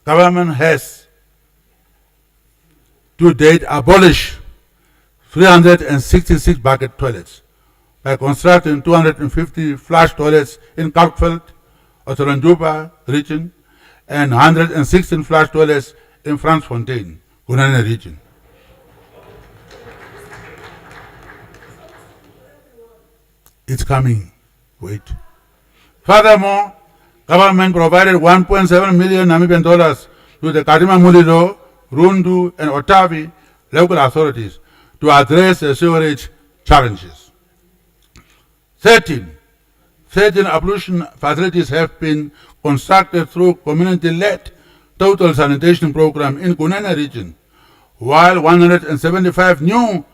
government has to date abolished 366 bucket toilets by constructing 250 flush toilets in Kalkveld, Otteranjuba region, and 116 flush toilets in Fransfontein, Gunane region. It's coming. Wait. Furthermore, government provided 1.7 million Namibian dollars to the Kadima Mulilo, Rundu, and Otavi local authorities to address the sewerage challenges. 13 ablution facilities have been constructed through community-led total sanitation program in Gunane region, while 175 new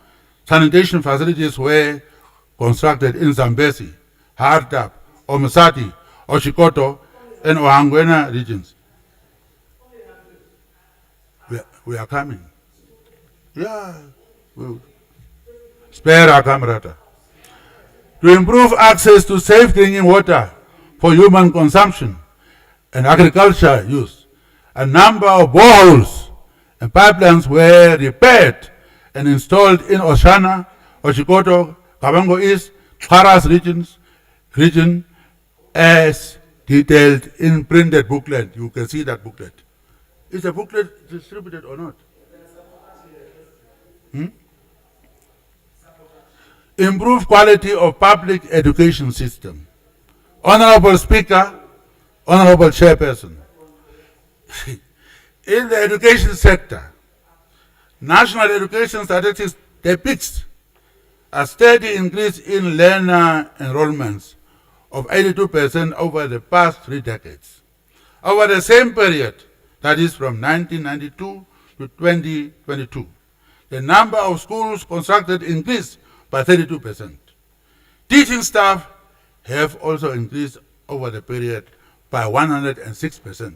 sanitation facilities were constructed in Zambezi, Hardap, Omusati, Oshikoto, and Ohangwena regions. We are coming. Yeah. Spare our camerata. To improve access to safe drinking water for human consumption and agriculture use, a number of boreholes and pipelines were repaired and installed in Oshana, Oshikoto, Kavango East, Paras region as detailed in printed booklet. You can see that booklet. Is the booklet distributed or not? Improve quality of public education system. Honorable Speaker, Honorable Chairperson, in the education sector, national education statistics depicts a steady increase in learner enrollments of 82% over the past 3 decades. Over the same period, that is from 1992 to 2022, the number of schools constructed increased by 32%. Teaching staff have also increased over the period by 106%.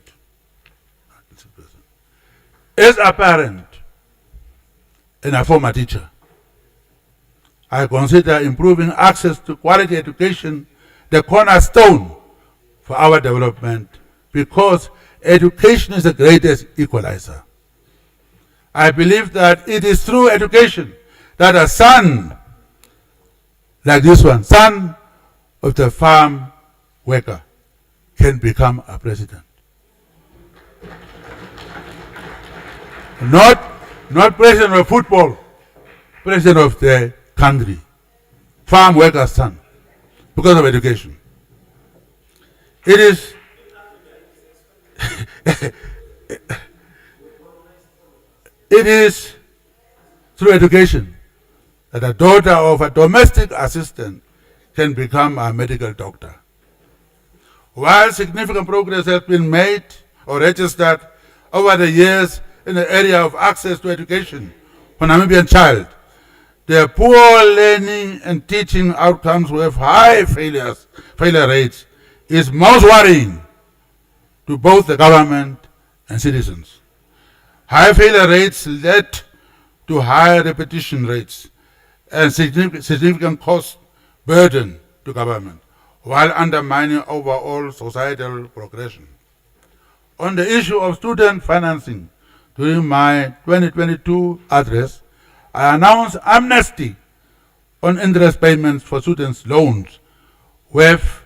As a parent and a former teacher, I consider improving access to quality education the cornerstone for our development because education is the greatest equalizer. I believe that it is through education that a son like this one, son of the farm worker, can become a president. Not president of football, president of the country, farm worker's son, because of education. It is it is through education that a daughter of a domestic assistant can become a medical doctor. While significant progress has been made or registered over the years in the area of access to education for Namibian child, their poor learning and teaching outcomes with high failure rates is most worrying to both the government and citizens. High failure rates led to high repetition rates and significant cost burden to government, while undermining overall societal progression. On the issue of student financing, during my 2022 address, I announced amnesty on interest payments for students' loans with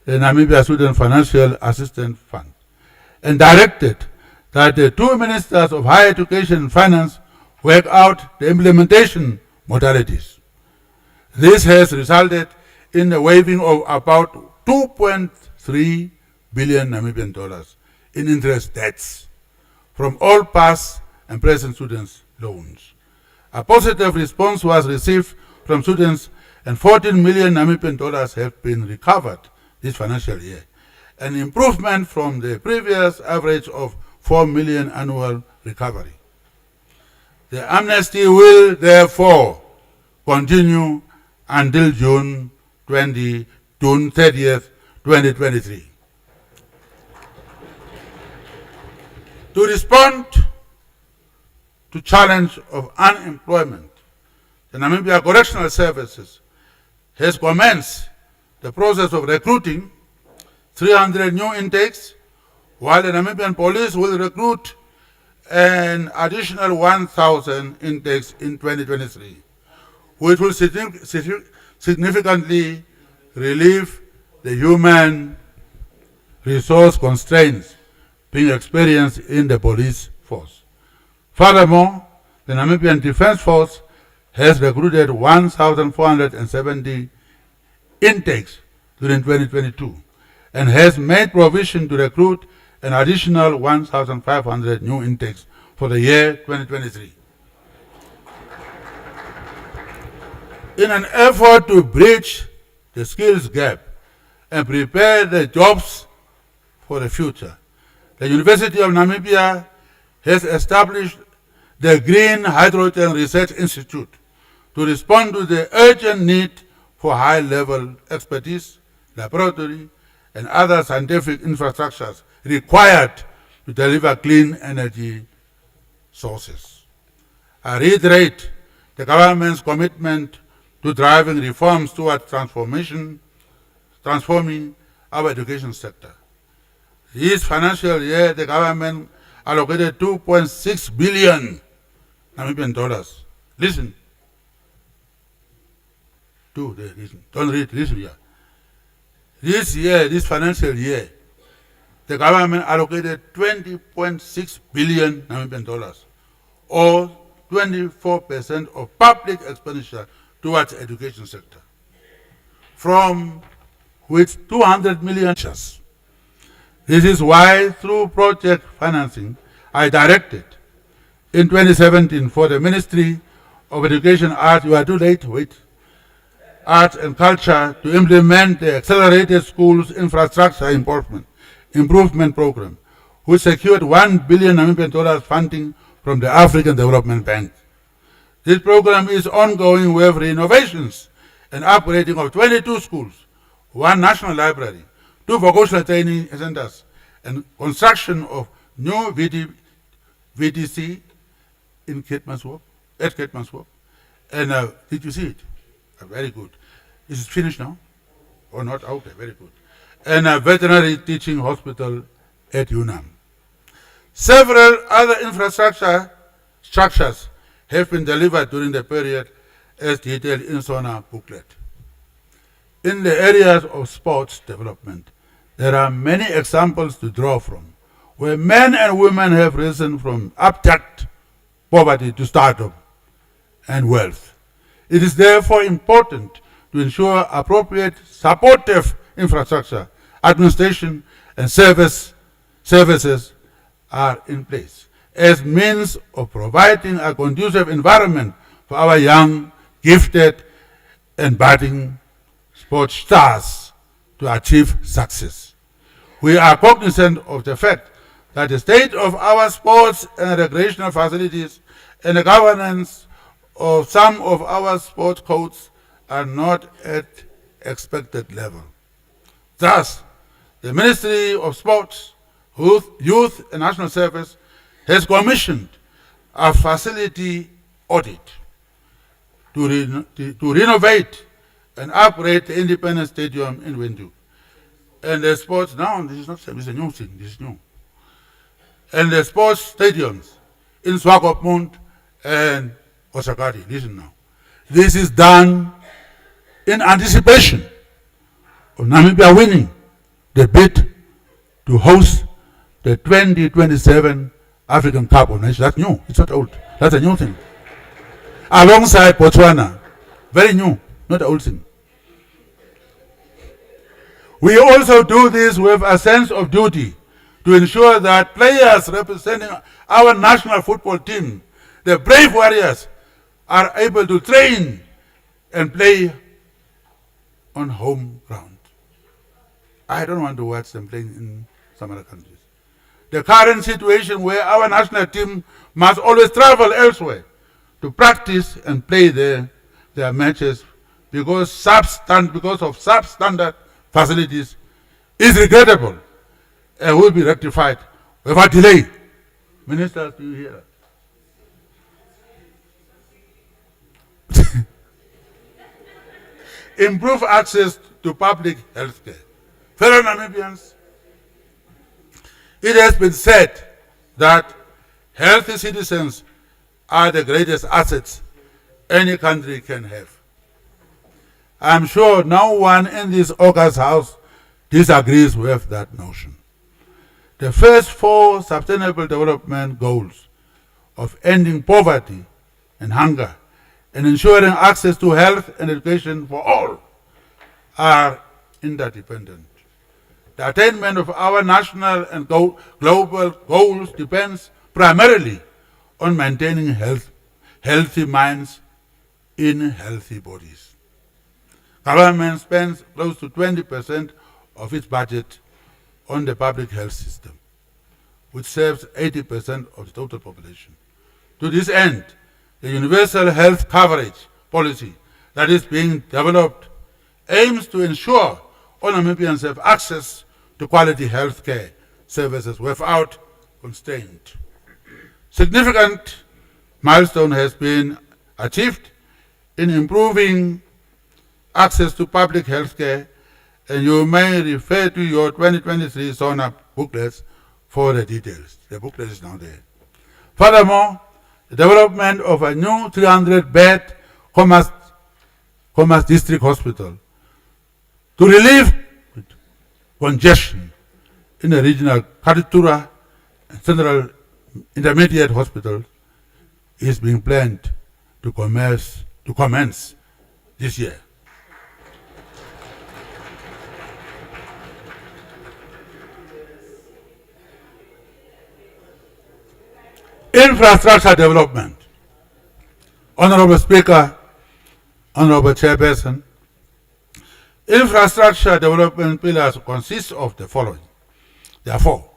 the Namibia Student Financial Assistance Fund, and directed that the 2 ministers of higher education and finance work out the implementation modalities. This has resulted in the waiving of about 2.3 billion Namibian dollars in interest debts from all past and present students' loans. A positive response was received from students, and 14 million Namibian dollars have been recovered this financial year, an improvement from the previous average of 4 million annual recovery. The amnesty will therefore continue until June 30th, 2023. To respond to challenge of unemployment, the Namibia Correctional Services has commenced the process of recruiting 300 new intakes while the Namibian police will recruit an additional 1,000 intakes in 2023, which will significantly relieve the human resource constraints being experienced in the police force. Furthermore, the Namibian Defense Force has recruited 1,470 intakes during 2022 and has made provision to recruit an additional 1,500 new intakes for the year 2023. In an effort to bridge the skills gap and prepare the jobs for the future, the University of Namibia has established the Green Hydrogen Research Institute to respond to the urgent need for high-level expertise, laboratory, and other scientific infrastructures required to deliver clean energy sources. I reiterate the government's commitment to driving reforms towards transforming our education sector. This financial year, the government allocated 2.6 billion Namibian dollars. Listen. Listen. Don't read, listen here. This year, this financial year, the government allocated 20.6 billion Namibian dollars, or 24% of public expenditure towards the education sector, from which 200 million. This is why, through project financing, I directed in 2017 for the Ministry of Education, Arts and Culture to implement the Accelerated Schools Infrastructure Improvement Program, which secured 1 billion Namibian dollars funding from the African Development Bank. This program is ongoing with renovations and upgrading of 22 schools, 1 national library, 2 vocational training centers, and construction of new VDC at Keetmanshoop. And did you see it? Very good. Is it finished now? Or not? Okay, very good. And a veterinary teaching hospital at UNAM. Several other infrastructure structures have been delivered during the period as detailed in Sona booklet. In the areas of sports development, there are many examples to draw from, where men and women have risen from abject poverty to stardom and wealth. It is therefore important to ensure appropriate supportive infrastructure, administration, and services are in place as means of providing a conducive environment for our young, gifted, and budding sports stars to achieve success. We are cognizant of the fact that the state of our sports and recreational facilities and the governance of some of our sports codes are not at expected level. Thus, the Ministry of Sports, Youth and National Service has commissioned a facility audit to renovate and upgrade the Independence Stadium in Windhoek. And the sports, now this is not this is a new thing, this is new. And the sports stadiums in Swakopmund and Osakati, listen now. This is done in anticipation of Namibia winning the bid to host the 2027 African Cup of Nations. That's new, it's not old, that's a new thing. Alongside Botswana, very new, not an old thing. We also do this with a sense of duty to ensure that players representing our national football team, the brave warriors, are able to train and play on home ground. I don't want to watch them playing in some other countries. The current situation where our national team must always travel elsewhere to practice and play their matches because of substandard facilities is regrettable and will be rectified without delay. Minister, do you hear that? Improve access to public health care. Fellow Namibians, It has been said that healthy citizens are the greatest assets any country can have. I'm sure no one in this august house disagrees with that notion. The first 4 Sustainable Development Goals of ending poverty and hunger and ensuring access to health and education for all are interdependent. The attainment of our national and global goals depends primarily on maintaining healthy minds in healthy bodies. Government spends close to 20% of its budget on the public health system, which serves 80% of the total population. To this end, the universal health coverage policy that is being developed aims to ensure all Namibians have access to quality health care services without constraint. Significant milestone has been achieved in improving access to public health care, and you may refer to your 2023 Sona booklets for the details. The booklet is now there. Furthermore, the development of a new 300-bed Commerce District Hospital to relieve congestion in the regional Katutura and Central Intermediate Hospitals is being planned to commence this year. Infrastructure development. Honorable Speaker, Honorable Chairperson, infrastructure development pillars consist of the following. There are 4.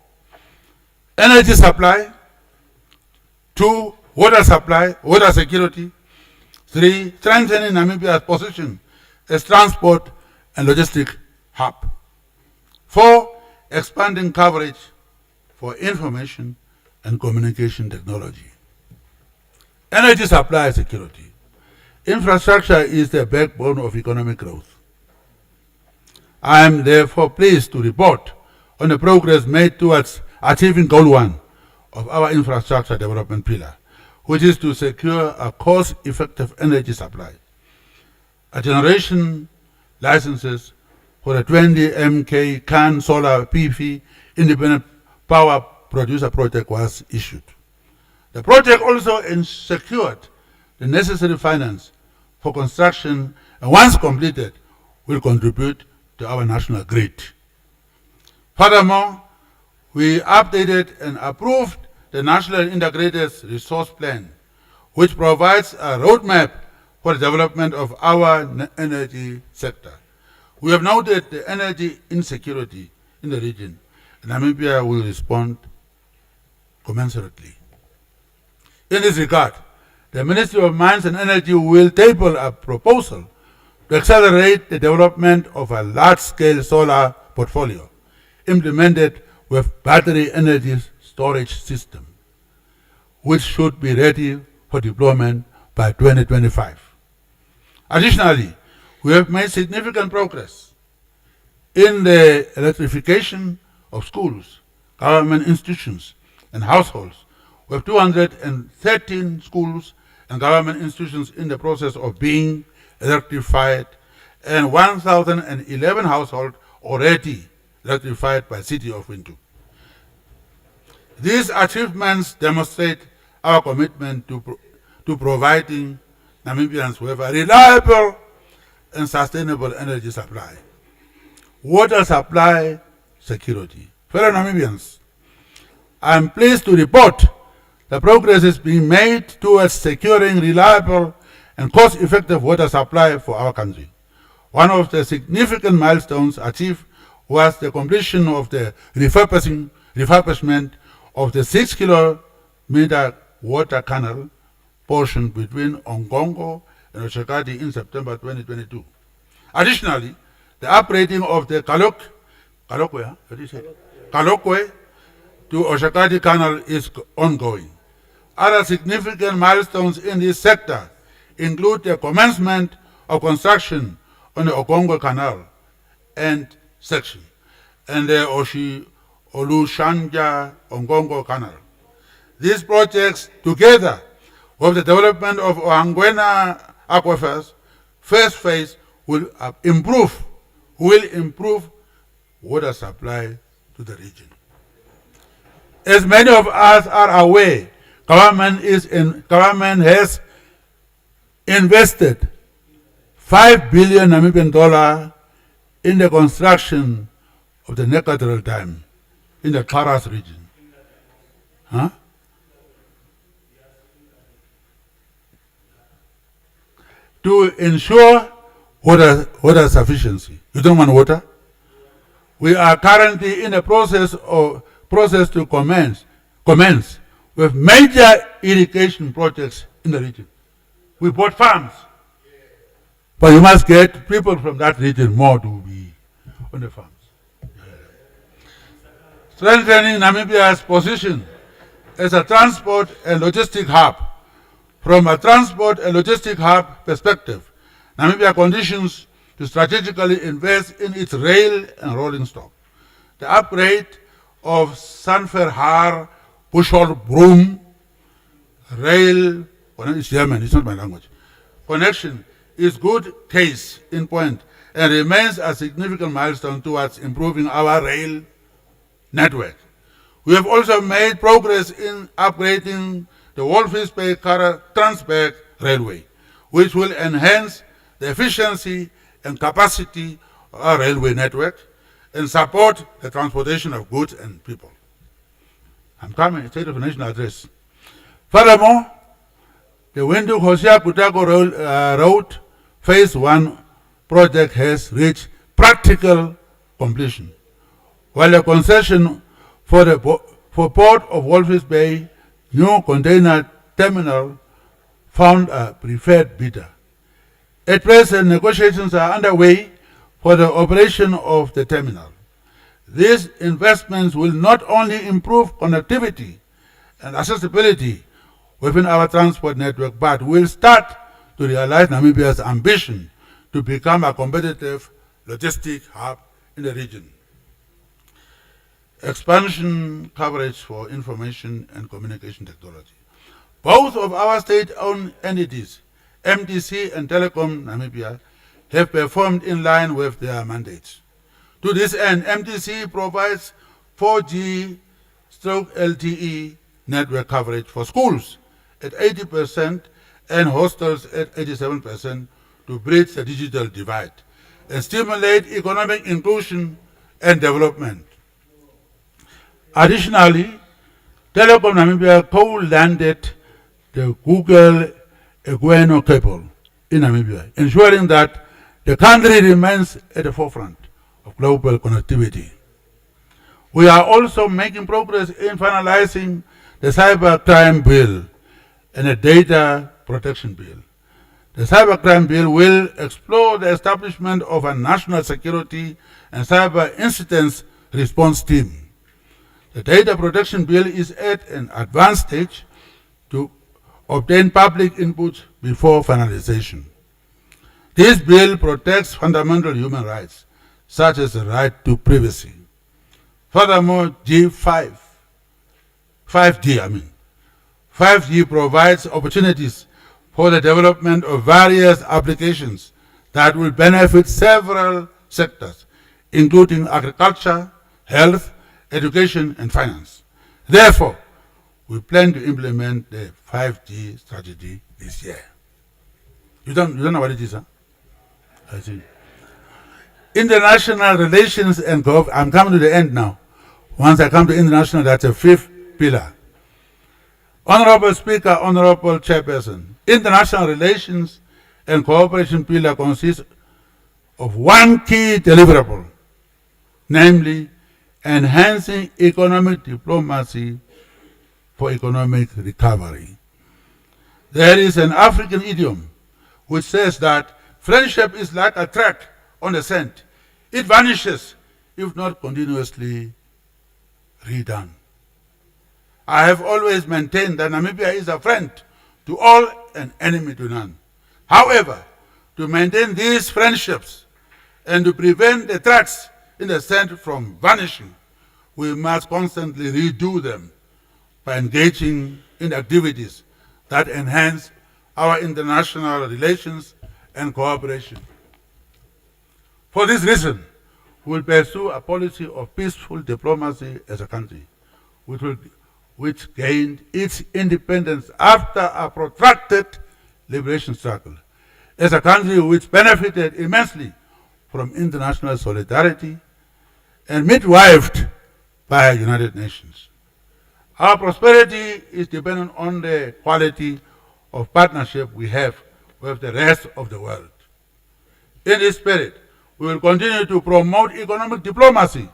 Energy supply. 2. Water supply, water security. 3. Strengthening Namibia's position as transport and logistic hub. 4. Expanding coverage for information and communication technology. Energy supply security. Infrastructure is the backbone of economic growth. I am therefore pleased to report on the progress made towards achieving Goal 1 of our infrastructure development pillar, which is to secure a cost-effective energy supply. A generation licenses for the 20 MK CAN solar PV independent power producer project was issued. The project also secured the necessary finance for construction, and once completed, will contribute to our national grid. Furthermore, we updated and approved the National Integrated Resource Plan, which provides a roadmap for the development of our energy sector. We have noted the energy insecurity in the region, and Namibia will respond commensurately. In this regard, the Ministry of Mines and Energy will table a proposal to accelerate the development of a large-scale solar portfolio implemented with battery energy storage system, which should be ready for deployment by 2025. Additionally, we have made significant progress in the electrification of schools, government institutions, and households, with 213 schools and government institutions in the process of being electrified and 1,011 households already electrified by City of Windhoek. These achievements demonstrate our commitment to providing Namibians with a reliable and sustainable energy supply. Water supply security. Fellow Namibians, I am pleased to report the progress is being made towards securing reliable and cost-effective water supply for our country. One of the significant milestones achieved was the completion of the refurbishment of the 6-kilometer water canal portion between Ongongo and Oshakati in September 2022. Additionally, the upgrading of the Kalokwe to Oshakati Canal is ongoing. Other significant milestones in this sector include the commencement of construction on the Ogongo Canal and section, and the Olushanja-Ongongo Canal. These projects, together with the development of Ohangwena aquifers, first phase will improve water supply to the region. As many of us are aware, government has invested 5 billion Namibian dollar in the construction of the Nekadrel Dam in the Karas region. Huh? To ensure water sufficiency. You don't want water? We are currently in a process to commence with major irrigation projects in the region. We bought farms, but you must get people from that region more to be on the farms. Strengthening Namibia's position as a transport and logistic hub. From a transport and logistic hub perspective, Namibia conditions to strategically invest in its rail and rolling stock. The upgrade of Sanferhar Bushol Broom rail, it's German, it's not my language, connection is good case in point and remains a significant milestone towards improving our rail network. We have also made progress in upgrading the Walvis Bay Transberg Railway, which will enhance the efficiency and capacity of our railway network and support the transportation of goods and people. I'm coming, State of the Nation Address. Furthermore, the Windhoek Hosea Kutako Road Phase 1 project has reached practical completion, while the concession for Port of Walvis Bay new container terminal found a preferred bidder. At present, negotiations are underway for the operation of the terminal. These investments will not only improve connectivity and accessibility within our transport network, but will start to realize Namibia's ambition to become a competitive logistic hub in the region. Expansion coverage for information and communication technology. Both of our state-owned entities, MTC and Telecom Namibia, have performed in line with their mandates. To this end, MTC provides 4G/LTE network coverage for schools at 80% and hostels at 87% to bridge the digital divide and stimulate economic inclusion and development. Additionally, Telecom Namibia co-landed the Google Egueno cable in Namibia, ensuring that the country remains at the forefront of global connectivity. We are also making progress in finalizing the cybercrime bill and a data protection bill. The cybercrime bill will explore the establishment of a national security and cyber incidents response team. The data protection bill is at an advanced stage to obtain public input before finalization. This bill protects fundamental human rights, such as the right to privacy. Furthermore, 5G provides opportunities for the development of various applications that will benefit several sectors, including agriculture, health, education, and finance. Therefore, we plan to implement the 5G strategy this year. You don't know what it is, huh? I see. International relations and I'm coming to the end now. Once I come to international, that's a fifth pillar. Honorable Speaker, Honorable Chairperson, international relations and cooperation pillar consists of one key deliverable, namely enhancing economic diplomacy for economic recovery. There is an African idiom which says that friendship is like a track on the sand. It vanishes if not continuously redone. I have always maintained that Namibia is a friend to all and enemy to none. However, to maintain these friendships and to prevent the threats in the sand from vanishing, we must constantly redo them by engaging in activities that enhance our international relations and cooperation. For this reason, we will pursue a policy of peaceful diplomacy as a country, which gained its independence after a protracted liberation struggle, as a country which benefited immensely from international solidarity and midwifed by the United Nations. Our prosperity is dependent on the quality of partnership we have with the rest of the world. In this spirit, we will continue to promote economic diplomacy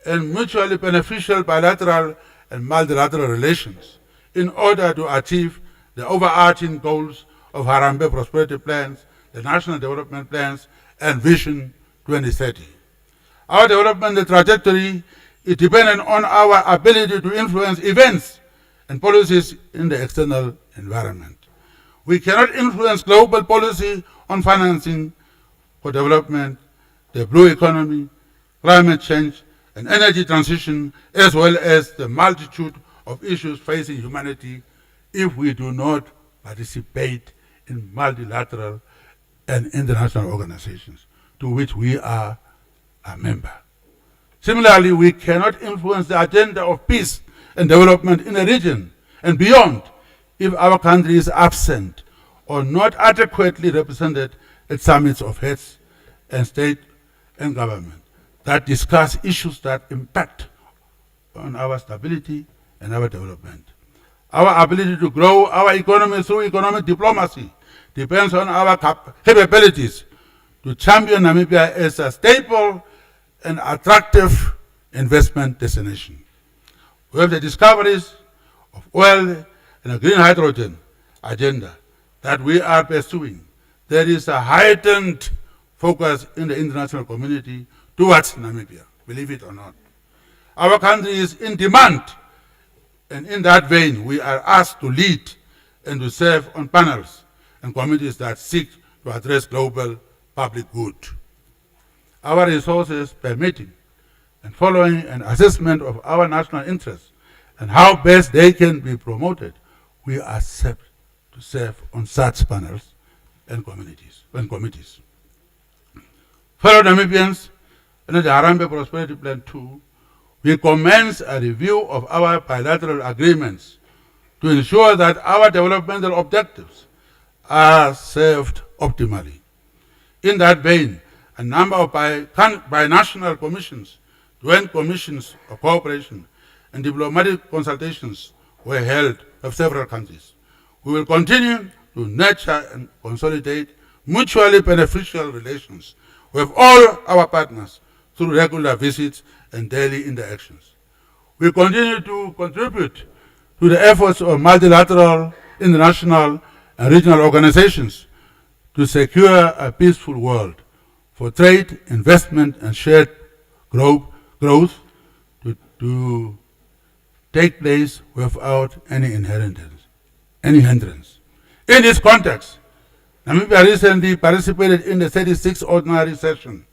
and mutually beneficial bilateral and multilateral relations in order to achieve the overarching goals of Harambee Prosperity Plans, the National Development Plans, and Vision 2030. Our development trajectory is dependent on our ability to influence events and policies in the external environment. We cannot influence global policy on financing for development, the blue economy, climate change, and energy transition, as well as the multitude of issues facing humanity if we do not participate in multilateral and international organizations to which we are a member. Similarly, we cannot influence the agenda of peace and development in the region and beyond if our country is absent or not adequately represented at summits of heads and state and government that discuss issues that impact on our stability and our development. Our ability to grow our economy through economic diplomacy depends on our capabilities to champion Namibia as a stable and attractive investment destination. With the discoveries of oil and a green hydrogen agenda that we are pursuing, there is a heightened focus in the international community towards Namibia, believe it or not. Our country is in demand, and in that vein, we are asked to lead and to serve on panels and committees that seek to address global public good. Our resources permitting, and following an assessment of our national interests and how best they can be promoted, we are set to serve on such panels and committees. Fellow Namibians, under the Harambee Prosperity Plan 2, we commence a review of our bilateral agreements to ensure that our developmental objectives are served optimally. In that vein, a number of binational commissions, joint commissions of cooperation, and diplomatic consultations were held with several countries. We will continue to nurture and consolidate mutually beneficial relations with all our partners through regular visits and daily interactions. We continue to contribute to the efforts of multilateral, international, and regional organizations to secure a peaceful world for trade, investment, and shared growth to take place without any hindrance. In this context, Namibia recently participated in the 36th ordinary session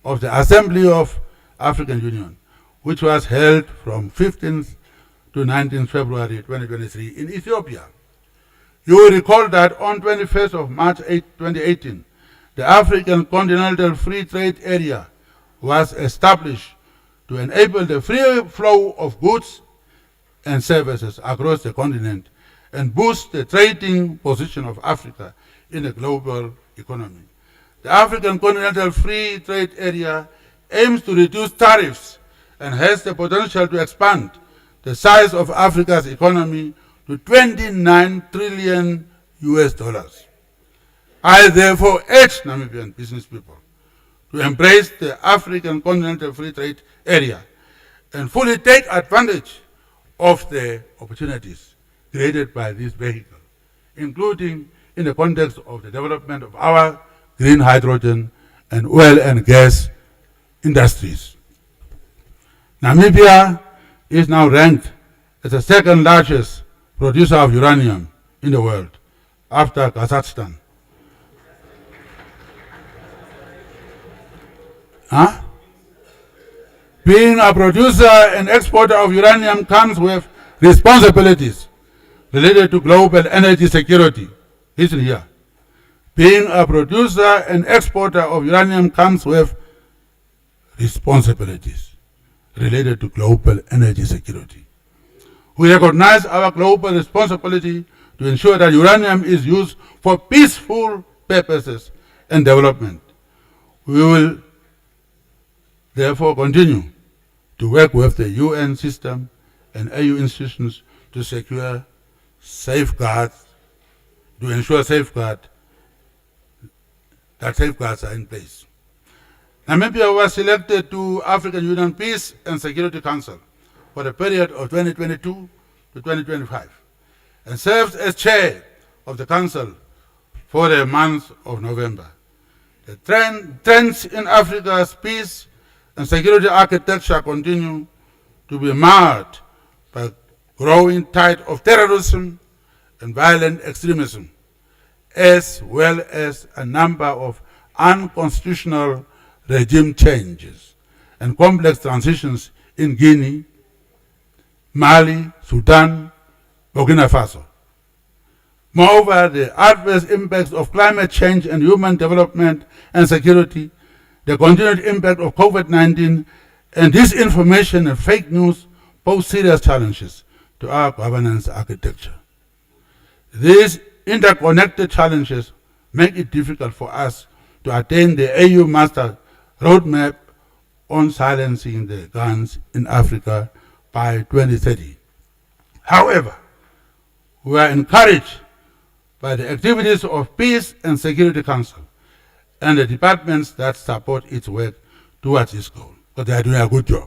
of the Assembly of African Union, which was held from 15th to 19th February 2023 in Ethiopia. You will recall that on 21st of March 2018, the African Continental Free Trade Area was established to enable the free flow of goods and services across the continent and boost the trading position of Africa in the global economy. The African Continental Free Trade Area aims to reduce tariffs and has the potential to expand the size of Africa's economy to $29 trillion. I therefore urge Namibian business people to embrace the African Continental Free Trade Area and fully take advantage of the opportunities created by this vehicle, including in the context of the development of our green hydrogen and oil and gas industries. Namibia is now ranked as the second largest producer of uranium in the world, after Kazakhstan. Being a producer and exporter of uranium comes with responsibilities related to global energy security. Listen here. Being a producer and exporter of uranium comes with responsibilities related to global energy security. We recognize our global responsibility to ensure that uranium is used for peaceful purposes and development. We will therefore continue to work with the UN system and AU institutions to ensure safeguards are in place. Namibia was selected to African Union Peace and Security Council for the period of 2022 to 2025 and served as chair of the council for the month of November. The trends in Africa's peace and security architecture continue to be marred by growing tide of terrorism and violent extremism, as well as a number of unconstitutional regime changes and complex transitions in Guinea, Mali, Sudan, Burkina Faso. Moreover, the adverse impacts of climate change and human development and security, the continued impact of COVID-19, and disinformation and fake news pose serious challenges to our governance architecture. These interconnected challenges make it difficult for us to attain the AU Master Roadmap on silencing the guns in Africa by 2030. However, we are encouraged by the activities of Peace and Security Council and the departments that support its work towards this goal, because they are doing a good job.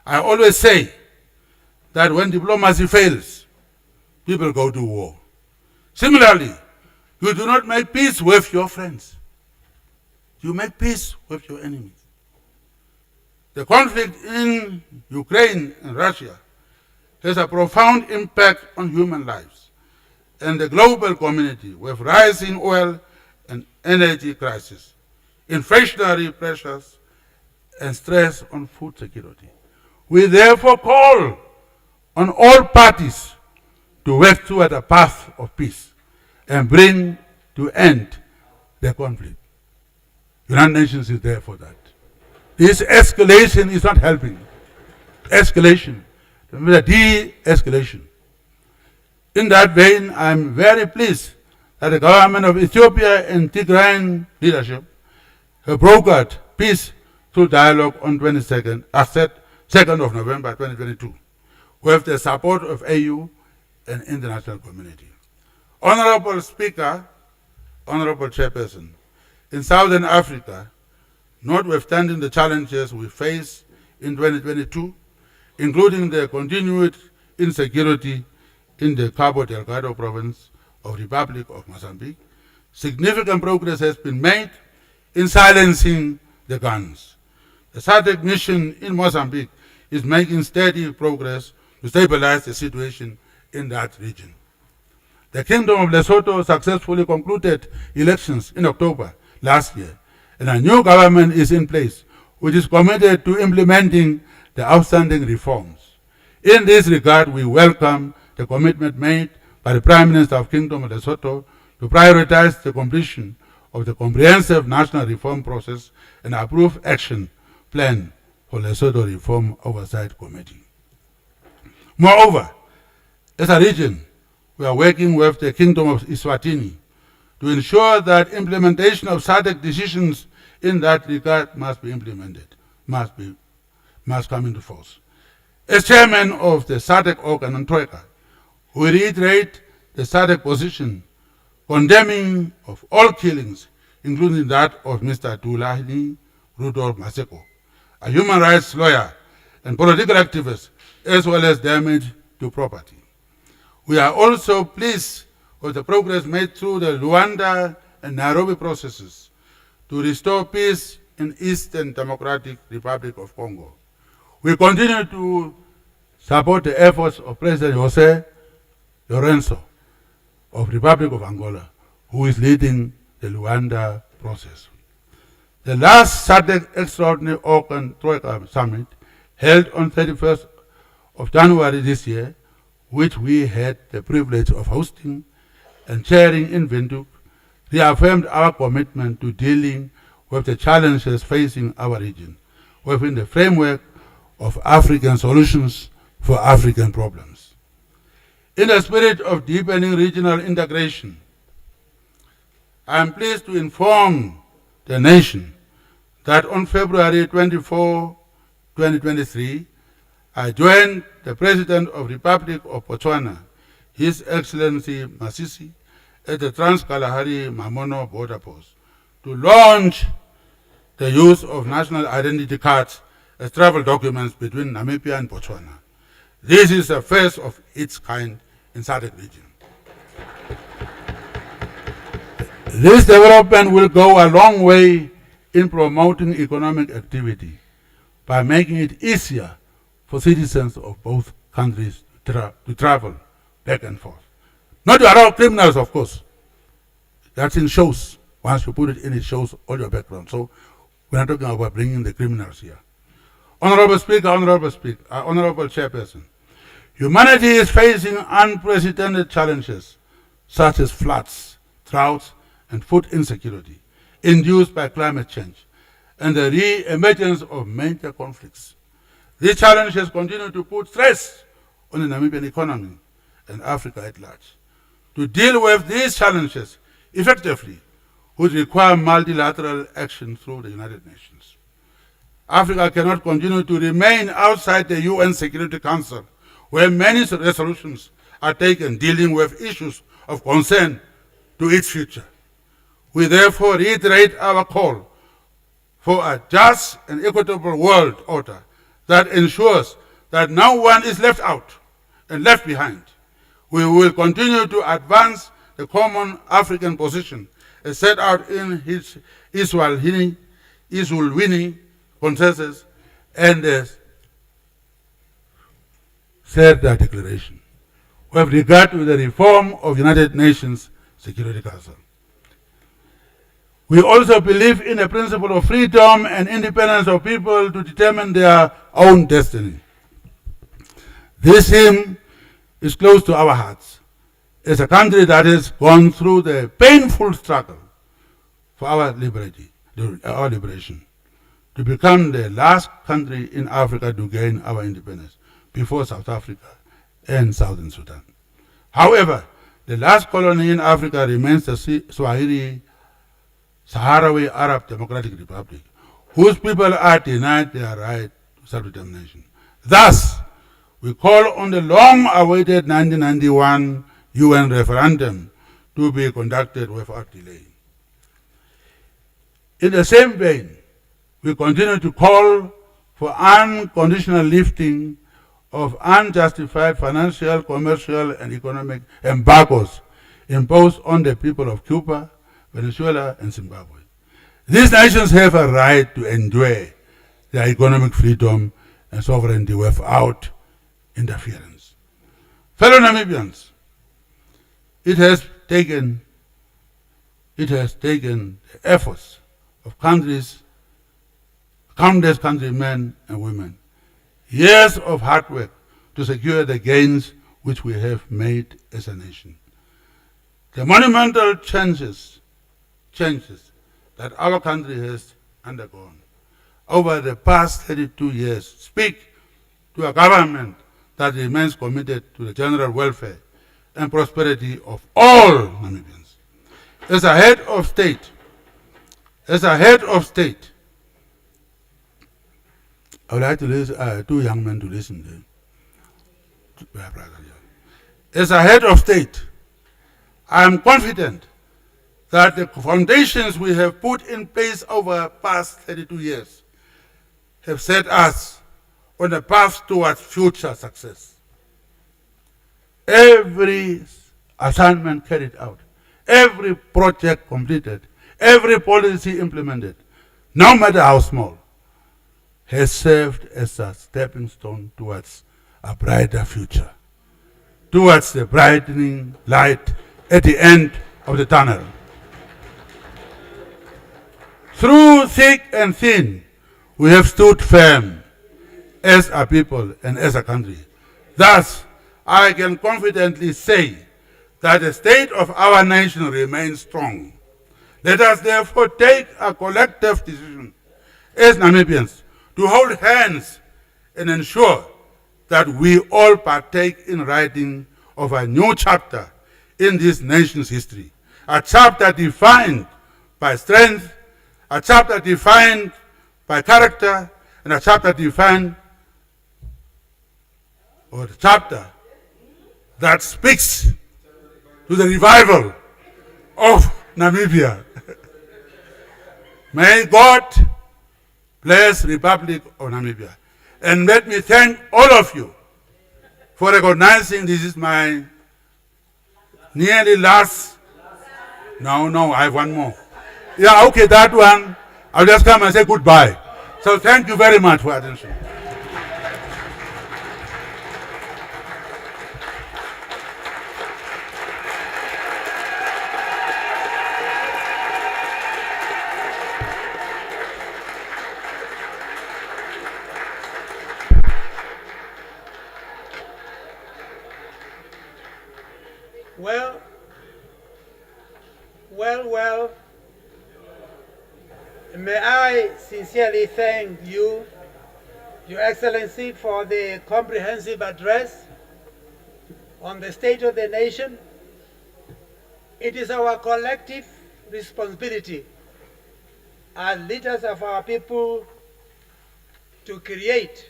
I always say that when diplomacy fails, people go to war. Similarly, you do not make peace with your friends. You make peace with your enemies. The conflict in Ukraine and Russia has a profound impact on human lives and the global community, with rising oil and energy crisis, inflationary pressures, and stress on food security. We therefore call on all parties to work toward a path of peace and bring to end the conflict. United Nations is there for that. This escalation is not helping. Escalation. Remember, de-escalation. In that vein, I'm very pleased that the government of Ethiopia and Tigrayan leadership have brokered peace through dialogue on 2nd of November 2022, with the support of AU and international community. Honorable Speaker, Honorable Chairperson, in Southern Africa, notwithstanding the challenges we face in 2022, including the continued insecurity in the Cabo Delgado province of the Republic of Mozambique, significant progress has been made in silencing the guns. The SADC mission in Mozambique is making steady progress to stabilize the situation in that region. The Kingdom of Lesotho successfully concluded elections in October last year, and a new government is in place, which is committed to implementing the outstanding reforms. In this regard, we welcome the commitment made by the Prime Minister of Kingdom of Lesotho to prioritize the completion of the comprehensive national reform process and approve action plan for Lesotho Reform Oversight Committee. Moreover, as a region, we are working with the Kingdom of Eswatini to ensure that implementation of SADC decisions in that regard must be implemented, must come into force. As chairman of the SADC organ Troika, we reiterate the SADC position condemning of all killings, including that of Mr. Tulani Rudolph Maseko, a human rights lawyer and political activist, as well as damage to property. We are also pleased with the progress made through the Luanda and Nairobi processes to restore peace in Eastern Democratic Republic of Congo. We continue to support the efforts of President Jose Lorenzo of Republic of Angola, who is leading the Luanda process. The last SADC Extraordinary Organ Troika Summit, held on 31st of January this year, which we had the privilege of hosting and chairing in Windhoek, reaffirmed our commitment to dealing with the challenges facing our region within the framework of African solutions for African problems. In the spirit of deepening regional integration, I am pleased to inform the nation that on February 24, 2023, I joined the President of the Republic of Botswana, His Excellency Masisi, at the Trans-Kalahari Mamono border post to launch the use of national identity cards as travel documents between Namibia and Botswana. This is the first of its kind in SADC region. This development will go a long way in promoting economic activity by making it easier for citizens of both countries to travel back and forth. Not to allow criminals, of course. That's in shows. Once you put it in, it shows all your background. So we're not talking about bringing the criminals here. Honorable Speaker, Honorable Chairperson, humanity is facing unprecedented challenges such as floods, droughts, and food insecurity induced by climate change and the re-emergence of major conflicts. These challenges continue to put stress on the Namibian economy and Africa at large. To deal with these challenges effectively would require multilateral action through the United Nations. Africa cannot continue to remain outside the UN Security Council, where many resolutions are taken dealing with issues of concern to its future. We therefore reiterate our call for a just and equitable world order that ensures that no one is left out and left behind. We will continue to advance the common African position as set out in his Iswalwini consensus and the Serda Declaration with regard to the reform of United Nations Security Council. We also believe in the principle of freedom and independence of people to determine their own destiny. This theme is close to our hearts. As a country that has gone through the painful struggle for our liberation, to become the last country in Africa to gain our independence before South Africa and Southern Sudan. However, the last colony in Africa remains the Swahili Sahrawi Arab Democratic Republic, whose people are denied their right to self-determination. Thus, we call on the long-awaited 1991 UN referendum to be conducted without delay. In the same vein, we continue to call for unconditional lifting of unjustified financial, commercial, and economic embargoes imposed on the people of Cuba, Venezuela, and Zimbabwe. These nations have a right to enjoy their economic freedom and sovereignty without interference. Fellow Namibians, it has taken the efforts of countless countrymen and women, years of hard work to secure the gains which we have made as a nation. The monumental changes that our country has undergone over the past 32 years speak to a government that remains committed to the general welfare and prosperity of all Namibians. As a head of state, I would like to listen, two young men to listen to my brother here. As a head of state, I am confident that the foundations we have put in place over the past 32 years have set us on a path towards future success. Every assignment carried out, every project completed, every policy implemented, no matter how small, has served as a stepping stone towards a brighter future, towards the brightening light at the end of the tunnel. Through thick and thin, we have stood firm as a people and as a country. Thus, I can confidently say that the state of our nation remains strong. Let us therefore take a collective decision as Namibians to hold hands and ensure that we all partake in writing of a new chapter in this nation's history, a chapter defined by strength, a chapter defined by character, and a chapter defined, or the chapter that speaks to the revival of Namibia. May God bless the Republic of Namibia. And let me thank all of you for recognizing this is my nearly last. No, I have one more. Yeah, okay, that one. I'll just come and say goodbye. So thank you very much for attention. Well, may I sincerely thank you, Your Excellency, for the comprehensive address on the state of the nation. It is our collective responsibility as leaders of our people to create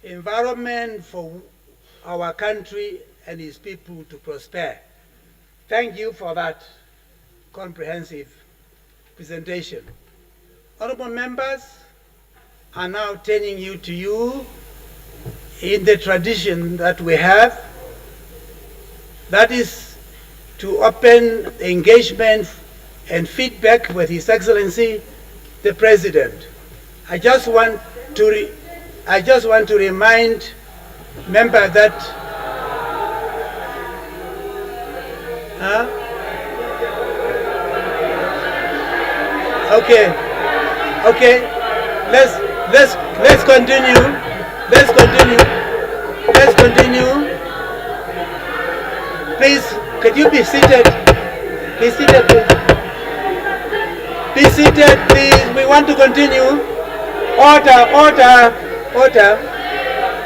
environment for our country and its people to prosper. Thank you for that comprehensive presentation. Honorable members, are now turning to you in the tradition that we have, that is to open engagement and feedback with His Excellency, the President. I just want to remind members that Okay. Let's continue. Please, could you be seated? Be seated, please. Be seated, please. We want to continue. Order.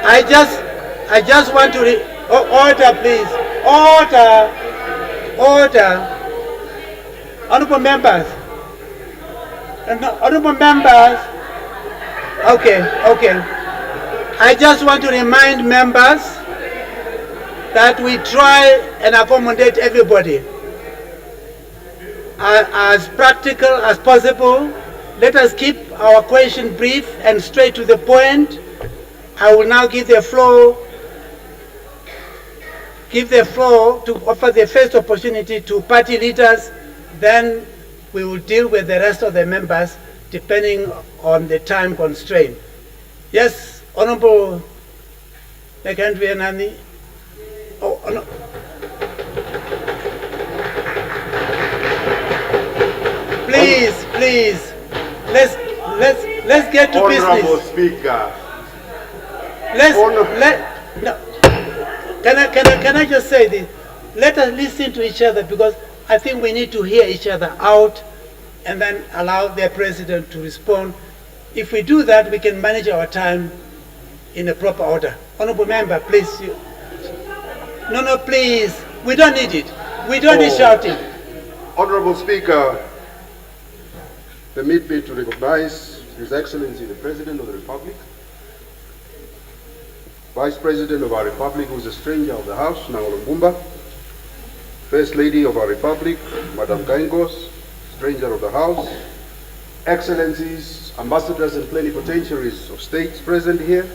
I just want to order, please. Order. Honorable members. Okay. I just want to remind members that we try and accommodate everybody as practical as possible. Let us keep our question brief and straight to the point. I will now give the floor to offer the first opportunity to party leaders. Then we will deal with the rest of the members depending on the time constraint. Yes, Honorable Nekandri Nani. No. Please. Let's get to business. Honorable Speaker. Can I just say this? Let us listen to each other, because I think we need to hear each other out and then allow the President to respond. If we do that, we can manage our time in a proper order. Honorable member, please. No, please. We don't need it. We don't need shouting. Honorable Speaker, permit me to recognize His Excellency the President of the Republic, Vice President of our Republic, who is a stranger of the House, Nangolo Mbumba, First Lady of our Republic, Madam Kaingos, stranger of the House, Excellencies, Ambassadors and Plenipotentiaries of states present here,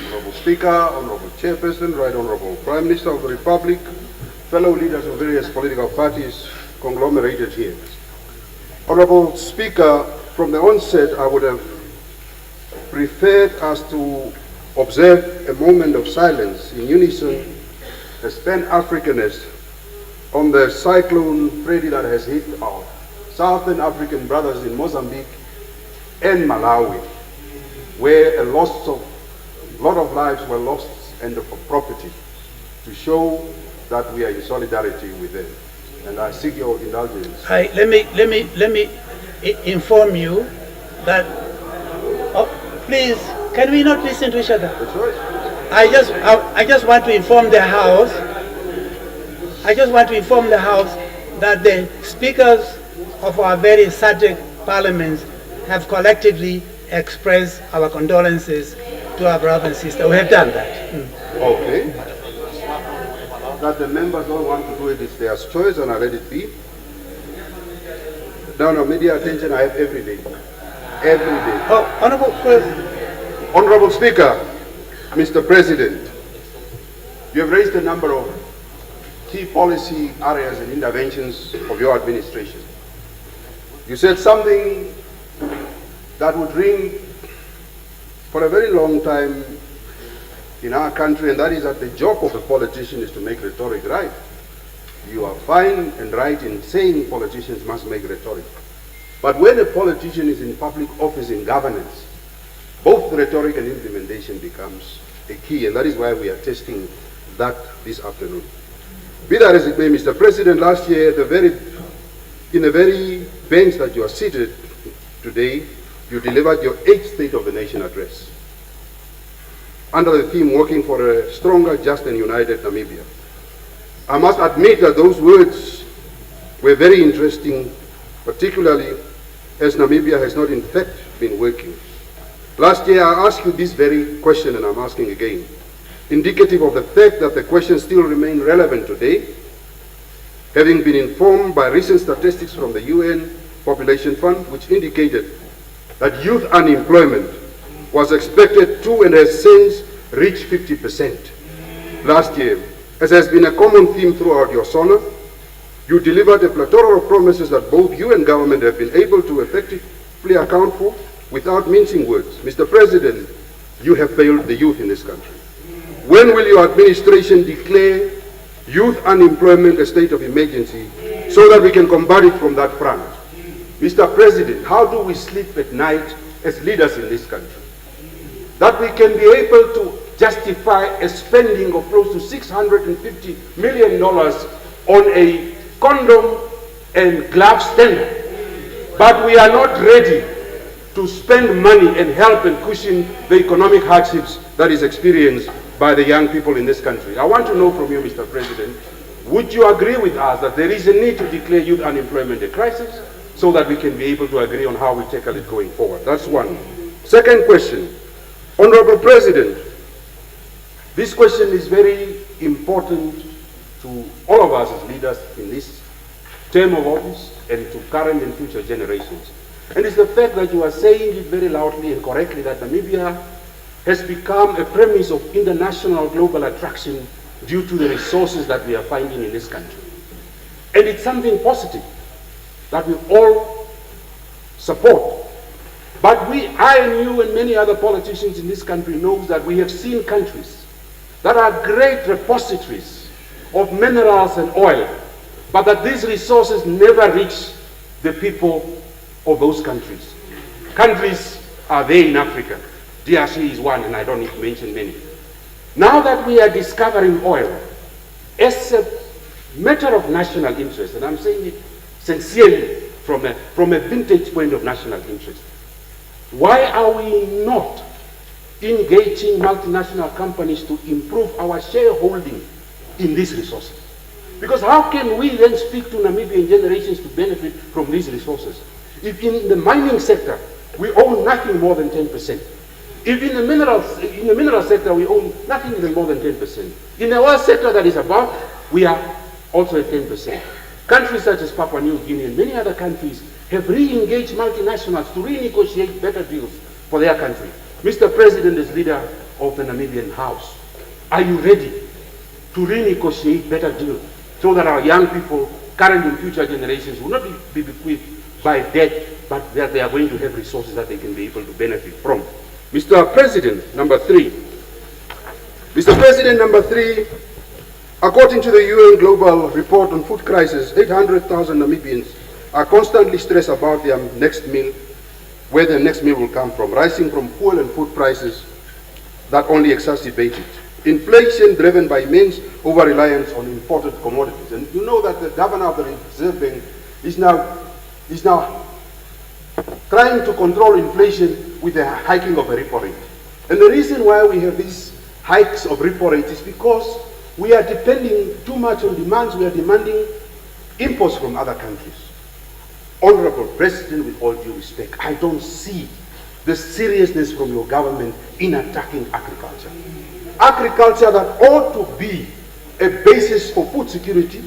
Honorable Speaker, Honorable Chairperson, Right Honorable Prime Minister of the Republic, fellow leaders of various political parties conglomerated here. Honorable Speaker, from the onset I would have preferred us to observe a moment of silence in unison as Pan-Africanists on the cyclone Freddy that has hit our Southern African brothers in Mozambique and Malawi, where a lot of lives were lost and of property, to show that we are in solidarity with them. And I seek your indulgence. Let me inform you that, please, can we not listen to each other? That's right. I just want to inform the House. I just want to inform the House that the speakers of our various subject parliaments have collectively expressed our condolences to our brother and sister. We have done that. Okay. That the members don't want to do it, it's their choice, and I let it be. Now, media attention I have every day. Every day. Oh, Honorable Honorable Speaker, Mr. President, you have raised a number of key policy areas and interventions of your administration. You said something that would ring for a very long time in our country, and that is that the job of a politician is to make rhetoric right. You are fine and right in saying politicians must make rhetoric. But when a politician is in public office in governance, both rhetoric and implementation becomes a key, and that is why we are testing that this afternoon. Be that as it may, Mr. President, last year, in the very bench that you are seated today, you delivered your 8th State of the Nation address under the theme, Working for a Stronger, Just and United Namibia. I must admit that those words were very interesting, particularly as Namibia has not in fact been working. Last year I asked you this very question, and I'm asking again, indicative of the fact that the question still remains relevant today, having been informed by recent statistics from the UN Population Fund, which indicated that youth unemployment was expected to and has since reached 50% last year. As has been a common theme throughout your Sona, you delivered a plethora of promises that both you and government have been able to effectively account for without mincing words. Mr. President, you have failed the youth in this country. When will your administration declare youth unemployment a state of emergency so that we can combat it from that front? Mr. President, how do we sleep at night as leaders in this country? That we can be able to justify a spending of close to $650 million on a condom and glove standard, but we are not ready to spend money and help and cushion the economic hardships that is experienced by the young people in this country. I want to know from you, Mr. President, would you agree with us that there is a need to declare youth unemployment a crisis so that we can be able to agree on how we tackle it going forward? That's one. Second question, Honorable President, this question is very important to all of us as leaders in this term of office and to current and future generations. And it's the fact that you are saying it very loudly and correctly that Namibia has become a premise of international global attraction due to the resources that we are finding in this country. And it's something positive that we all support. But I and you and many other politicians in this country knows that we have seen countries that are great repositories of minerals and oil, but that these resources never reach the people of those countries. Countries are there in Africa. DRC is one, and I don't need to mention many. Now that we are discovering oil as a matter of national interest, and I'm saying it sincerely from a vintage point of national interest, why are we not engaging multinational companies to improve our shareholding in these resources? Because how can we then speak to Namibian generations to benefit from these resources if in the mining sector we own nothing more than 10%? If in the mineral sector we own nothing even more than 10%. In the oil sector that is above, we are also at 10%. Countries such as Papua New Guinea and many other countries have re-engaged multinationals to renegotiate better deals for their country. Mr. President, as leader of the Namibian House, are you ready to renegotiate better deals so that our young people, current and future generations, will not be bequeathed by debt, but that they are going to have resources that they can be able to benefit from? Mr. President, number three. Mr. President, number three, according to the UN Global Report on Food Crisis, 800,000 Namibians are constantly stressed about their next meal, where their next meal will come from, rising from fuel and food prices that only exacerbate it. Inflation driven by immense over-reliance on imported commodities. And you know that the governor of the Reserve Bank is now trying to control inflation with the hiking of the repo rate. And the reason why we have these hikes of repo rate is because we are depending too much on demands. We are demanding imports from other countries. Honorable President, with all due respect, I don't see the seriousness from your government in attacking agriculture. Agriculture that ought to be a basis for food security,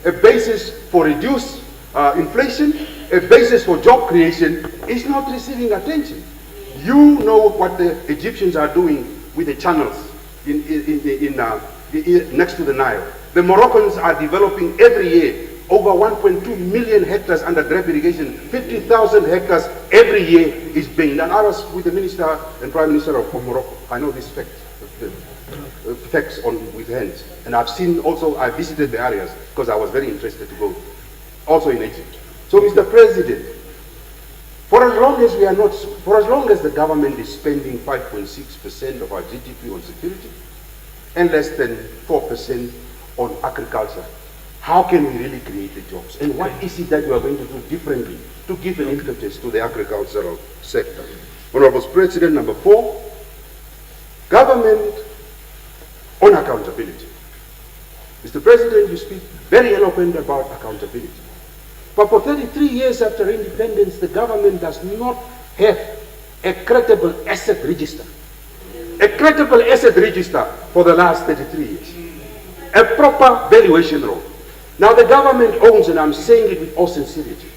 a basis for reduced inflation, a basis for job creation, is not receiving attention. You know what the Egyptians are doing with the channels next to the Nile. The Moroccans are developing every year over 1.2 million hectares under drip irrigation. 50,000 hectares every year is being done. I was with the Minister and Prime Minister of Morocco. I know these facts with hands. And I've seen also, I visited the areas because I was very interested to go, also in Egypt. So Mr. President, for as long as the government is spending 5.6% of our GDP on security and less than 4% on agriculture, how can we really create the jobs? And what is it that we are going to do differently to give an impetus to the agricultural sector? Honorable President, number 4, government on accountability. Mr. President, you speak very eloquent about accountability. But for 33 years after independence, the government does not have a credible asset register. A credible asset register for the last 33 years. A proper valuation roll. Now the government owns, and I'm saying it with all sincerity,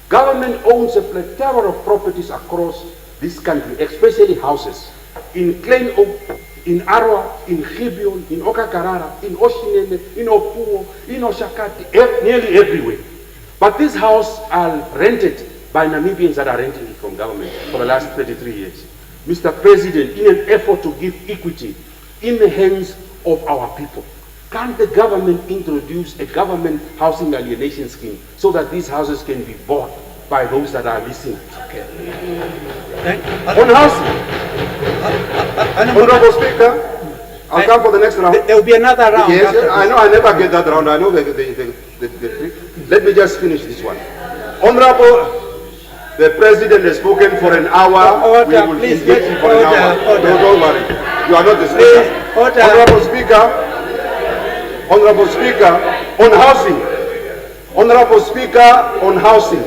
government owns a plethora of properties across this country, especially houses, in Klein Oak, in Arwa, in Gibeon, in Okakarara, in Oshinene, in Opuo, in Oshakati, nearly everywhere. But these houses are rented by Namibians that are renting it from government for the last 33 years. Mr. President, in an effort to give equity in the hands of our people, can't the government introduce a government housing alienation scheme so that these houses can be bought by those that are listening? Okay. On housing, Honorable Speaker, I'll come for the next round. There will be another round. Yes, I know I never get that round. I know the trick. Let me just finish this one. Honorable, the President has spoken for an hour. Order, we will please. engage him for an hour. Order. No, don't worry. You are not the Speaker. Order. Honorable Speaker, on housing. Honorable Speaker, on housing.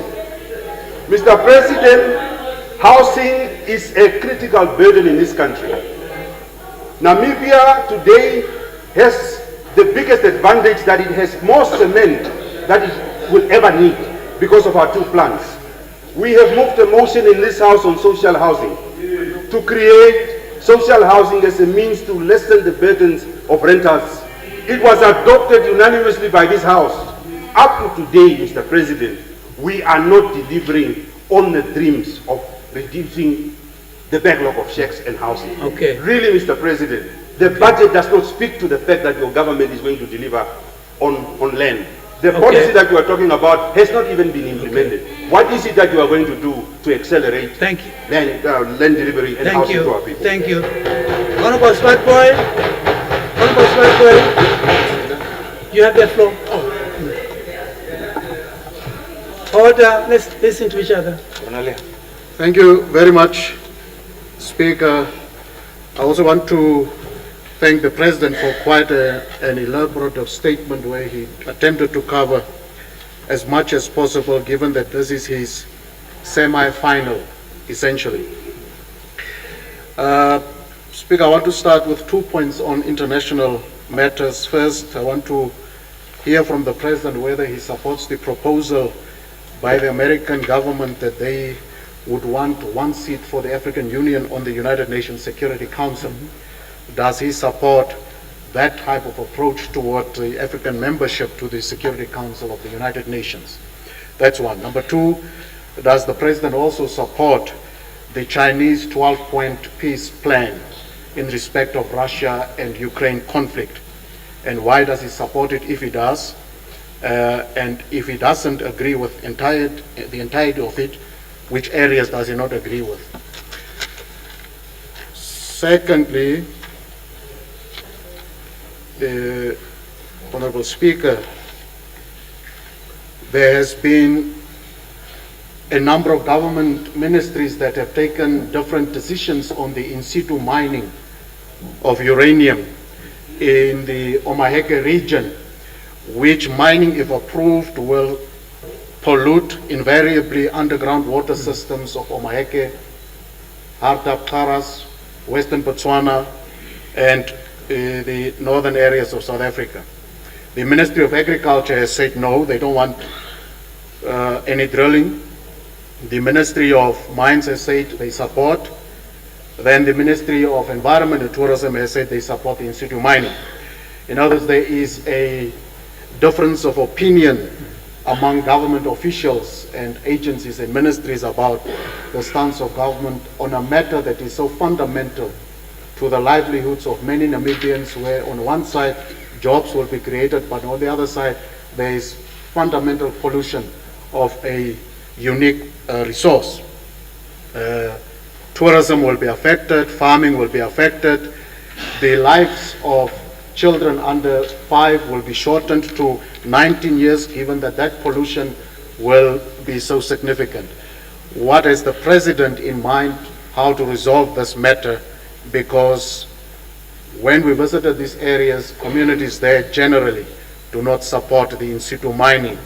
Mr. President, housing is a critical burden in this country. Namibia today has the biggest advantage that it has more cement that it will ever need because of our 2 plants. We have moved a motion in this House on social housing to create social housing as a means to lessen the burdens of renters. It was adopted unanimously by this House. Up to today, Mr. President, we are not delivering on the dreams of reducing the backlog of shacks and housing. Okay. Really, Mr. President, the budget does not speak to the fact that your government is going to deliver on land. The policy that you are talking about has not even been implemented. Okay. What is it that you are going to do to accelerate land delivery and housing to our people? Thank you. Honorable Swartboy, you have the floor. Order, let's listen to each other. Thank you very much, Speaker. I also want to thank the President for quite an elaborate statement where he attempted to cover as much as possible, given that this is his semi-final, essentially. Speaker, I want to start with 2 points on international matters. First, I want to hear from the President whether he supports the proposal by the American government that they would want 1 seat for the African Union on the United Nations Security Council. Does he support that type of approach toward the African membership to the Security Council of the United Nations? That's one. Number 2, does the President also support the Chinese 12-point peace plan in respect of Russia and Ukraine conflict? And why does he support it if he does? And if he doesn't agree with the entirety of it, which areas does he not agree with? Secondly, Honorable Speaker, there has been a number of government ministries that have taken different decisions on the in situ mining of uranium in the Omaheke region, which mining, if approved, will pollute invariably underground water systems of Omaheke, Hardap, Karas, Western Botswana, and the northern areas of South Africa. The Ministry of Agriculture has said no, they don't want any drilling. The Ministry of Mines has said they support. Then the Ministry of Environment and Tourism has said they support the in situ mining. In other words, there is a difference of opinion among government officials and agencies and ministries about the stance of government on a matter that is so fundamental to the livelihoods of many Namibians, where on one side jobs will be created, but on the other side there is fundamental pollution of a unique resource. Tourism will be affected, farming will be affected, the lives of children under 5 will be shortened to 19 years, given that that pollution will be so significant. What has the President in mind how to resolve this matter? Because when we visited these areas, communities there generally do not support the in situ mining.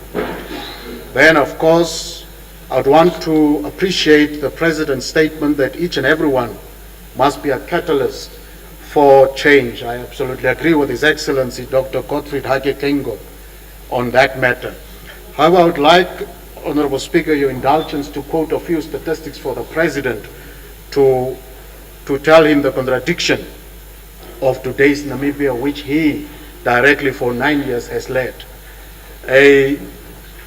Then, of course, I'd want to appreciate the President's statement that each and everyone must be a catalyst for change. I absolutely agree with His Excellency Dr. Gottfried Hake Kengo on that matter. However, I would like, Honorable Speaker, your indulgence to quote a few statistics for the President to tell him the contradiction of today's Namibia, which he directly for 9 years has led. A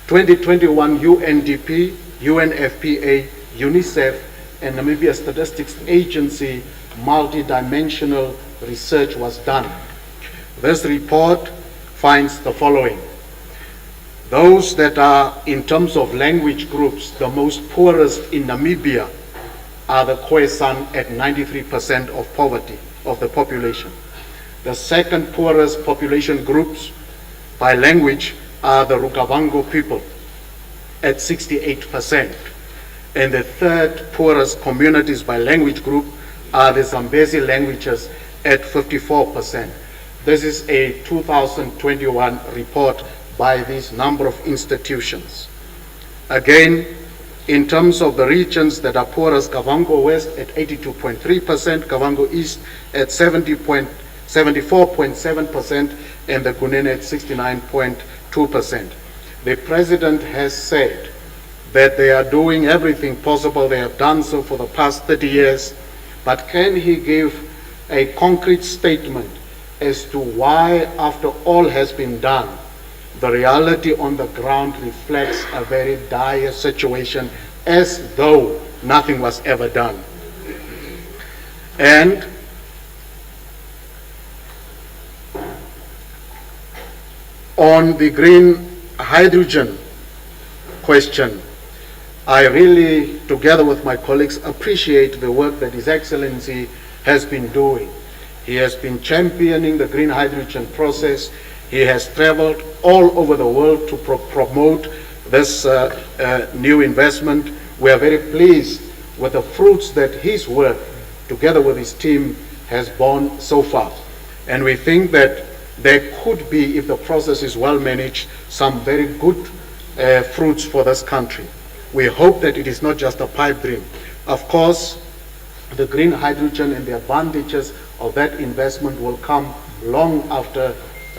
2021 UNDP, UNFPA, UNICEF, and Namibia Statistics Agency multidimensional research was done. This report finds the following. Those that are, in terms of language groups, the most poorest in Namibia are the Khoisan at 93% of poverty of the population. The second poorest population groups by language are the Rukavango people at 68%. And the third poorest communities by language group are the Zambezi languages at 54%. This is a 2021 report by this number of institutions. Again, in terms of the regions that are poorest, Kavango West at 82.3%, Kavango East at 74.7%, and the Kunene at 69.2%. The President has said that they are doing everything possible. They have done so for the past 30 years. But can he give a concrete statement as to why, after all has been done, the reality on the ground reflects a very dire situation, as though nothing was ever done? And on the green hydrogen question, I really, together with my colleagues, appreciate the work that His Excellency has been doing. He has been championing the green hydrogen process. He has traveled all over the world to promote this new investment. We are very pleased with the fruits that his work, together with his team, has borne so far. And we think that there could be, if the process is well managed, some very good fruits for this country. We hope that it is not just a pipe dream. Of course, the green hydrogen and the advantages of that investment will come long after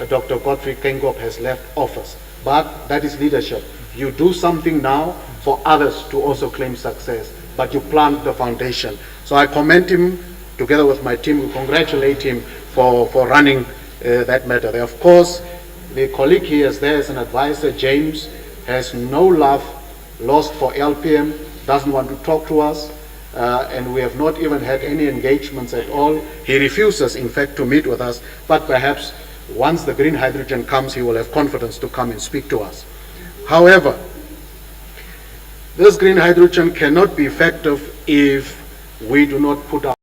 Dr. Gottfried Kengop has left office. But that is leadership. You do something now for others to also claim success, but you plant the foundation. So I commend him, together with my team. We congratulate him for running that matter. There, of course, the colleague he has there as an advisor, James, has no love lost for LPM, doesn't want to talk to us, and we have not even had any engagements at all. He refuses, in fact, to meet with us, but perhaps once the green hydrogen comes, he will have confidence to come and speak to us. However, this green hydrogen cannot be effective if we do not put our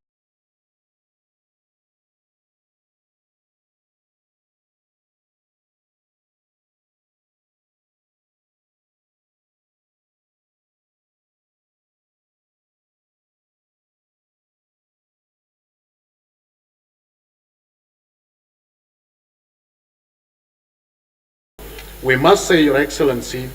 We must say, Your Excellency,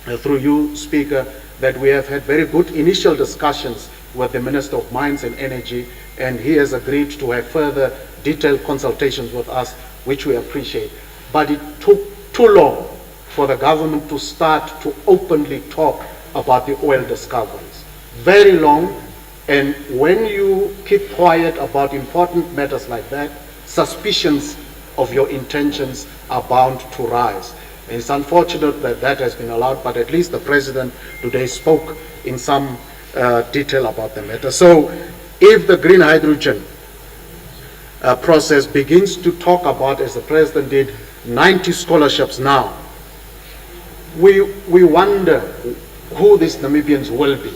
through you, Speaker, that we have had very good initial discussions with the Minister of Mines and Energy, and he has agreed to have further detailed consultations with us, which we appreciate. But it took too long for the government to start to openly talk about the oil discoveries. Very long, and when you keep quiet about important matters like that, suspicions of your intentions are bound to rise. And it's unfortunate that that has been allowed, but at least the President today spoke in some detail about the matter. So if the green hydrogen process begins to talk about, as the President did, 90 scholarships now, we wonder who these Namibians will be.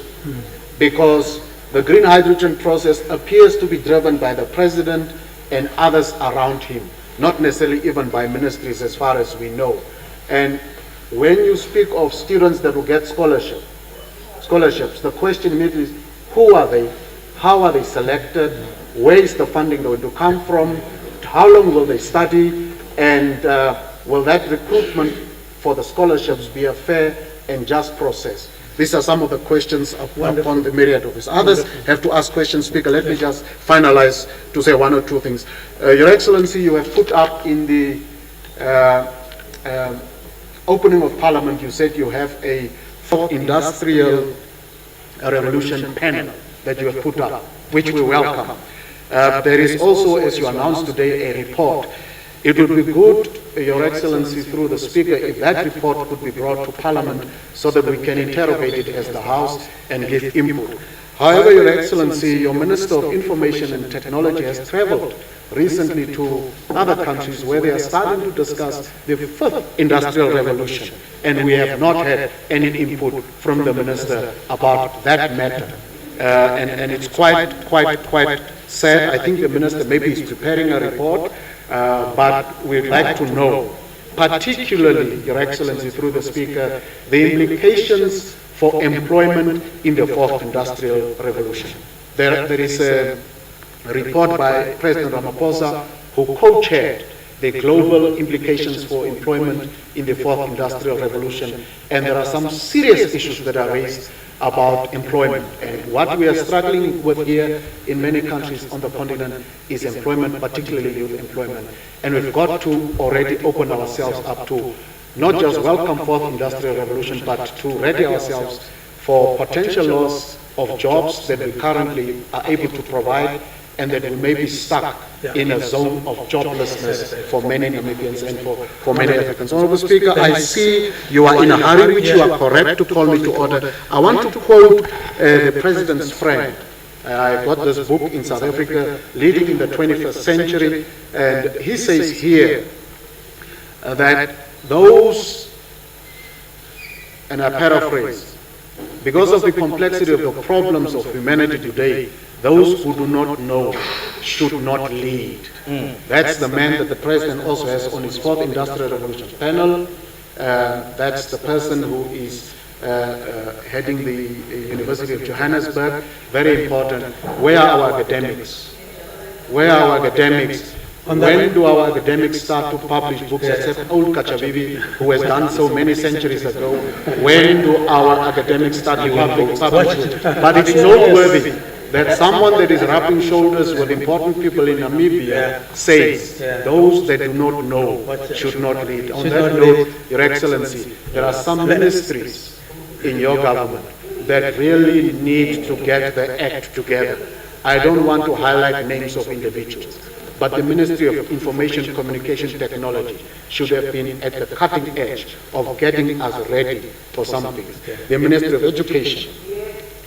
Because the green hydrogen process appears to be driven by the President and others around him, not necessarily even by ministries as far as we know. And when you speak of students that will get scholarships, the question immediately is, who are they? How are they selected? Where is the funding going to come from? How long will they study? And will that recruitment for the scholarships be a fair and just process? These are some of the questions upon the myriad of this. Others have to ask questions, Speaker. Let me just finalize to say one or two things. Your Excellency, you have put up in the opening of Parliament, you said you have a fourth industrial revolution panel that you have put up, which we welcome. There is also, as you announced today, a report. It would be good, Your Excellency, through the Speaker, if that report could be brought to Parliament so that we can interrogate it as the House and give input. However, Your Excellency, your Minister of Information and Technology has traveled recently to other countries where they are starting to discuss the fifth industrial revolution, and we have not had any input from the Minister about that matter. And it's quite sad. I think the Minister maybe is preparing a report, but we'd like to know, particularly, Your Excellency, through the Speaker, the implications for employment in the fourth industrial revolution. There is a report by President Ramaphosa, who co-chaired the global implications for employment in the fourth industrial revolution, and there are some serious issues that are raised about employment. And what we are struggling with here in many countries on the continent is employment, particularly youth employment. And we've got to already open ourselves up to not just welcome fourth industrial revolution, but to ready ourselves for potential loss of jobs that we currently are able to provide, and that we may be stuck in a zone of joblessness for many Namibians and for many Africans. Honourable Speaker, I see you are in a hurry, which you are correct to call me to order. I want to quote the President's friend. I got this book in South Africa, Leading in the 21st Century, and he says here that those, and I paraphrase, because of the complexity of the problems of humanity today, those who do not know should not lead. That's the man that the President also has on his fourth industrial revolution panel. That's the person who is heading the University of Johannesburg. Very important. Where are our academics? Where are our academics? When do our academics start to publish books, except old Kachavivi, who has done so many centuries ago? When do our academics start to publish? But it's noteworthy that someone that is rubbing shoulders with important people in Namibia says those that do not know should not lead. On that note, Your Excellency, there are some ministries in your government that really need to get the act together. I don't want to highlight names of individuals, but the Ministry of Information, Communication Technology should have been at the cutting edge of getting us ready for something. The Ministry of Education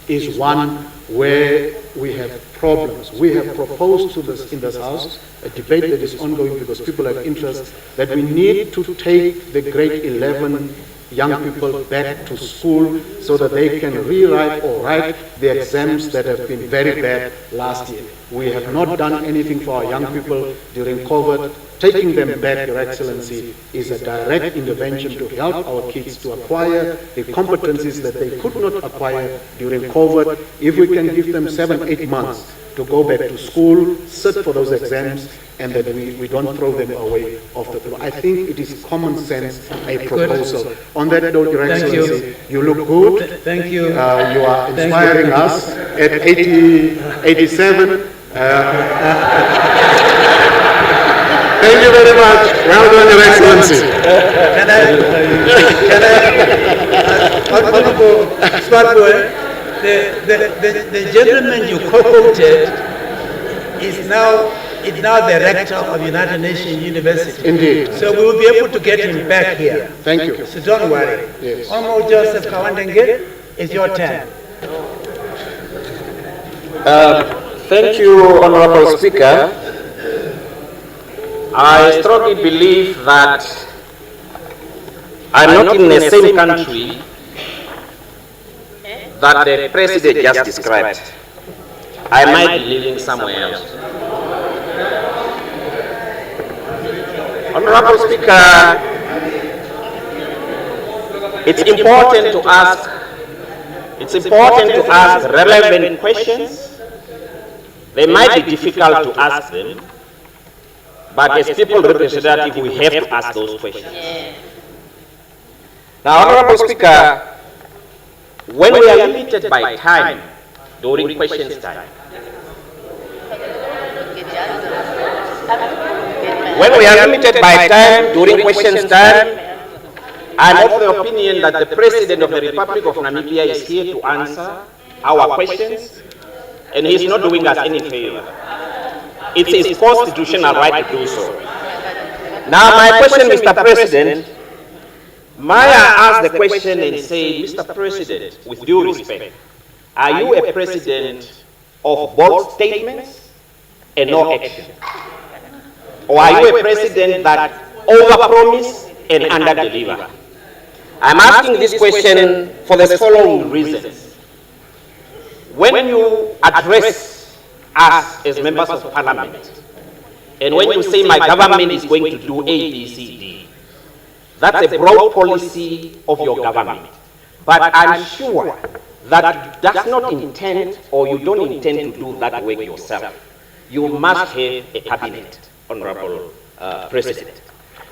is one where we have problems. We have proposed to this in this House a debate that is ongoing because people have interest that we need to take the grade 11 young people back to school so that they can rewrite or write the exams that have been very bad last year. We have not done anything for our young people during COVID. Taking them back, Your Excellency, is a direct intervention to help our kids to acquire the competencies that they could not acquire during COVID. If we can give them 7-8 months to go back to school, sit for those exams, and that we don't throw them away off the floor. I think it is common sense, a proposal. On that note, Your Excellency, you look good. Thank you. You are inspiring us at 87. Thank you very much. Well done, Your Excellency. Honorable Swartboy, the gentleman you quoted is now the rector of United Nations University. Indeed. So we will be able to get him back here. Thank you. So don't worry. Yes. Honorable Joseph Kawandenge, it's your turn. Thank you, Honorable Speaker. I strongly believe that I'm not in the same country that the President just described. I might be living somewhere else. Honorable Speaker, it's important to ask relevant questions. They might be difficult to ask them, but as people representative, we have to ask those questions. Now, Honorable Speaker, when we are limited by time during questions time, I'm of the opinion that the President of the Republic of Namibia is here to answer our questions, and he's not doing us any favor. It's his constitutional right to do so. Now, my question, Mr. President, may I ask the question and say, Mr. President, with due respect, are you a president of bold statements and no action? Or are you a president that overpromise and underdeliver? I'm asking this question for the following reasons. When you address us as members of parliament, and when you say my government is going to do A, B, C, D, that's a broad policy of your government. But I'm sure that you does not intend, or you don't intend to do that work yourself. You must have a cabinet, Honorable President.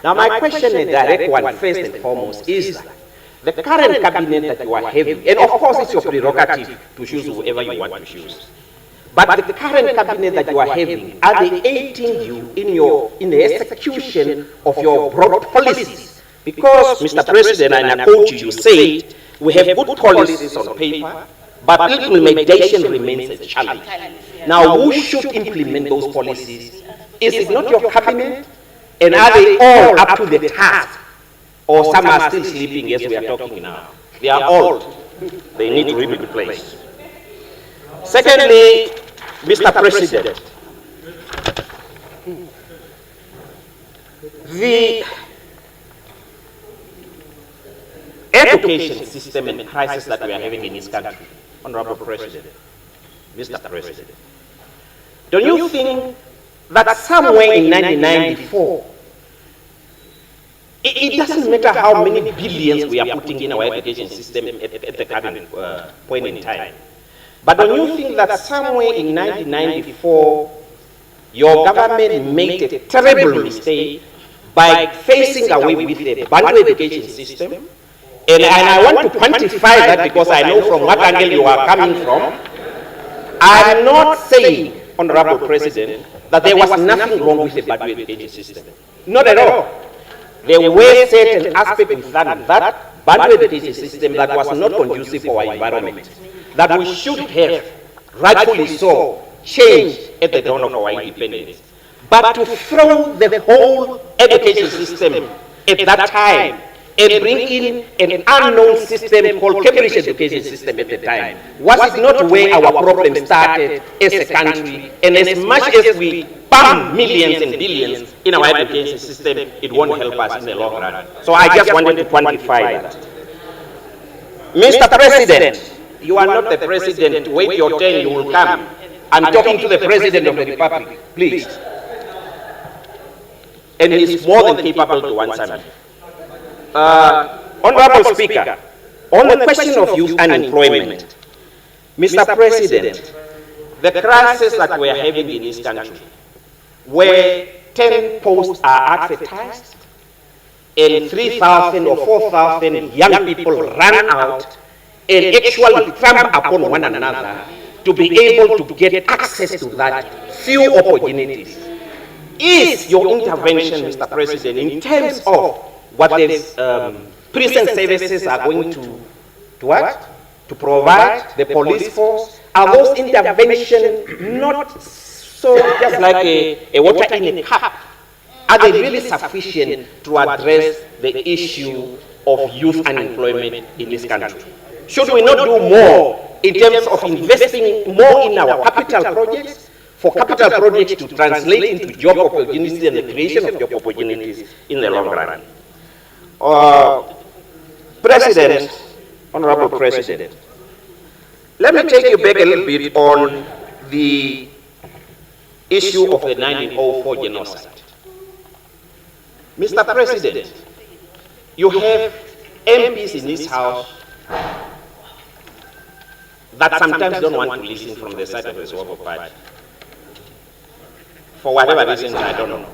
Now my question, a direct one, first and foremost, is that the current cabinet that you are having, and of course it's your prerogative to choose whoever you want to choose, but the current cabinet that you are having, are they aiding you in the execution of your broad policies? Because, Mr. President, and I quote you, you said, we have good policies on paper, but implementation remains a challenge. Now, who should implement those policies? Is it not your cabinet? And are they all up to the task? Or some are still sleeping as we are talking now? They are old. They need to be replaced. Secondly, Mr. President, the education system and crisis that we are having in this country, Honorable President, Mr. President, don't you think that somewhere in 1994, it doesn't matter how many billions we are putting in our education system at the current point in time, but don't you think that somewhere in 1994, your government made a terrible mistake by facing away with the Bantu education system? And I want to quantify that because I know from what angle you are coming from. I'm not saying, Honorable President, that there was nothing wrong with the Bantu education system. Not at all. There were certain aspects with that Bantu education system that was not conducive for our environment, that we should have, rightfully so, changed at the dawn of our independence. But to throw the whole education system at that time and bring in an unknown system called Cambridge education system at the time? Was it not where our problem started as a country? And as much as we pump millions and billions in our education system, it won't help us in the long run. So I just wanted to quantify that. Mr. President, you are not the president. Wait your turn, you will come. I'm talking to the President of the Republic, please. And he is more than capable to answer me. Honorable Speaker, on the question of youth unemployment, Mr. President, the crisis that we are having in this country, where 10 posts are advertised and 3,000 or 4,000 young people run out and actually tramp upon one another to be able to get access to that few opportunities. Is your intervention, Mr. President, in terms of what the prison services are going to what? To provide, the police force, are those interventions not so just like a water in a cup? Are they really sufficient to address the issue of youth unemployment in this country? Should we not do more in terms of investing more in our capital projects, for capital projects to translate into job opportunities and the creation of job opportunities in the long run? President, Honorable President, let me take you back a little bit on the issue of the 1904 genocide. Mr. President, you have MPs in this House that sometimes don't want to listen from the side of the Swabo Party. For whatever reason, I don't know.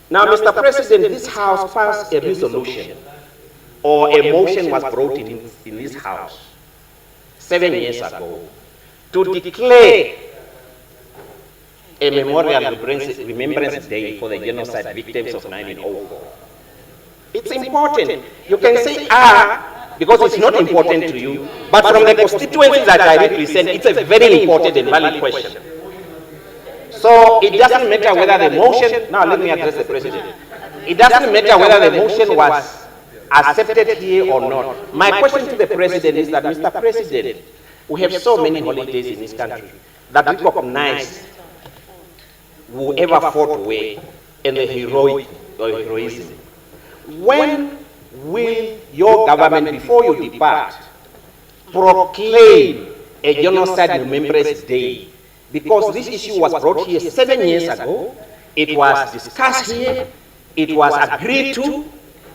Now, Mr. President, this House passed a resolution, or a motion was brought in this House 7 years ago to declare a memorial remembrance day for the genocide victims of 1904. It's important. You can say, because it's not important to you, but from the constituencies that I represent, it's a very important and valid question. So it doesn't matter whether the motion, now let me address the President. It doesn't matter whether the motion was accepted here or not. My question to the President is that, Mr. President, we have so many holidays in this country that we recognize whoever fought away and the heroism. When will your government, before you depart, proclaim a genocide remembrance day? Because this issue was brought here 7 years ago, it was discussed here, it was agreed to,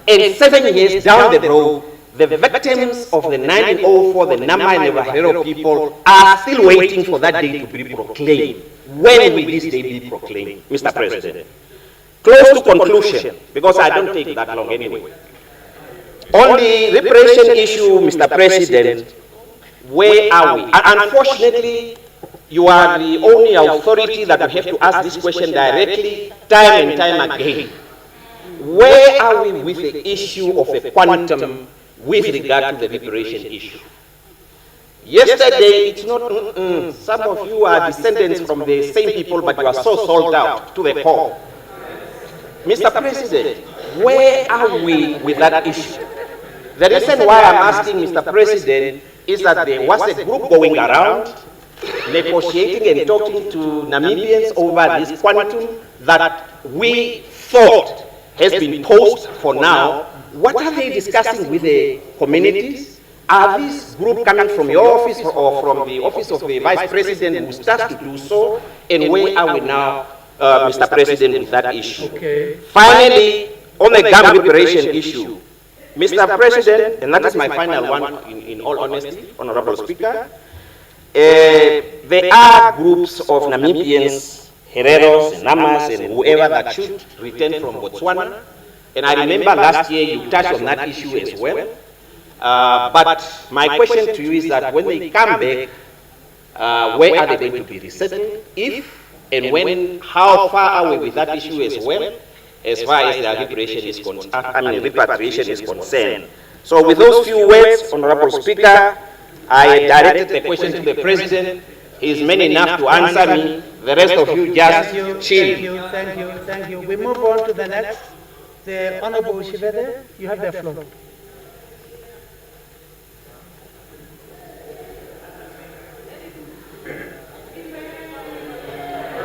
and 7 years down the road, the victims of the 1904, the Nama and the Bahero people, are still waiting for that day to be proclaimed. When will this day be proclaimed, Mr. President? Close to conclusion, because I don't take that long anyway. On the reparation issue, Mr. President, where are we? Unfortunately, you are the only authority that we have to ask this question directly, time and time again. Where are we with the issue of a quantum with regard to the reparation issue? Yesterday, it's not, some of you are descendants from the same people, but you are so sold out to the core. Mr. President, where are we with that issue? The reason why I'm asking, Mr. President, is that there was a group going around negotiating and talking to Namibians over this quantum that we thought has been posed for now. What are they discussing with the communities? Are these groups coming from your office or from the office of the Vice President who starts to do so? And where are we now, Mr. President, with that issue? Okay. Finally, on the gum reparation issue, Mr. President, and that is my final one in all honesty, Honorable Speaker, there are groups of Namibians, Hereros, and Namas, and whoever that should return from Botswana. And I remember last year you touched on that issue as well. But my question to you is that when they come back, where are they going to be resettled? If and when, how far are we with that issue as well, as far as the repatriation is concerned? So with those few words, Honorable Speaker, I directed the question to the President. He is man enough to answer me. The rest of you just chill. Thank you. We move on to the next. The Honorable Shivede, you have the floor.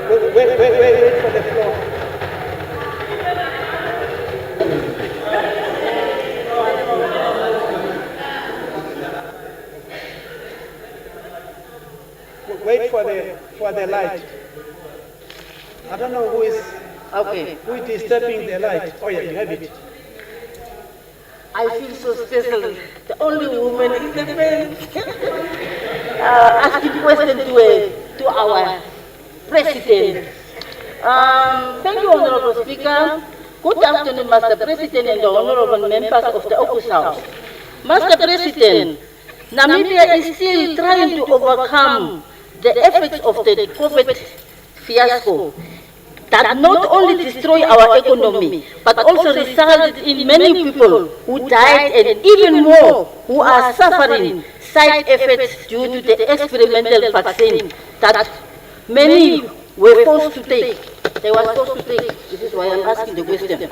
Wait for the floor. Wait for the light. I don't know who is disturbing the light. Oh yeah, you have it. I feel so special. The only woman in the band asking questions to our president. Thank you, Honorable Speaker. Good afternoon, Master President and the honorable members of the Opus House. Master President, Namibia is still trying to overcome the effects of the COVID fiasco that not only destroy our economy, but also resulted in many people who died and even more who are suffering side effects due to the experimental vaccine that many were forced to take. They were forced to take. This is why I'm asking the question.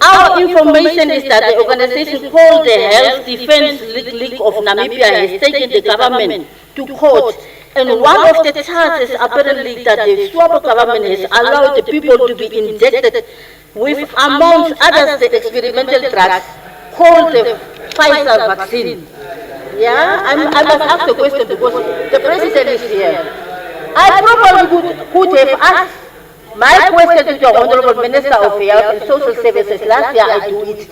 Our information is that the organization called the Health Defense League of Namibia has taken the government to court, and one of the charges apparently that the Swabo government has allowed the people to be injected with, amongst others, the experimental drugs called the Pfizer vaccine. Yeah, I must ask the question because the president is here. I probably could have asked my question to the Honorable Minister of Health and Social Services. Last year I do it.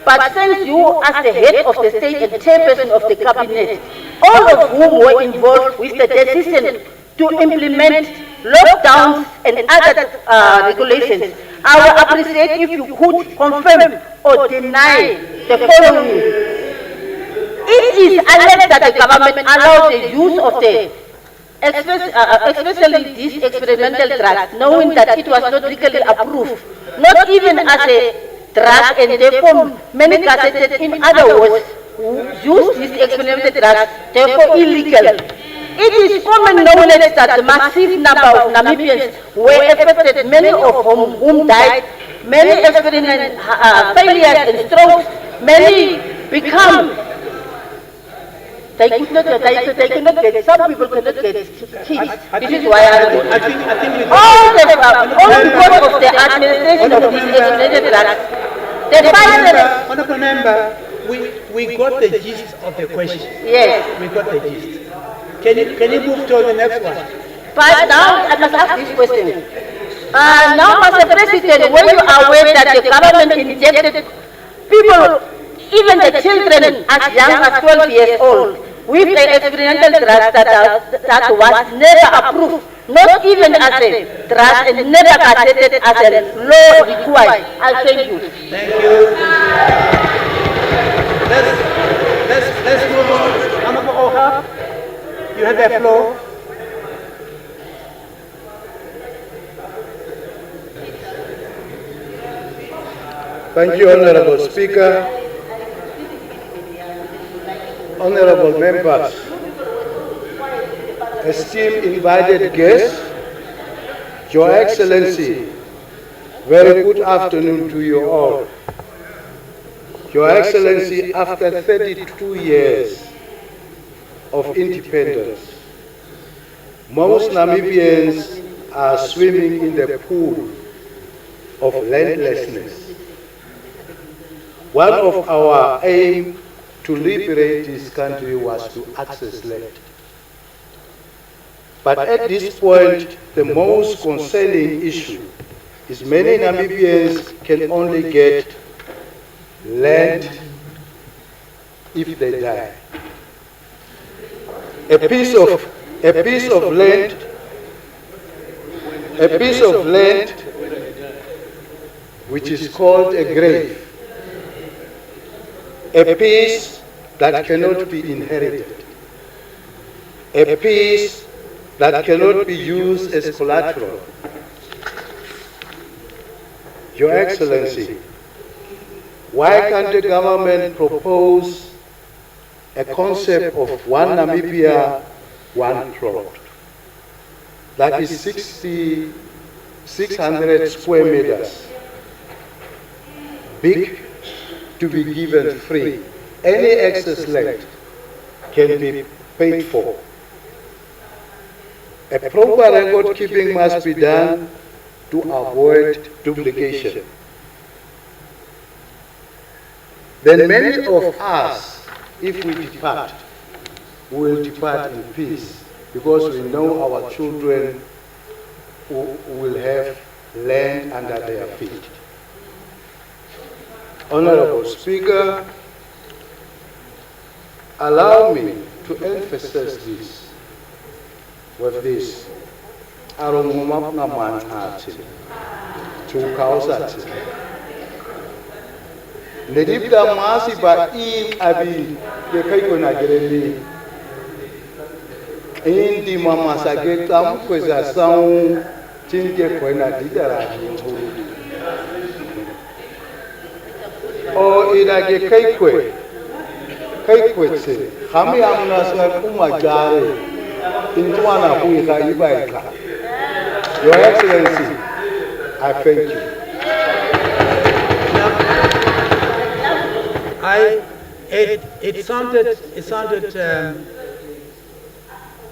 But since you, as the head of the state and chairperson of the cabinet, all of whom were involved with the decision to implement lockdowns and other regulations, I would appreciate if you could confirm or deny the following. It is alleged that the government allowed the use of the especially these experimental drugs, knowing that it was not legally approved, not even as a drug, and therefore many gazetted, in other words, use these experimental drugs, therefore illegal. It is common knowledge that the massive number of Namibians were affected, many of whom died, many experienced failures and strokes, many become. They could not get, some people could not get cheese. This is why I think all because of the administration of these experimental drugs, the Pfizer. Honorable Member, we got the gist of the question. Yes. We got the gist. Can you move to the next one? But now I must ask this question. Now, Mr. President, were you aware that the government injected people, even the children as young as 12 years old, with the experimental drugs that was never approved, not even as a drug, and never gazetted as a law required? I thank you. Thank you. Let's move on. Honorable Oha, you have the floor. Thank you, Honorable Speaker. Honorable members, esteemed invited guests, Your Excellency, very good afternoon to you all. Your Excellency, after 32 years of independence, most Namibians are swimming in the pool of landlessness. One of our aims to liberate this country was to access land. But at this point, the most concerning issue is many Namibians can only get land if they die. A piece of land which is called a grave. A piece that cannot be inherited. A piece that cannot be used as collateral. Your Excellency, why can't the government propose a concept of one Namibia, one plot? That is 600 square meters. big to be given free. Any excess land can be paid for. A proper record keeping must be done to avoid duplication. Then many of us, if we depart, will depart in peace, because we know our children will have land under their feet. Honorable Speaker, allow me to emphasize this with this. Aronguma ngamanhati to kausati. Nedipda masi ba in abi ke kai ko na gereli. Indi mama sage kam kweza saun tinke ko na didara ni. O ina ke kai kwetse khami amna sa kuma jare intwana kuika ibaika. Your Excellency, I thank you. It sounded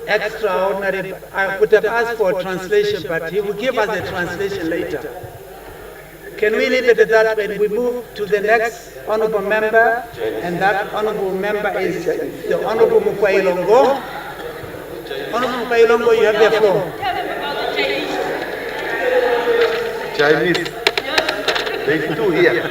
extraordinary. I would have asked for a translation, but he will give us a translation later. Can we leave it at that when we move to the next honorable member? And that honorable member is the Honorable Mukwailongo. Honorable Mukwailongo, you have the floor. Chinese. There's two here.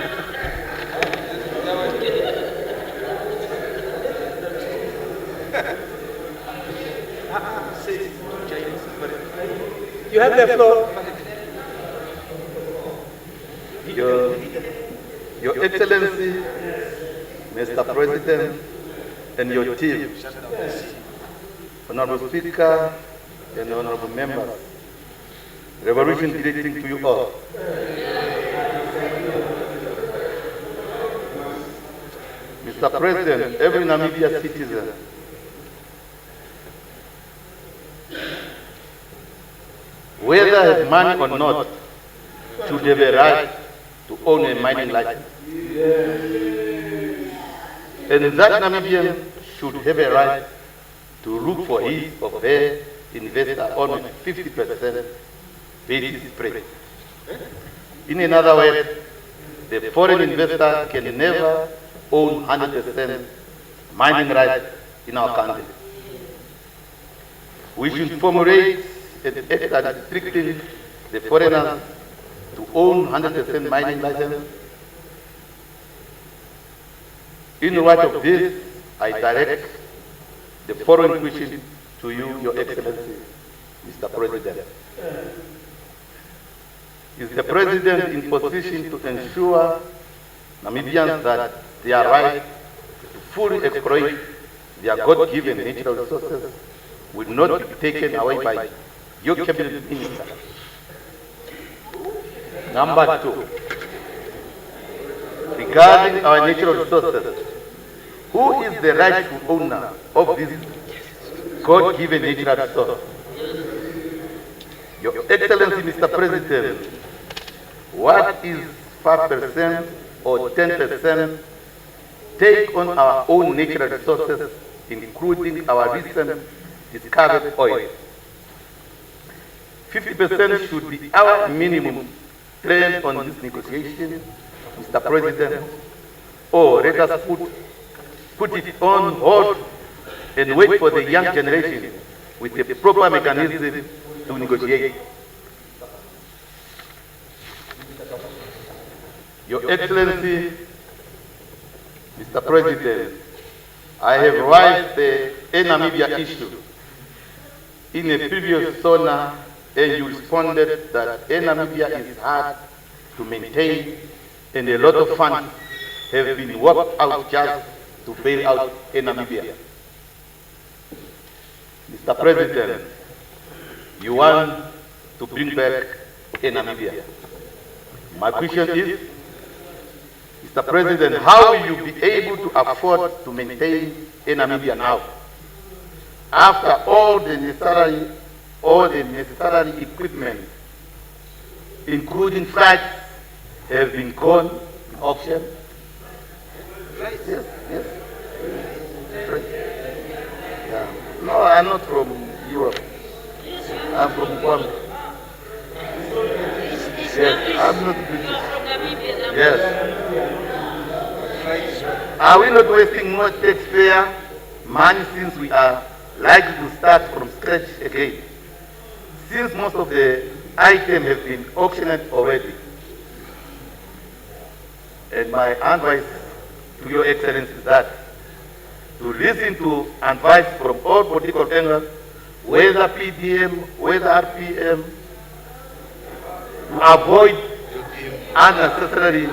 You have the floor. Your Excellency, Mr. President, and your team, Honorable Speaker and Honorable Members, Revolution greeting to you all. Mr. President, every Namibia citizen whether has money or not should have a right to own a mining license. And that Namibian should have a right to look for his or her investor on a 50% basis price. In other words, the foreign investor can never own 100% mining rights in our country. We should formulate an act restricting the foreigners to own 100% mining license. In light of this, I direct the following question to you, Your Excellency, Mr. President. Is the President in position to ensure Namibians that their right to fully exploit their God-given natural resources will not be taken away by your cabinet minister? Number two, regarding our natural resources, who is the rightful owner of this God-given natural resource? Your Excellency, Mr. President, what is 5% or 10% take on our own natural resources, including our recent discovered oil? 50% should be our minimum trend on this negotiation, Mr. President, or let us put it on hold and wait for the young generation with a proper mechanism to negotiate. Your Excellency, Mr. President, I have raised the Namibia issue in a previous Sona, and you responded that Namibia is hard to maintain and a lot of funds have been worked out just to bail out Namibia. Mr. President, you want to bring back Namibia. My question is, Mr. President, how will you be able to afford to maintain Namibia now? After all the necessary equipment, including flights, have been gone auction. Yes, yes. Yeah. No, I'm not from Europe. I'm from Guam. Yes, I'm not British. Yes. Are we not wasting more taxpayer money since we are likely to start from scratch again? Since most of the items have been auctioned already. And my advice to Your Excellency is that to listen to advice from all political angles, whether PDM, whether RPM, to avoid unnecessary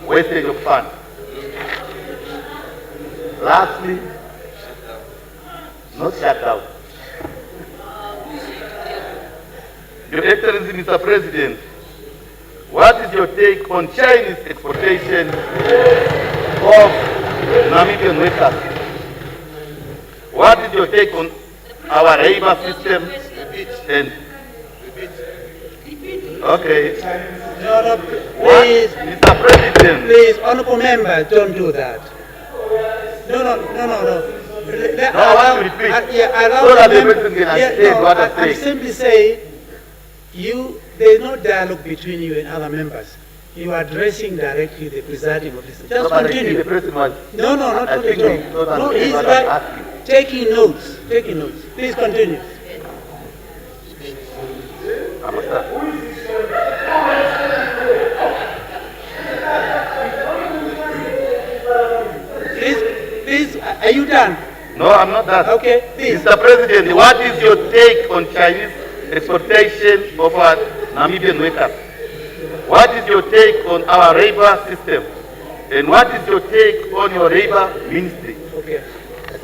wastage of funds. Lastly, not shut down. Your Excellency, Mr. President, what is your take on Chinese exportation of Namibian workers? What is your take on our labor system? And okay. No, please, Mr. President. please, honorable member, don't do that. No. No, I want to repeat. Allow So that the the member- person can understand what I'm I'm saying. simply saying, there's no dialogue between you and other members. You are addressing directly the presiding officer. Just But I think continue. the person was. No, not I at think all. we don't No, understand he's what I'm right. asking. Taking notes. Please continue. I must start. Please, are you done? No, I'm not that. Okay, please. Mr. President, what is your take on Chinese exportation of our Namibian workers? What is your take on our labor system? And what is your take on your labor ministry? Okay.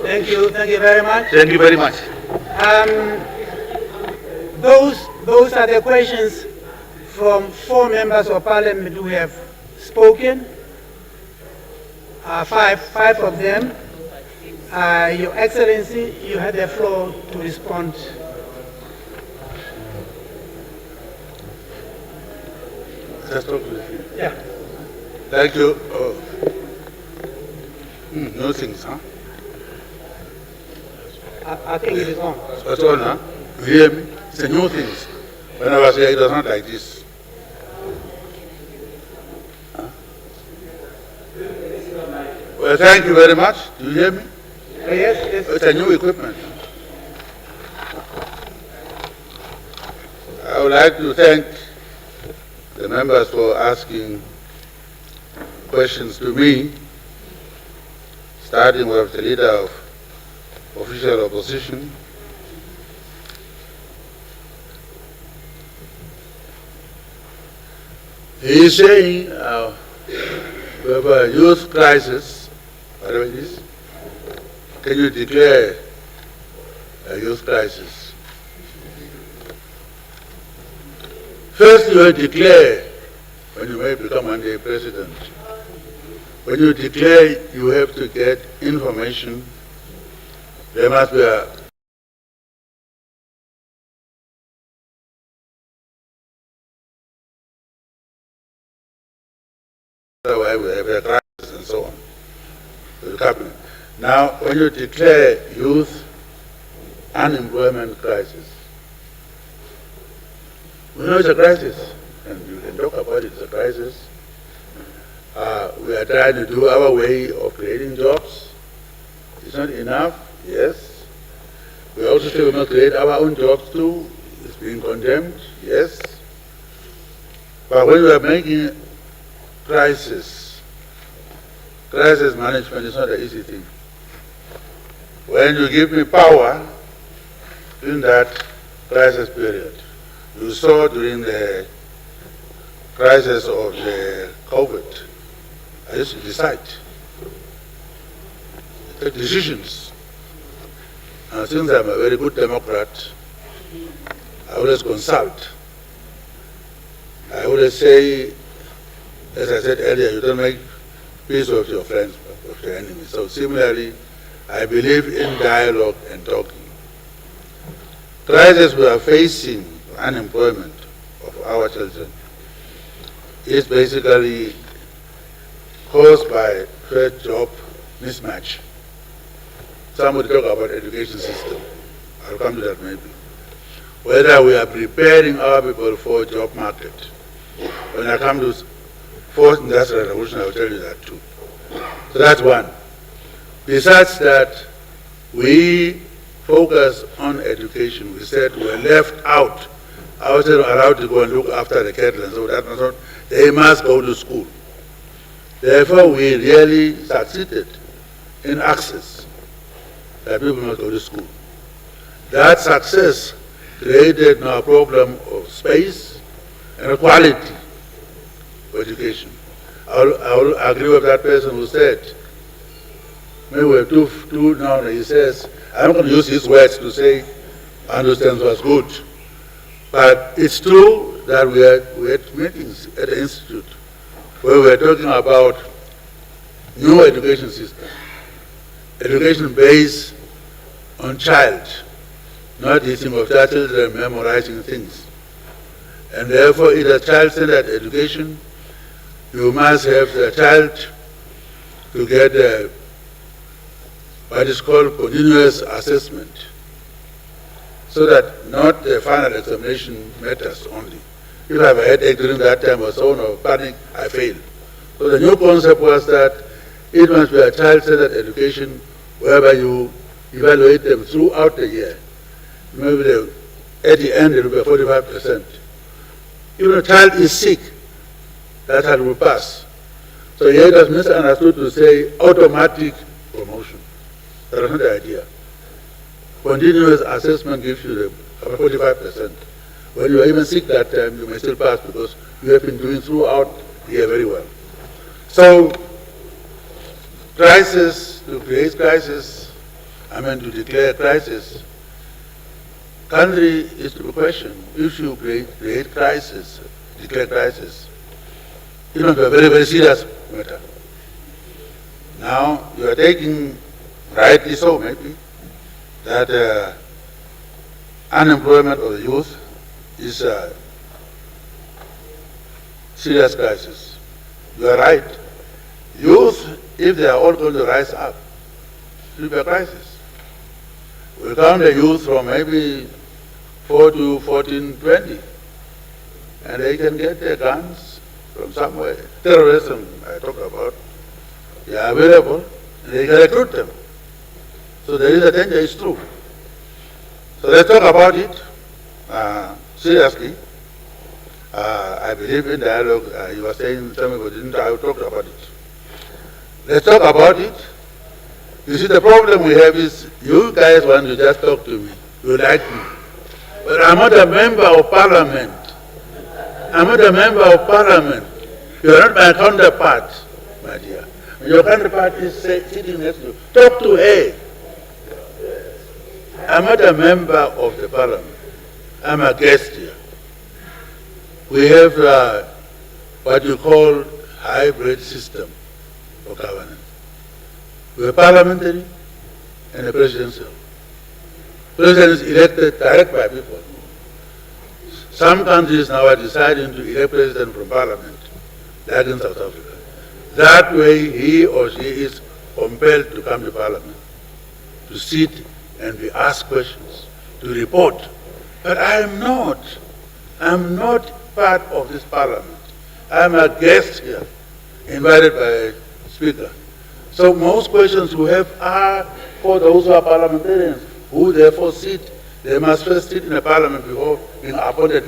Thank you very much. Thank you very much. Those are the questions from 4 members of parliament who have spoken. 5 of them. Your Excellency, you have the floor to respond. Just talk to the field. Yeah. Thank you. No things, huh? I think it is on. What's on, huh? You hear me? It's a new things. When I was here, it was not like this. Huh? Well, thank you very much. Do you hear me? Yes. It's a new equipment. I would like to thank the members for asking questions to me, starting with the leader of official opposition. He is saying we have a youth crisis, whatever it is. Can you declare a youth crisis? First, you declare when you may become one day president. When you declare, you have to get information. There must be a otherwise we have a crisis and so on. The cabinet. Now, when you declare youth unemployment crisis, we know it's a crisis, and you can talk about it as a crisis. We are trying to do our way of creating jobs. It's not enough, yes. We also say we must create our own jobs too. It's being condemned, yes. But when we are making crisis management is not an easy thing. When you give me power in that crisis period, you saw during the crisis of the COVID, I used to decide, take decisions. And since I'm a very good Democrat, I always consult. I always say, as I said earlier, you don't make peace with your friends, but with your enemies. So similarly, I believe in dialogue and talking. Crisis we are facing, unemployment of our children, is basically caused by first job mismatch. Somebody talk about education system. I'll come to that maybe. Whether we are preparing our people for job market. When I come to fourth industrial revolution, I will tell you that too. So that's one. Besides that, we focus on education. We said we're left out. I was allowed to go and look after the cattle, and so that they must go to school. Therefore, we really succeeded in access, that people must go to school. That success created now a problem of space and quality of education. I will agree with that person who said, maybe we have two now, he says, I'm not going to use his words to say, understands what's good. But it's true that we had meetings at the Institute where we were talking about new education system, education based on child, not teaching of children memorizing things. And therefore, in a child-centered education, you must have the child to get what is called continuous assessment, so that not the final examination matters only. If I have a headache during that time or so on, or panic, I fail. So the new concept was that it must be a child-centered education whereby you evaluate them throughout the year. Maybe at the end it will be 45%. Even a child is sick, that child will pass. So here it was misunderstood to say automatic promotion. That was not the idea. Continuous assessment gives you the 45%. When you are even sick that time, you may still pass because you have been doing throughout the year very well. So, crisis, to create crisis, to declare crisis, country is to be questioned. If you create crisis, declare crisis, it must be a very, very serious matter. Now, you are taking, rightly so maybe, that unemployment of the youth is a serious crisis. You are right. Youth, if they are all going to rise up, it will be a crisis. We count the youth from maybe 4 to 14, 20, and they can get their guns from somewhere. Terrorism, I talk about, they are available, and they can recruit them. So there is a danger, it's true. So let's talk about it seriously. I believe in dialogue, you were saying something, but didn't I talk about it. Let's talk about it. You see, the problem we have is you guys want to just talk to me. You like me. But I'm not a member of parliament. I'm not a member of parliament. You are not my counterpart, my dear. Your counterpart is sitting next to you. Talk to her. I'm not a member of the parliament. I'm a guest here. We have what you call hybrid system of governance. We have parliamentary and a presidential. President is elected direct by people. Some countries now are deciding to elect president from parliament, like in South Africa. That way he or she is compelled to come to parliament, to sit and be asked questions, to report. But I'm not part of this parliament. I'm a guest here, invited by a speaker. So most questions we have are for those who are parliamentarians, who therefore sit. They must first sit in the parliament before being appointed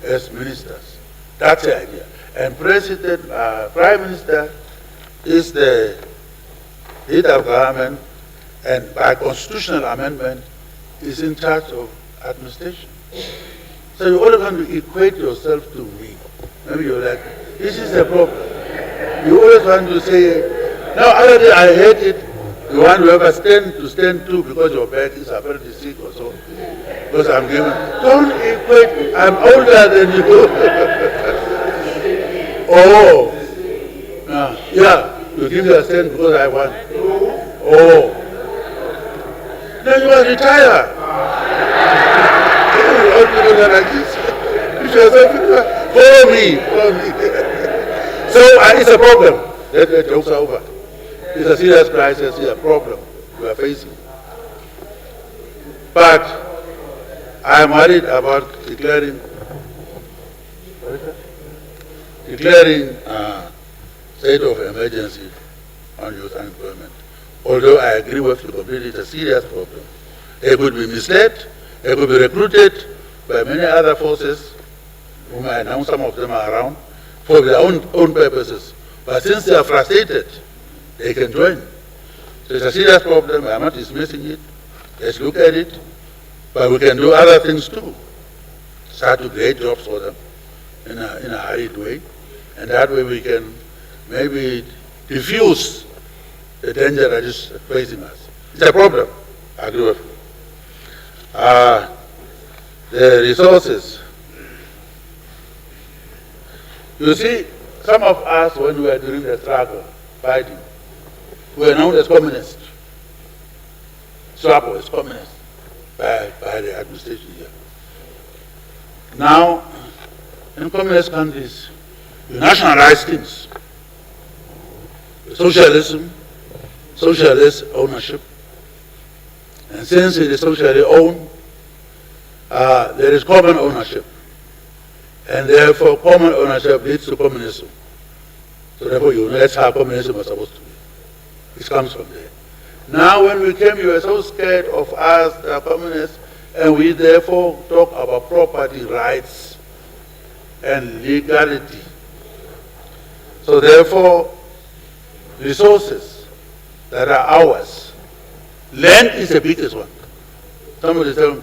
as ministers. That's the idea. And president, prime minister is the head of government, and by constitutional amendment is in charge of administration. So you always want to equate yourself to me. Maybe you're like, this is the problem. You always want to say, now already I hate it. You want to have a stand to because your back is apparently sick or so. Because I'm given. Don't equate. I'm older than you. Oh. Yeah. You give me a stand because I want. Oh. Then you must retire. All people are like this. Follow me. So it's a problem. the jokes are over. It's a serious crisis, it's a problem we are facing. But I am worried about declaring state of emergency on youth unemployment. Although I agree with you completely, it's a serious problem. They could be misled, they could be recruited by many other forces, whom I know some of them are around, for their own purposes. But since they are frustrated, they can join. So it's a serious problem. I'm not dismissing it. Let's look at it. But we can do other things too. Start to create jobs for them in a hurried way. And that way we can maybe diffuse the danger that is facing us. It's a problem. I agree with you. The resources. You see, some of us, when we were during the struggle, fighting, we were known as communists. SWAPO is communist by the administration here. Now, in communist countries, you nationalize things. Socialism, socialist ownership. And since it is socially owned, there is common ownership. And therefore, common ownership leads to communism. So therefore, you know, that's how communism was supposed to be. It comes from there. Now, when we came, you were so scared of us, the communists, and we therefore talk about property rights and legality. So therefore, resources that are ours. Land is the biggest one. Somebody said,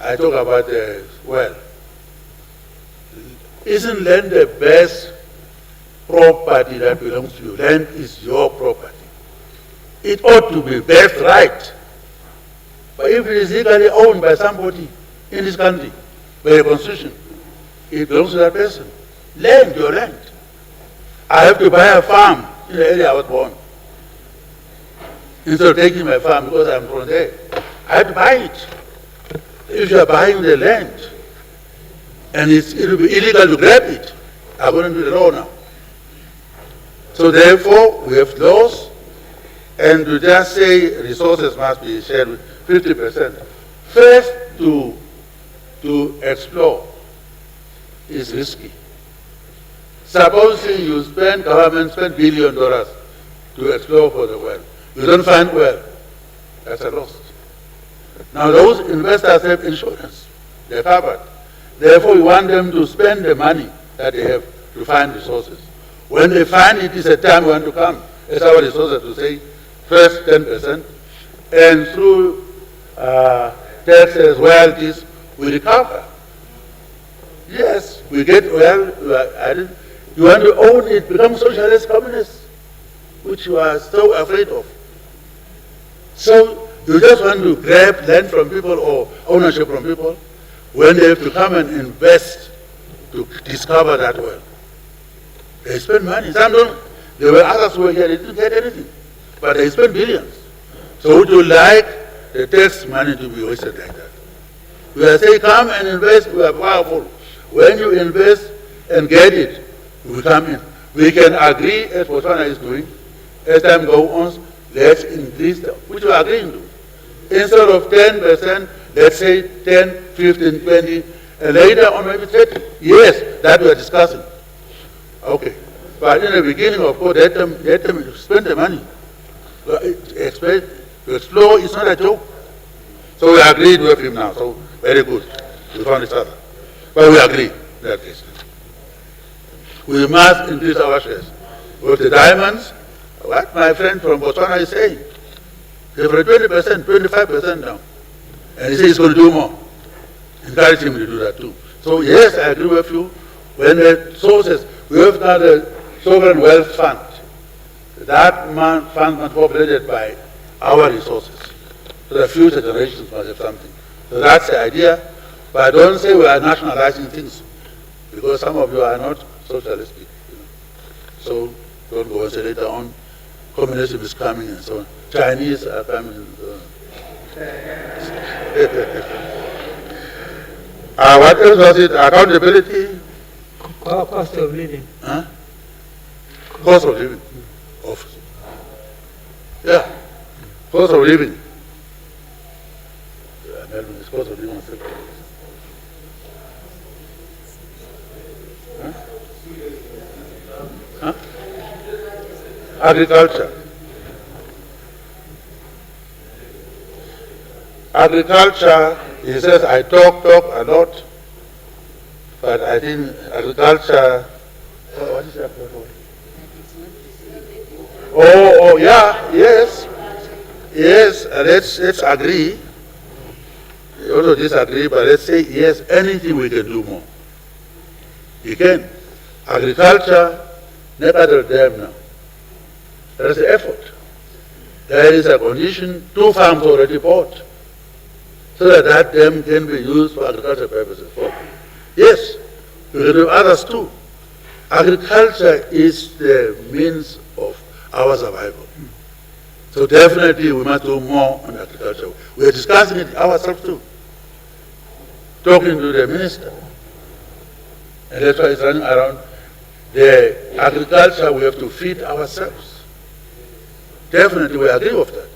I talk about the well. Isn't land the best property that belongs to you? Land is your property. It ought to be best right. But if it is legally owned by somebody in this country, by the constitution, it belongs to that person. Land, your land. I have to buy a farm in the area I was born. Instead of taking my farm because I'm from there, I have to buy it. If you are buying the land, and it will be illegal to grab it, according to the law now. So therefore, we have laws, and to just say resources must be shared with 50%. First, to explore is risky. Supposing you government spend $1 billion to explore for the well. You don't find well, that's a loss. Now those investors have insurance, they're covered. Therefore, we want them to spend the money that they have to find resources. When they find it is a time when to come. It's our resources to say, first 10%, and through taxes, royalties, we recover. Yes, we get well, you want to own it, become socialist communist, which you are so afraid of. So you just want to grab land from people or ownership from people when they have to come and invest to discover that well. They spend money. Some don't. There were others who were here, they didn't get anything. But they spend billions. So would you like the tax money to be wasted like that? We are saying, come and invest, we are powerful. When you invest and get it, we come in. We can agree, as Botswana is doing, as time goes on, let's increase which we are agreeing to. Instead of 10%, let's say 10, 15, 20, and later on maybe 30. Yes, that we are discussing. Okay. But in the beginning, of course, let them spend the money. To explore is not a joke. So we agreed with him now. So very good. We found each other. But we agree in that case. We must increase our shares. With the diamonds, what my friend from Botswana is saying, they've 20%, 25% now. And he says he's going to do more. Encourage him to do that too. So yes, I agree with you. When the sources, we have got a sovereign wealth fund. That fund must be operated by our resources. So the future generations must have something. So that's the idea. But don't say we are nationalizing things, because some of you are not socialistic. So don't go and say later on, communism is coming and so on. Chinese are coming and so on. What else was it? Accountability? Cost of living. Huh? Cost of living. of, yeah, cost of living. It's cost of living. Huh? Agriculture. Agriculture, he says, I talk a lot, but I think agriculture, what is that word? Oh, yeah, yes, let's agree. We also disagree, but let's say yes, anything we can do more. You can. Agriculture, never dam now. There is effort. There is a condition, 2 farms already bought, so that dam can be used for agricultural purposes. Yes, we can do others too. Agriculture is the means of our survival. So definitely we must do more on agriculture. We are discussing it ourselves too. Talking to the minister. And that's why it's running around. The agriculture, we have to feed ourselves. Definitely we agree with that.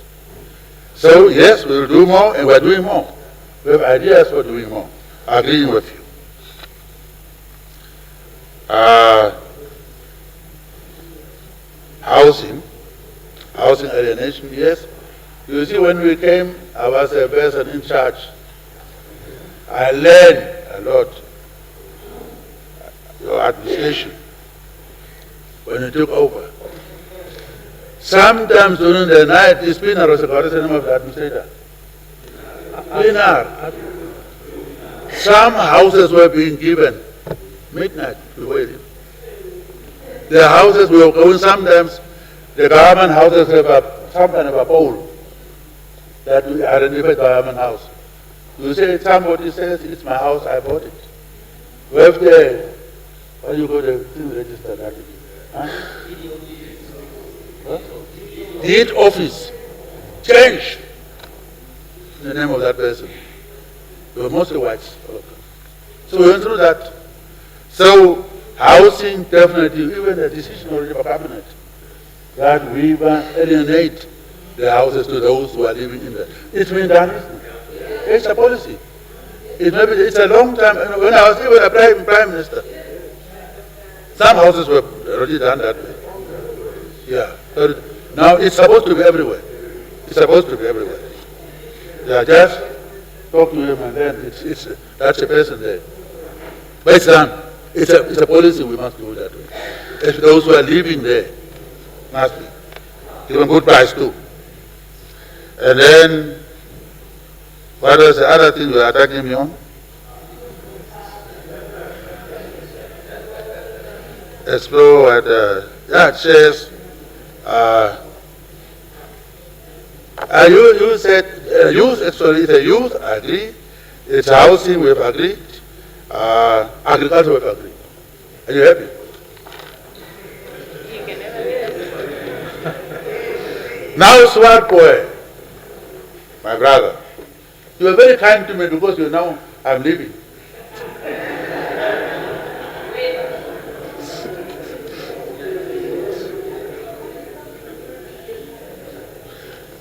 So yes, we will do more and we're doing more. We have ideas for doing more. Agreeing with you. Housing alienation, yes. You see, when we came, I was a person in charge. I learned a lot. Your administration, when you took over. Sometimes during the night, this Pinar was the name of the administrator. Pinar. Some houses were being given midnight to wait. The houses we were going sometimes, the government houses have some kind of a pole that we identify government house. You say somebody says it's my house, I bought it. We have the, what do you call the thing registered? Huh? Deed office. Change the name of that person. They were mostly whites. So we went through that. So housing, definitely, even the decision already by cabinet that we will alienate the houses to those who are living in there. It's been done. It's a policy. It's a long time. When I was even a prime minister, some houses were already done that way. Yeah. So now it's supposed to be everywhere. It's supposed to be everywhere. Yeah, just talk to him and then that's a person there. But it's done. It's a policy we must do that way. It's those who are living there must be given good price too. And then, what was the other thing you were attacking me on? Explore what, shares. You said, youth, actually, it's a youth, I agree. It's housing, we've agreed. Agriculture, we've agreed. Are you happy? Now, Swart boy, my brother, you are very kind to me because you know I'm leaving.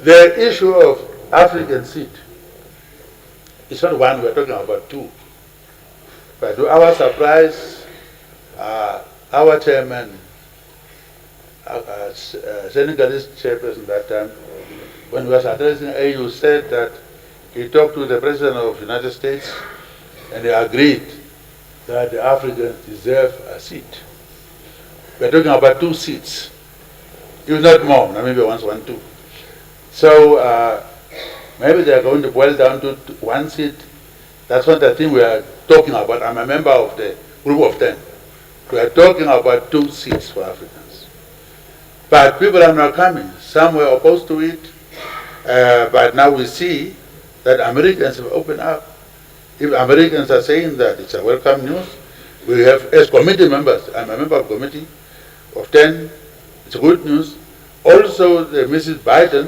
The issue of African seed is not one, we're talking about two. But to our surprise, our chairman, Senegalese chairperson that time, when he was addressing AU, said that he talked to the President of the United States and they agreed that the Africans deserve a seat. We're talking about 2 seats. If not more, maybe once 1, 2. So maybe they are going to boil down to 1 seat. That's what I think we are talking about. I'm a member of the group of 10. We are talking about 2 seats for Africans. But people are not coming. Some were opposed to it. But now we see that Americans have opened up. If Americans are saying that, it's a welcome news. We have, as committee members, I'm a member of committee of 10. It's good news. Also, Mrs. Biden,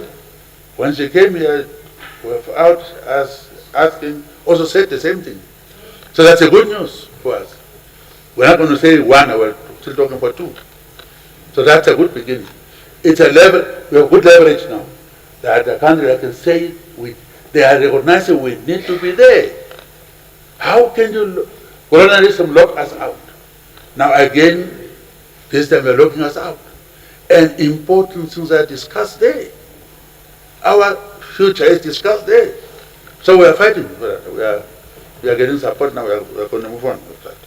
when she came here without us asking, also said the same thing. So that's a good news for us. We're not going to say 1, we're still talking about 2. So that's a good beginning. it's a level, we have good leverage now. That the country can say they are recognizing we need to be there. How can colonialism lock us out? Now again, this time they're locking us out. And important things are discussed there. Our future is discussed there. So we are fighting for that. We are getting support now. We are going to move on with that.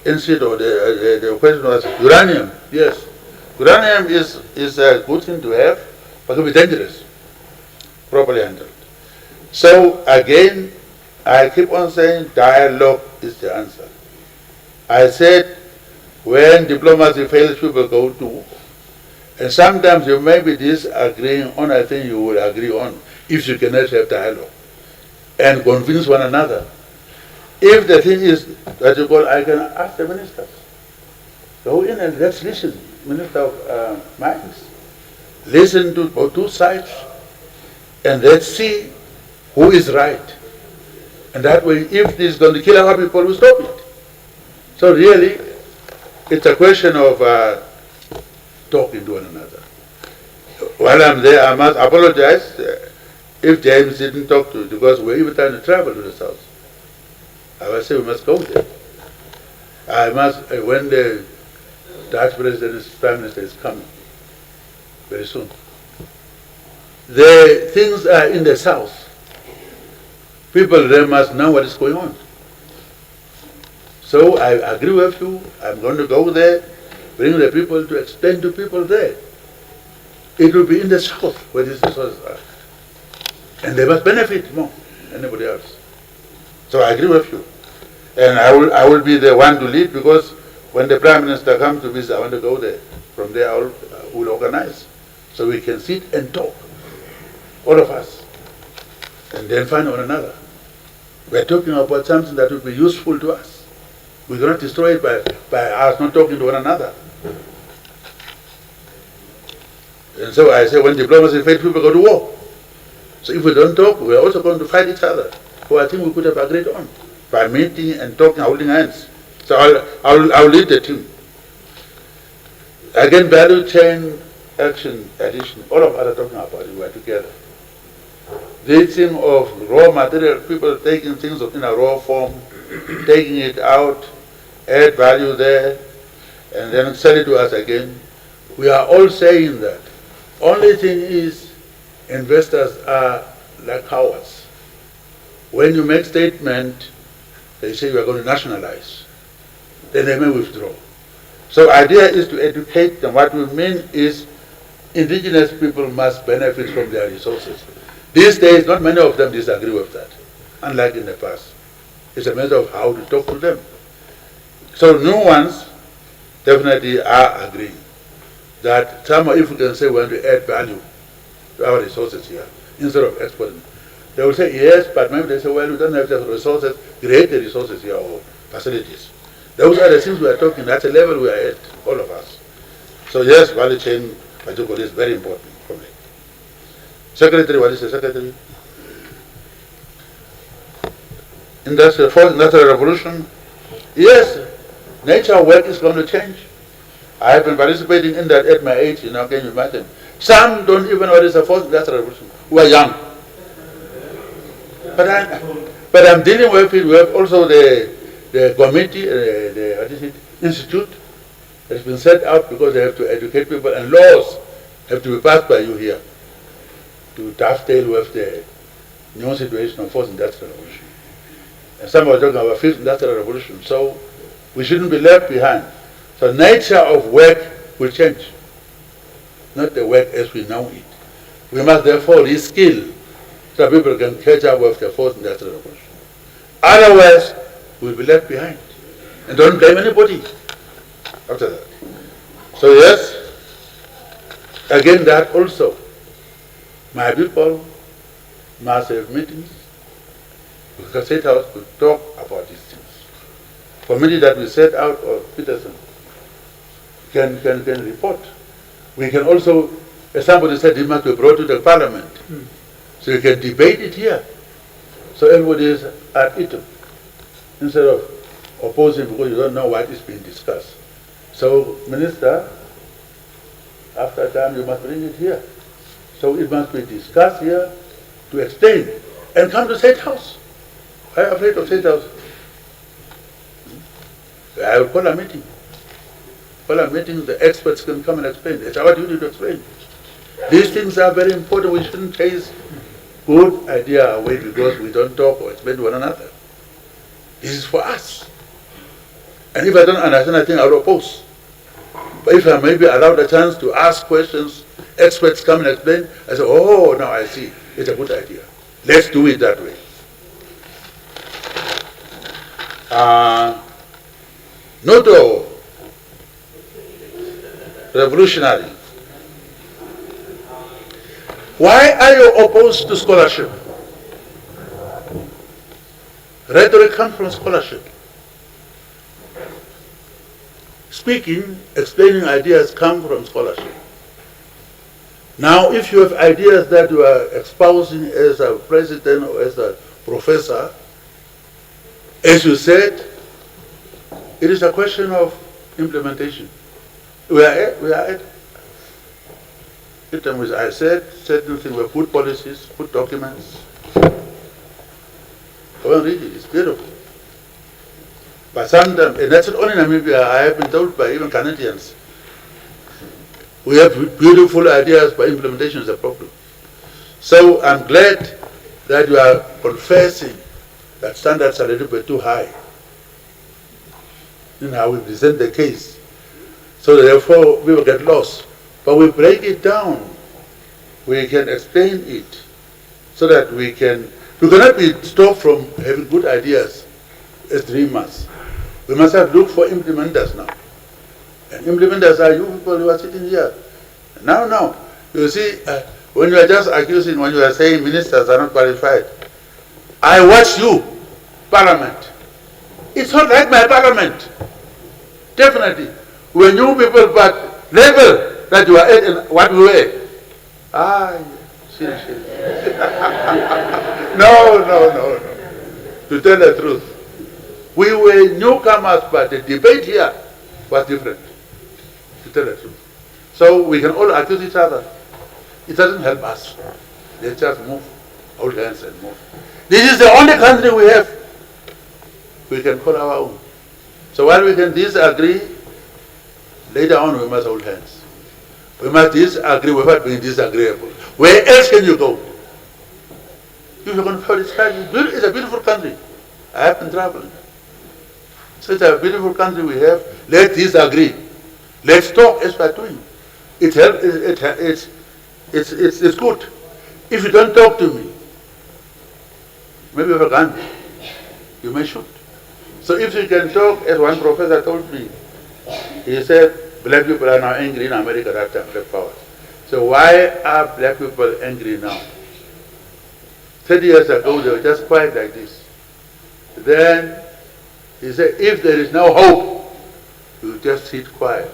Instead of the question was uranium. Yes, uranium is a good thing to have, but it will be dangerous, properly handled. So again, I keep on saying dialogue is the answer. I said when diplomacy fails, people go to war. And sometimes you may be disagreeing on a thing you will agree on if you cannot have dialogue and convince one another. If the thing is that you call, I can ask the ministers. Go in and let's listen, Minister of Mines. Listen to both two sides and let's see who is right. And that way, if this is going to kill our people, we stop it. So really, it's a question of talking to one another. While I'm there, I must apologize if James didn't talk to you, because we're even trying to travel to the south. I will say we must go there. I must, when the Dutch President's Prime Minister is coming, very soon. The things are in the south. People there must know what is going on. So I agree with you. I'm going to go there, bring the people to explain to people there. It will be in the south where these resources are. And they must benefit more than anybody else. So I agree with you. And I will be the one to lead, because when the Prime Minister comes to visit, I want to go there. From there I will organize. So we can sit and talk, all of us, and then find one another. We're talking about something that will be useful to us. We cannot destroy it by us not talking to one another. And so I say, when diplomacy fails, people go to war. So if we don't talk, we're also going to fight each other, who I think we could have agreed on, by meeting and talking, holding hands. So I'll lead the team. Again, value chain, action, addition, all of us are talking about it, we're together. This thing of raw material, people taking things in a raw form, taking it out, add value there, and then sell it to us again. We are all saying that. Only thing is, investors are like cowards. When you make statement, they say you are going to nationalize. Then they may withdraw. So idea is to educate them. What we mean is indigenous people must benefit from their resources. These days, not many of them disagree with that, unlike in the past. It's a matter of how to talk to them. So new ones definitely are agreeing that somehow, if we can say we want to add value to our resources here, instead of exporting, they will say yes, but maybe they say, well, we don't have the resources, create the resources here or facilities. Those are the things we are talking, that's a level we are at, all of us. So yes, value chain, particularly, is very important for me. Secretary, what is the secretary? Fourth industrial revolution. Yes, nature work is going to change. I have been participating in that at my age, can you imagine? Some don't even know what is the fourth industrial revolution, who are young. But I'm dealing with it. We have also the committee, institute that's been set up because they have to educate people, and laws have to be passed by you here to dovetail with the new situation of fourth industrial revolution. And some are talking about fifth industrial revolution, so we shouldn't be left behind. So nature of work will change, not the work as we know it. We must therefore reskill so people can catch up with the fourth industrial revolution. Otherwise, we'll be left behind. And don't blame anybody after that. So yes, again that also, my people must have meetings. We can set out to talk about these things. Committee that we set out, or Peterson, can report. We can also, as somebody said, it must be brought to the parliament. So you can debate it here. So everybody is at it, instead of opposing because you don't know what is being discussed. So, Minister, after time you must bring it here. So it must be discussed here to explain and come to State House. Why are you afraid of State House? I will call a meeting. Call a meeting, the experts can come and explain. It's our duty to explain. These things are very important. We shouldn't chase good idea away because we don't talk or explain to one another. This is for us. And if I don't understand, I think I will oppose. But if I may be allowed a chance to ask questions, experts come and explain, I say, oh, now I see. It's a good idea. Let's do it that way. Noto, revolutionary. Why are you opposed to scholarship? Rhetoric comes from scholarship. Speaking, explaining ideas come from scholarship. Now, if you have ideas that you are espousing as a president or as a professor, as you said, it is a question of implementation. We are at it, and I said certain things were good policies, good documents. Go and read it, it's beautiful. But sometimes, and that's not only Namibia, I have been told by even Canadians, we have beautiful ideas, but implementation is a problem. So I'm glad that you are confessing that standards are a little bit too high in how we present the case. So therefore, we will get lost. But we break it down. We can explain it so that we cannot be stopped from having good ideas as dreamers. We must have looked for implementers now. And implementers are you people who are sitting here. Now, you see, when you are just accusing, when you are saying ministers are not qualified, I watch you, Parliament. It's not like my Parliament. Definitely. When you people, but level that you are at in what we were. No. To tell the truth. We were newcomers, but the debate here was different. To tell the truth. So we can all accuse each other. It doesn't help us. Let's just move, hold hands and move. This is the only country we have. We can call our own. So while we can disagree, later on we must hold hands. We must disagree without being disagreeable. Where else can you go? If you're going to follow this country, it's a beautiful country. I have been traveling. So it's a beautiful country we have. Let's disagree. Let's talk as we're doing. It's good. If you don't talk to me, maybe you have a gun. You may shoot. So if you can talk, as one professor told me, he said, black people are now angry in America that time, black power. So why are black people angry now? 30 years ago, they were just quiet like this. Then he said, if there is no hope, you just sit quiet.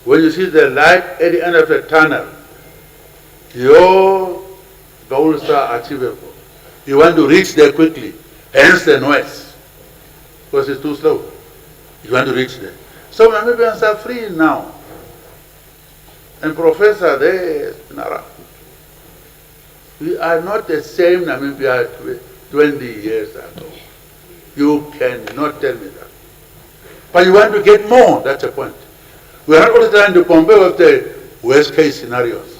When you see the light at the end of the tunnel, your goals are achievable. You want to reach there quickly, hence the noise, because it's too slow. You want to reach there. So Namibians are free now. And Professor, they been around. We are not the same Namibia 20 years ago. You cannot tell me that. But you want to get more, that's the point. We are not always trying to compare with the worst case scenarios.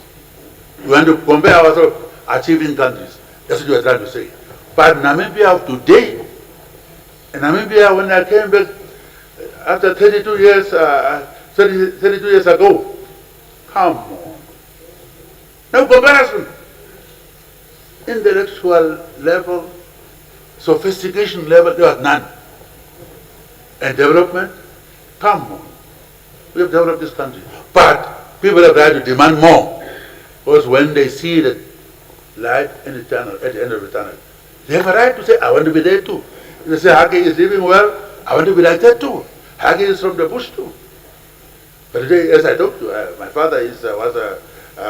We want to compare ourselves achieving countries. That's what we are trying to say. But Namibia of today, and Namibia when I came back after 32 years, 32 years ago, come on. No comparison. Intellectual level, sophistication level, there was none. And development, come on. We have developed this country. But people have tried to demand more. Because when they see the light in the tunnel, at the end of the tunnel, they have a right to say, I want to be there too. If they say Hage is living well, I want to be like that too. Hage is from the bush too. But today, as I told you, my father was a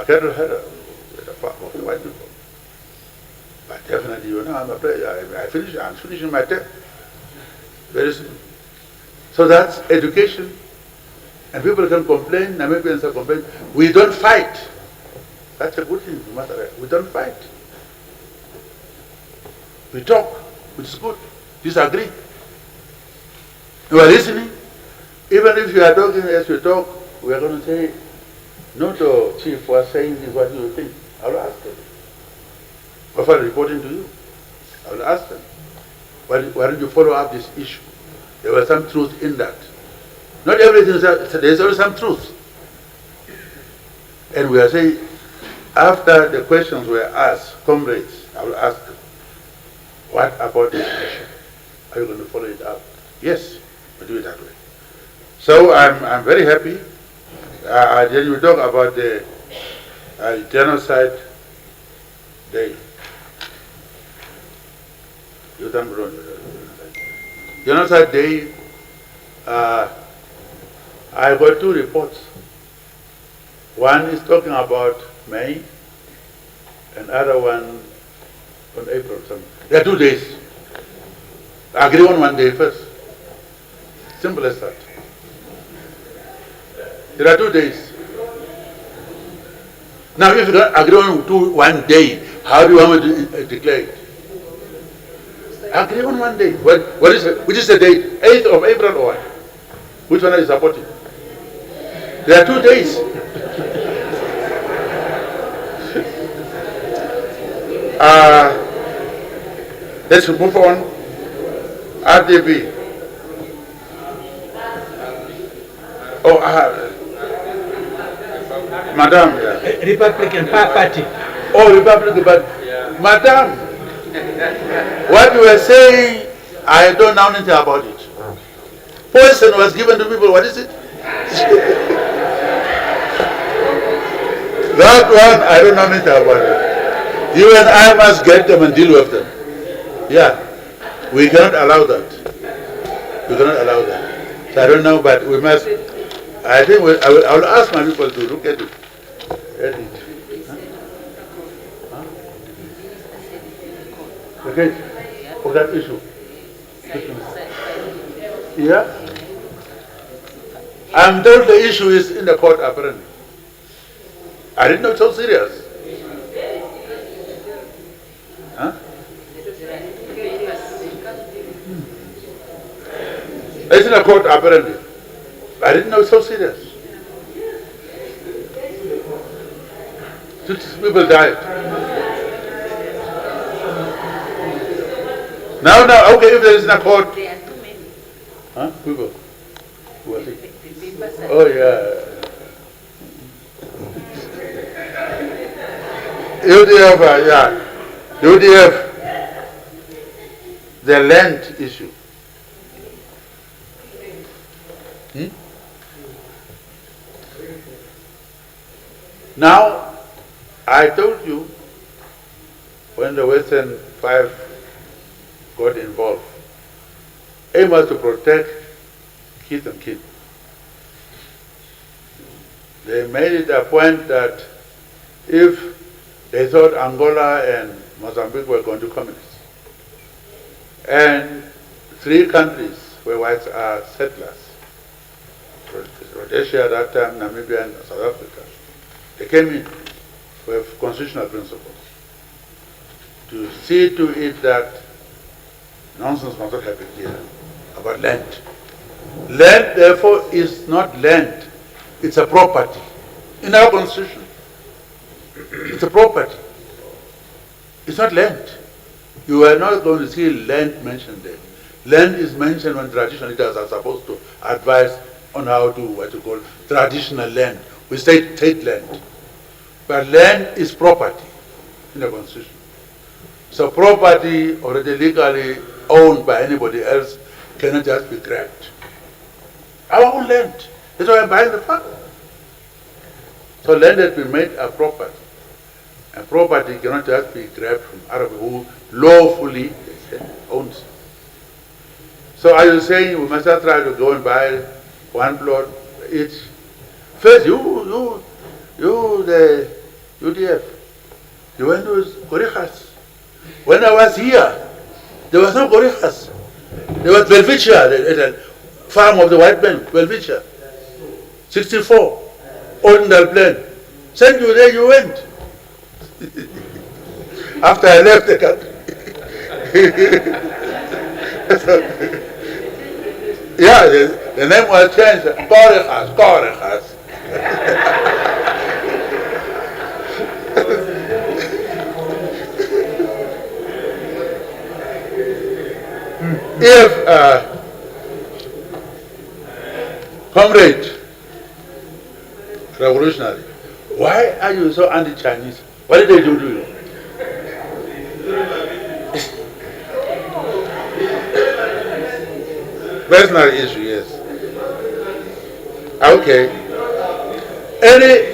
cattle header with a farm of the white people. But definitely, I'm finishing my term. Very soon. So that's education. And people can complain, Namibians can complain. We don't fight. That's a good thing. We don't fight. We talk, which is good. Disagree. You are listening. Even if you are talking as we talk, we are going to say, no, the chief was saying this, what do you think? I will ask them. Before reporting to you, I will ask them, why don't you follow up this issue? There was some truth in that. Not everything, there's always some truth. And we are saying, after the questions were asked, comrades, I will ask them, what about this issue? Are you going to follow it up? Yes, we do it that way. So I'm very happy. Then you talk about the genocide day. Genocide day, I got two reports. One is talking about May, and other one on April. There are 2 days. Agree on one day first. Simple as that. There are 2 days. Now, if you don't agree on 1 day, how do you want me to declare it? Agree on 1 day. What is it? Which is the date? 8th of April or what? Which one are you supporting? There are 2 days. Let's move on. RDB. Oh, Madam. Yeah. Republican Party. Oh, Republican Party. Yeah. Madam, what you were saying, I don't know anything about it. Poison was given to people, what is it? That one, I don't know anything about it. You and I must get them and deal with them. Yeah, we cannot allow that. We cannot allow that. So I don't know, but we must, I think I will ask my people to look at it. Huh? Okay, for that issue. Yeah? I'm told the issue is in the court apparently. I didn't know it's so serious. Huh? It's in the court apparently. I didn't know it's so serious. 6 people died. Now, okay, if there is in a court. There are too many. Huh? People. Who are sick? Oh, yeah. UDF, yeah. UDF, the land issue. Now, I told you when the Western Five got involved, aim was to protect kith and kin. They made it a point that if they thought Angola and Mozambique were going to communists, and 3 countries where whites are settlers, Rhodesia at that time, Namibia and South Africa, they came in with constitutional principles to see to it that nonsense must not happen here about land. Land, therefore, is not land, it's a property. In our constitution, it's a property. It's not land. You are not going to see land mentioned there. Land is mentioned when traditional leaders are supposed to advise on how to, what you call, traditional land. We say state land. But land is property in the constitution. So property already legally owned by anybody else cannot just be grabbed. Our own land. That's why I'm buying the farm. So land has been made a property. And property cannot just be grabbed from other people who lawfully owns. So are you saying we must not try to go and buy 1 plot each? First, you the UDF, you went to Gorijas. When I was here, there was no Gorijas. There was Belvicia, the farm of the white men, Belvicia. 64, Ordinal plan. Send you there, you went. After I left the country. Yeah, the name was changed. Korekas. If comrade, revolutionary, why are you so anti-Chinese? What did they do to you? Personal issue, yes. Okay.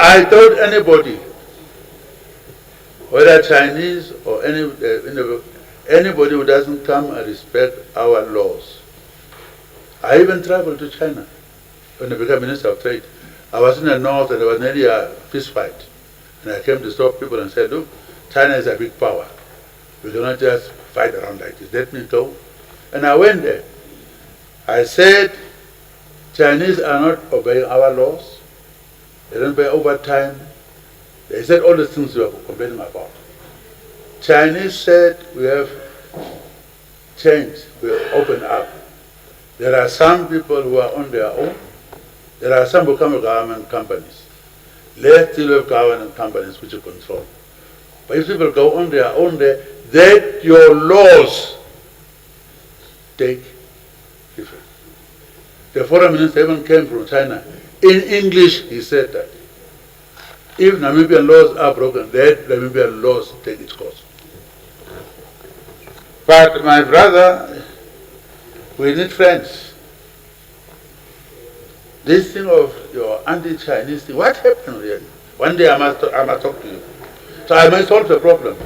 I told anybody, whether Chinese or anybody who doesn't come and respect our laws. I even traveled to China when I became Minister of Trade. I was in the north and there was nearly a fist fight. And I came to stop people and said, look, China is a big power. We cannot just fight around like this. Let me go. And I went there. I said, Chinese are not obeying our laws. They don't pay overtime. They said all the things we are complaining about. Chinese said we have changed, we have opened up. There are some people who are on their own. There are some who come with government companies. Let's deal with government companies which you control. But if people go on their own, let your laws take effect. The foreign minister even came from China. In English, he said that if Namibian laws are broken, let Namibian laws take its course. But my brother, we need friends. This thing of your anti-Chinese thing, what happened really? One day I must talk to you. So I may solve the problem.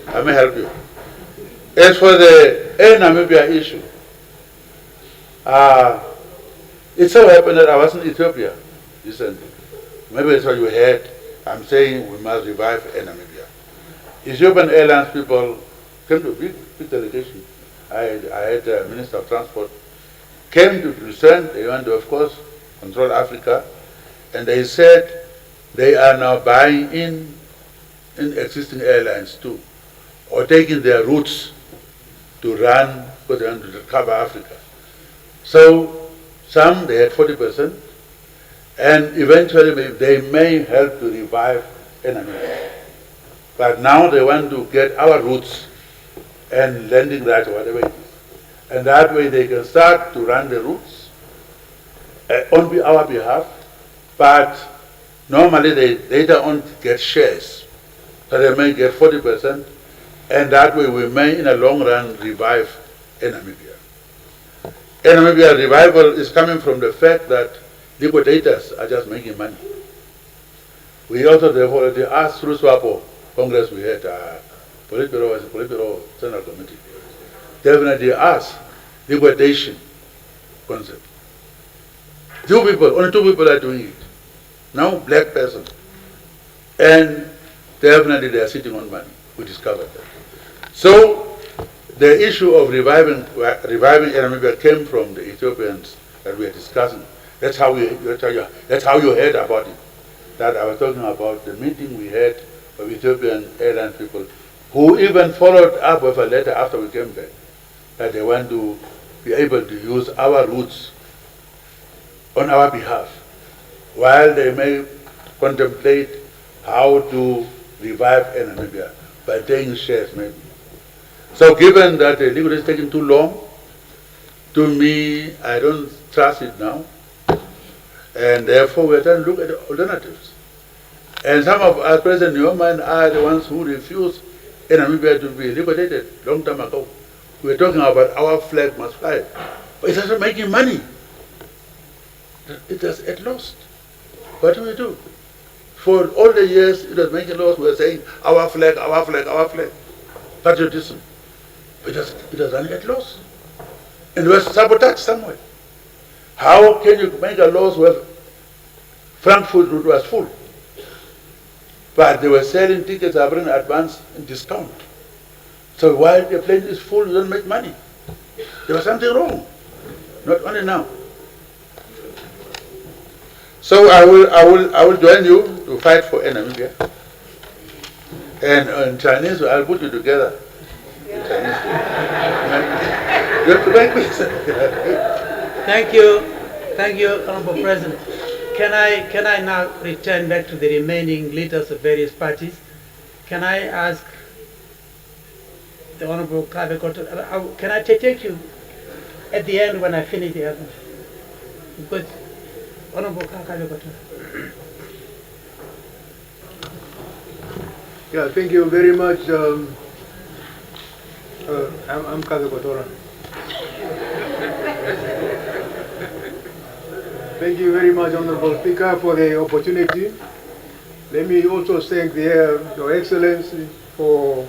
I may help you. As for the Air Namibia issue, it so happened that I was in Ethiopia recently. Maybe that's what you heard. I'm saying we must revive Air Namibia. Ethiopian Airlines people came to a big delegation. I had the Minister of Transport, came to present, they want to, of course, control Africa, and they said they are now buying in existing airlines too, or taking their routes to run, because they want to cover Africa. So some, they had 40%, and eventually they may help to revive Namibia. But now they want to get our routes and landing rights, whatever it is. And that way they can start to run the routes on our behalf, but normally they later on get shares. So they may get 40%, and that way we may in the long run revive Namibia. Namibia revival is coming from the fact that liquidators are just making money. We also therefore asked through SWAPO Congress, we had Politburo Central Committee, definitely asked liquidation concept. Only two people are doing it. Now black person. And definitely they are sitting on money. We discovered that. So the issue of reviving Namibia came from the Ethiopians that we are discussing. That's how you heard about it. That I was talking about the meeting we had of Ethiopian airline people, who even followed up with a letter after we came back, that they want to be able to use our routes on our behalf, while they may contemplate how to revive Namibia by taking shares maybe. So given that the legal is taking too long, to me, I don't trust it now, and therefore we're trying to look at alternatives. And some of us present in your mind are the ones who refused Namibia to be liquidated long time ago. We're talking about our flag must fly. But it doesn't making money. It has at lost. What do we do? For all the years it was making loss, we were saying our flag, our flag, our flag. Patriotism. But it has run at loss. And it was sabotaged somewhere. How can you make a loss where Frankfurt route was full? But they were selling tickets in advance and discount. So while the plane is full, you don't make money. There was something wrong, not only now. So I will join you to fight for Namibia. And in Chinese, I'll put you together. In Chinese. You have to make peace. Thank you, Honorable President. Can I now return back to the remaining leaders of various parties? Can I ask the Honorable Kabekoto, can I take you at the end when I finish the other? Because Honorable Kabekoto. Yeah, thank you very much. I'm Kabekotora. Thank you very much, Honorable Speaker, for the opportunity. Let me also thank Your Excellency for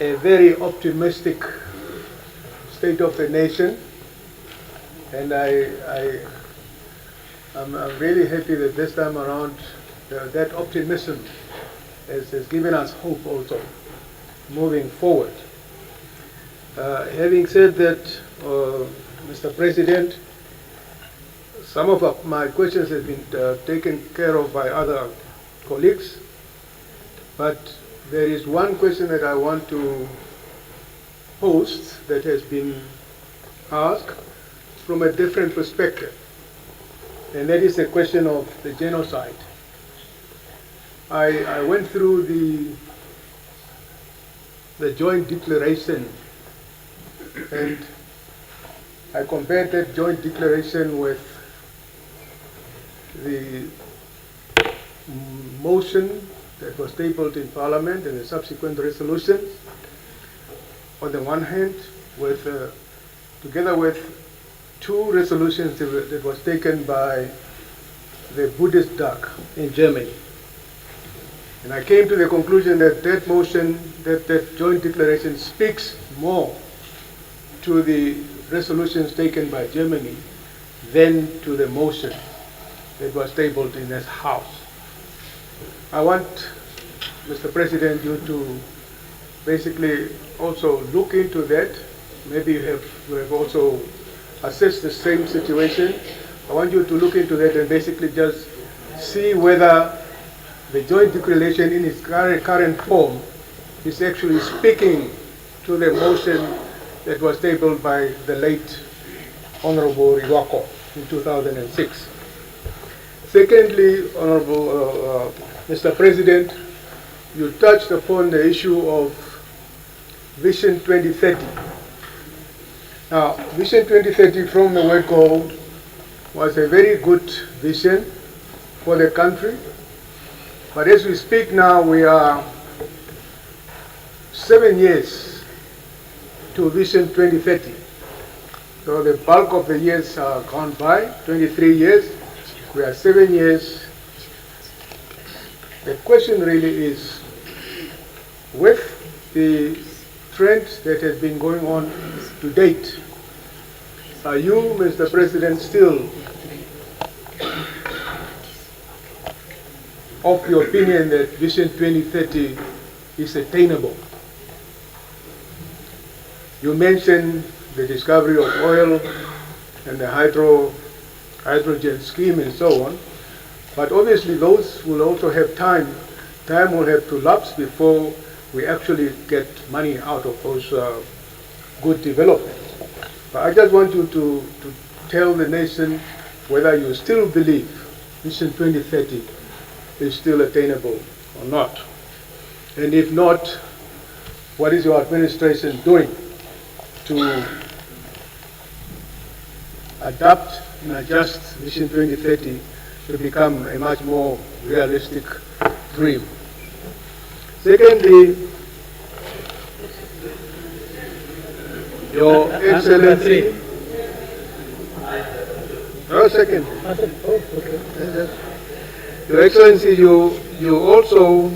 a very optimistic state of the nation. And I'm really happy that this time around that optimism has given us hope also moving forward. Having said that, Mr. President, some of my questions have been taken care of by other colleagues, but there is one question that I want to pose that has been asked from a different perspective, and that is the question of the genocide. I went through the joint declaration, and I compared that joint declaration with the motion that was tabled in Parliament and the subsequent resolutions. On the one hand, together with two resolutions that was taken by the Buddhist Dag in Germany. And I came to the conclusion that that motion, that joint declaration speaks more to the resolutions taken by Germany than to the motion that was tabled in this House. I want, Mr. President, you to basically also look into that. Maybe you have also assessed the same situation. I want you to look into that and basically just see whether the joint declaration in its current form is actually speaking to the motion that was tabled by the late Honorable Riwako in 2006. Secondly, Honorable Mr. President, you touched upon the issue of Vision 2030. Now, Vision 2030 from the word go was a very good vision for the country. But as we speak now, we are 7 years to Vision 2030. So the bulk of the years are gone by, 23 years. We are 7 years. The question really is, with the trend that has been going on to date, are you, Mr. President, still of the opinion that Vision 2030 is attainable? You mentioned the discovery of oil and the hydrogen scheme and so on, but obviously those will also have time. Time will have to lapse before we actually get money out of those good developments. But I just want you to tell the nation whether you still believe Vision 2030 is still attainable or not. And if not, what is your administration doing to adapt and adjust Vision 2030 to become a much more realistic dream? Secondly, Your Excellency. Your Excellency, you also,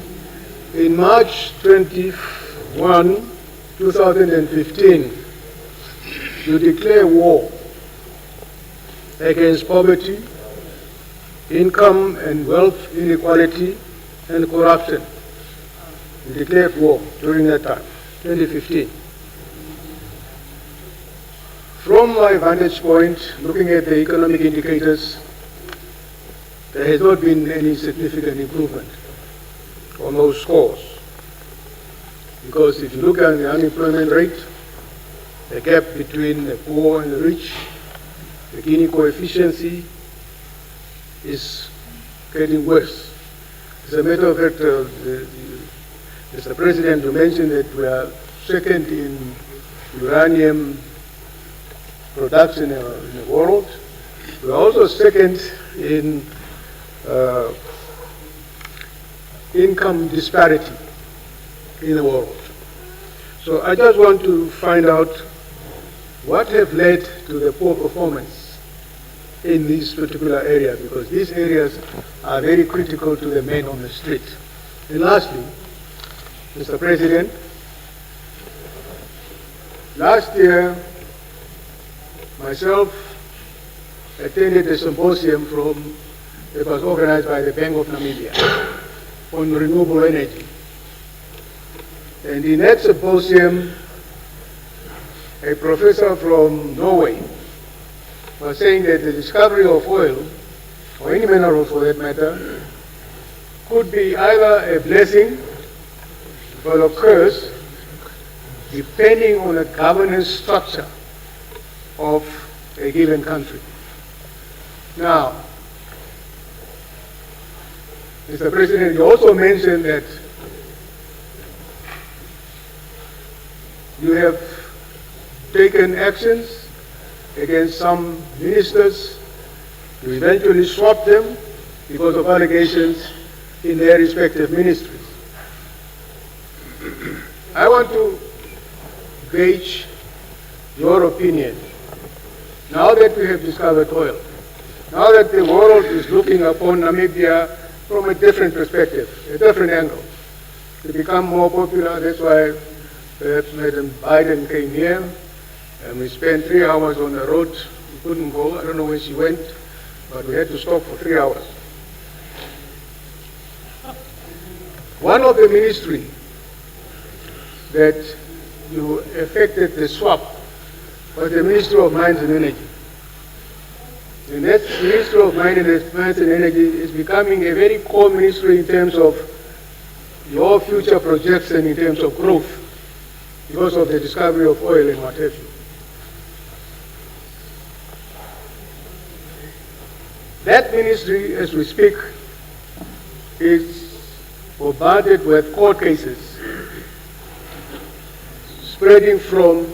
in March 21, 2015, you declare war against poverty, income and wealth inequality, and corruption. You declared war during that time, 2015. From my vantage point, looking at the economic indicators, there has not been any significant improvement on those scores. Because if you look at the unemployment rate, the gap between the poor and the rich, the Gini coefficient is getting worse. As a matter of fact, Mr. President, you mentioned that we are second in uranium production in the world. We are also second in income disparity in the world. So I just want to find out what have led to the poor performance in this particular area, because these areas are very critical to the men on the street. And lastly, Mr. President, last year, myself attended a symposium that was organized by the Bank of Namibia on renewable energy. And in that symposium, a professor from Norway was saying that the discovery of oil, or any mineral for that matter, could be either a blessing or a curse, depending on the governance structure of a given country. Now, Mr. President, you also mentioned that you have taken actions against some ministers. You eventually swapped them because of allegations in their respective ministries. I want to gauge your opinion. Now that we have discovered oil, now that the world is looking upon Namibia from a different perspective, a different angle, to become more popular, that's why perhaps Madam Biden came here, and we spent 3 hours on the road. We couldn't go, I don't know where she went, but we had to stop for 3 hours. One of the ministry that you effected the swap was the Ministry of Mines and Energy. And that Ministry of Mines and Energy is becoming a very core ministry in terms of your future projection in terms of growth because of the discovery of oil and what have you. That ministry, as we speak, is bombarded with court cases spreading from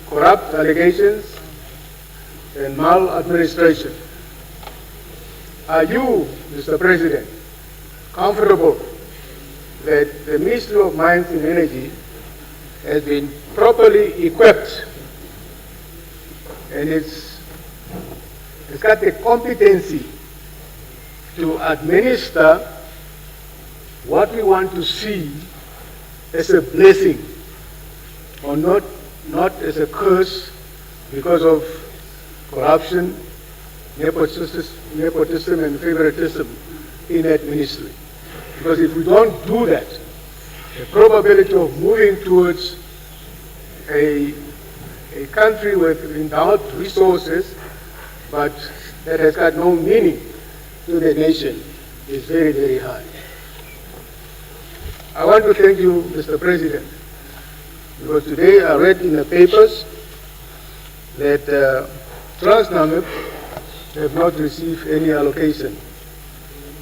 corrupt allegations and maladministration. Are you, Mr. President, comfortable that the Ministry of Mines and Energy has been properly equipped and it's got the competency to administer what we want to see as a blessing or not as a curse because of corruption, nepotism and favoritism in that ministry? Because if we don't do that, the probability of moving towards a country with endowed resources but that has got no meaning to the nation is very, very high. I want to thank you, Mr. President, because today I read in the papers that TransNamib have not received any allocation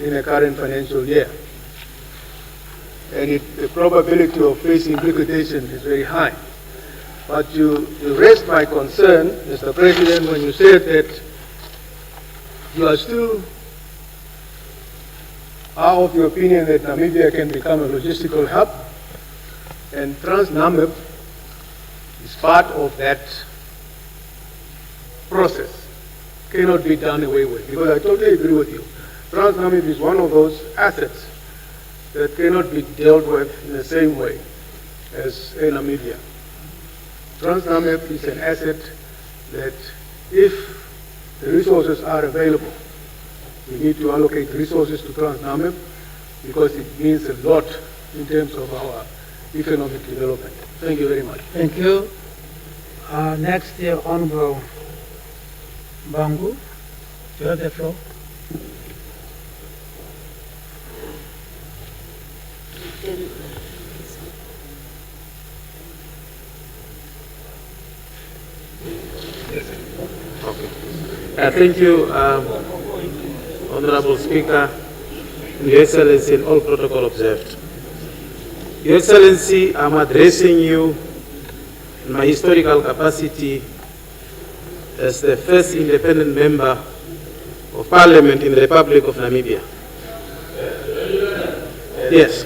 in the current financial year. And the probability of facing liquidation is very high. But you raised my concern, Mr. President, when you said that you are still of the opinion that Namibia can become a logistical hub, and TransNamib is part of that process. Cannot be done away with, because I totally agree with you. TransNamib is one of those assets that cannot be dealt with in the same way as Namibia. TransNamib is an asset that if the resources are available, we need to allocate resources to TransNamib because it means a lot in terms of our economic development. Thank you very much. Thank you. Next, Honorable Bangu, you have the floor. Thank you, Honorable Speaker, and Your Excellency, and all protocol observed. Your Excellency, I'm addressing you in my historical capacity as the first independent member of Parliament in the Republic of Namibia. Yes.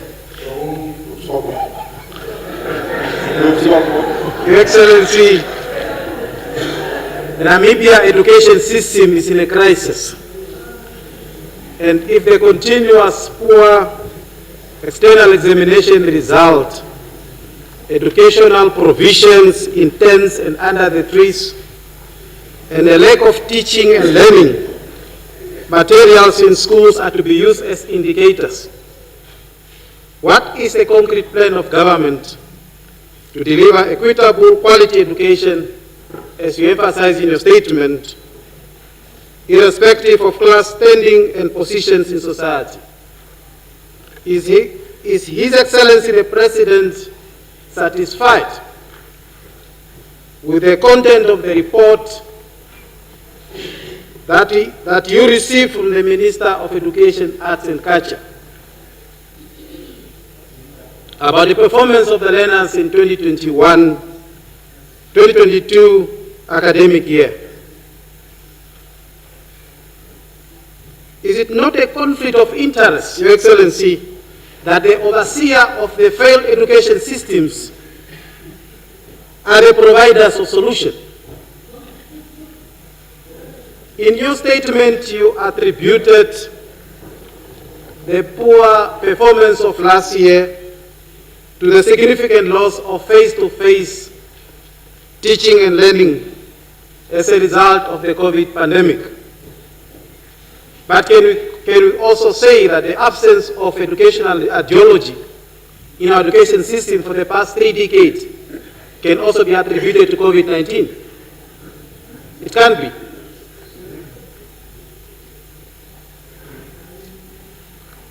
Your Excellency, the Namibia education system is in a crisis. And if the continuous poor external examination result, educational provisions in tents and under the trees, and a lack of teaching and learning materials in schools are to be used as indicators, what is the concrete plan of government to deliver equitable quality education, as you emphasize in your statement, irrespective of class standing and positions in society? Is His Excellency the President satisfied with the content of the report that you received from the Minister of Education, Arts and Culture about the performance of the learners in 2021-2022 academic year? Is it not a conflict of interest, Your Excellency, that the overseer of the failed education systems are the providers of solution? In your statement, you attributed the poor performance of last year to the significant loss of face-to-face teaching and learning as a result of the COVID pandemic. But can we also say that the absence of educational ideology in our education system for the past 3 decades can also be attributed to COVID-19? It can't be.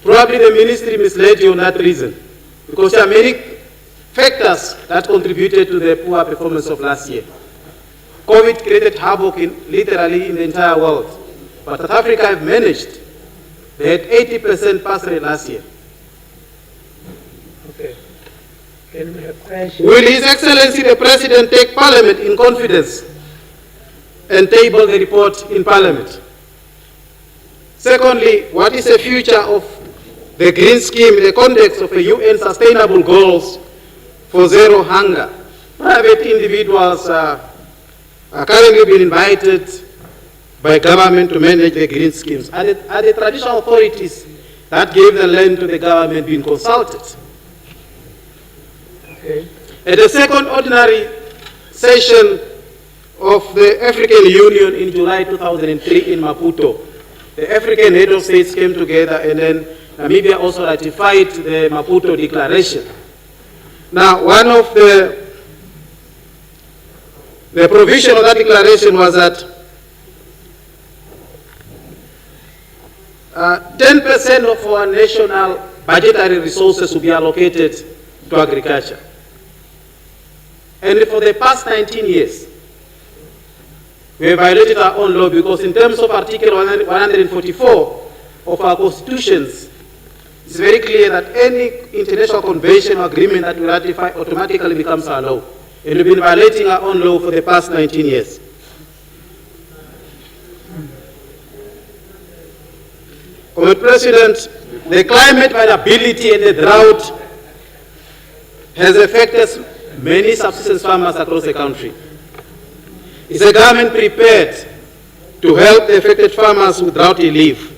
Probably the ministry misled you on that reason, because there are many factors that contributed to the poor performance of last year. COVID created havoc literally in the entire world, but South Africa have managed. They had 80% pass rate last year. Okay. Can we have questions? Will His Excellency the President take Parliament in confidence and table the report in Parliament? Secondly, what is the future of the Green Scheme in the context of the UN Sustainable Goals for Zero Hunger? Private individuals are currently being invited by government to manage the green schemes. Are the traditional authorities that gave the land to the government being consulted? Okay. At the second ordinary session of the African Union in July 2003 in Maputo, the African head of states came together, and then Namibia also ratified the Maputo Declaration. Now, one of the provision of that declaration was that 10% of our national budgetary resources will be allocated to agriculture. And for the past 19 years, we have violated our own law, because in terms of Article 144 of our constitutions, it's very clear that any international convention or agreement that we ratify automatically becomes our law. And we've been violating our own law for the past 19 years. Mr. President, the climate variability and the drought has affected many subsistence farmers across the country. Is the government prepared to help the affected farmers with drought relief?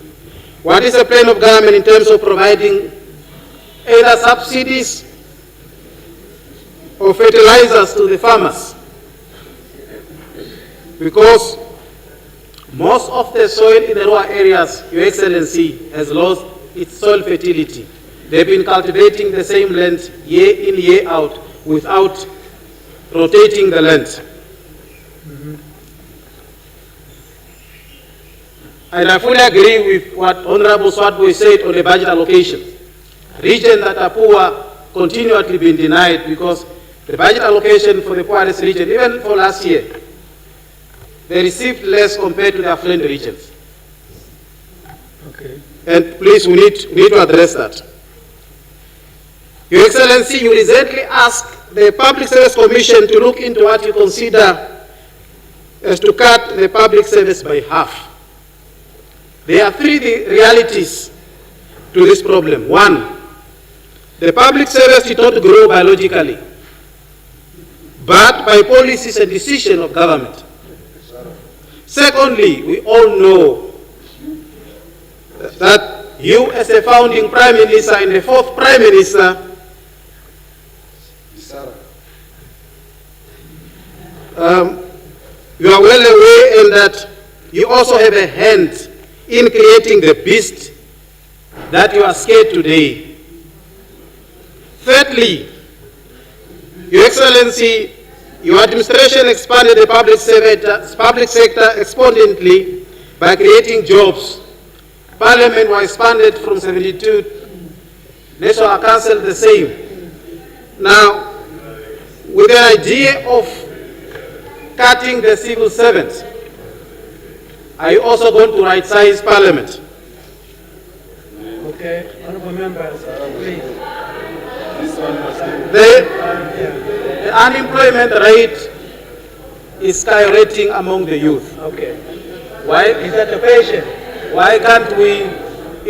What is the plan of government in terms of providing either subsidies or fertilizers to the farmers? Because most of the soil in the rural areas, Your Excellency, has lost its soil fertility. They've been cultivating the same land year in, year out without rotating the land. and I fully agree with what Honorable Swartboy said on the budget allocations. Regions that are poor continually being denied because the budget allocation for the poorest region, even for last year, they received less compared to the affluent regions. Okay. And please, we need to address that. Your Excellency, you recently asked the Public Service Commission to look into what you consider as to cut the public service by half. There are three realities to this problem. One, the public service did not grow biologically, but by policies and decision of government. Secondly, we all know that you as a founding Prime Minister and the fourth Prime Minister you are well aware in that you also have a hand in creating the beast that you are scared today. Thirdly, Your Excellency, your administration expanded the public sector exponentially by creating jobs. Parliament was expanded from 72, National Council the same. Now, with the idea of cutting the civil servants, are you also going to right-size Parliament? Okay, honorable members, please. The unemployment rate is skyrocketing among the youth. Okay. Why Is that the question? Why can't we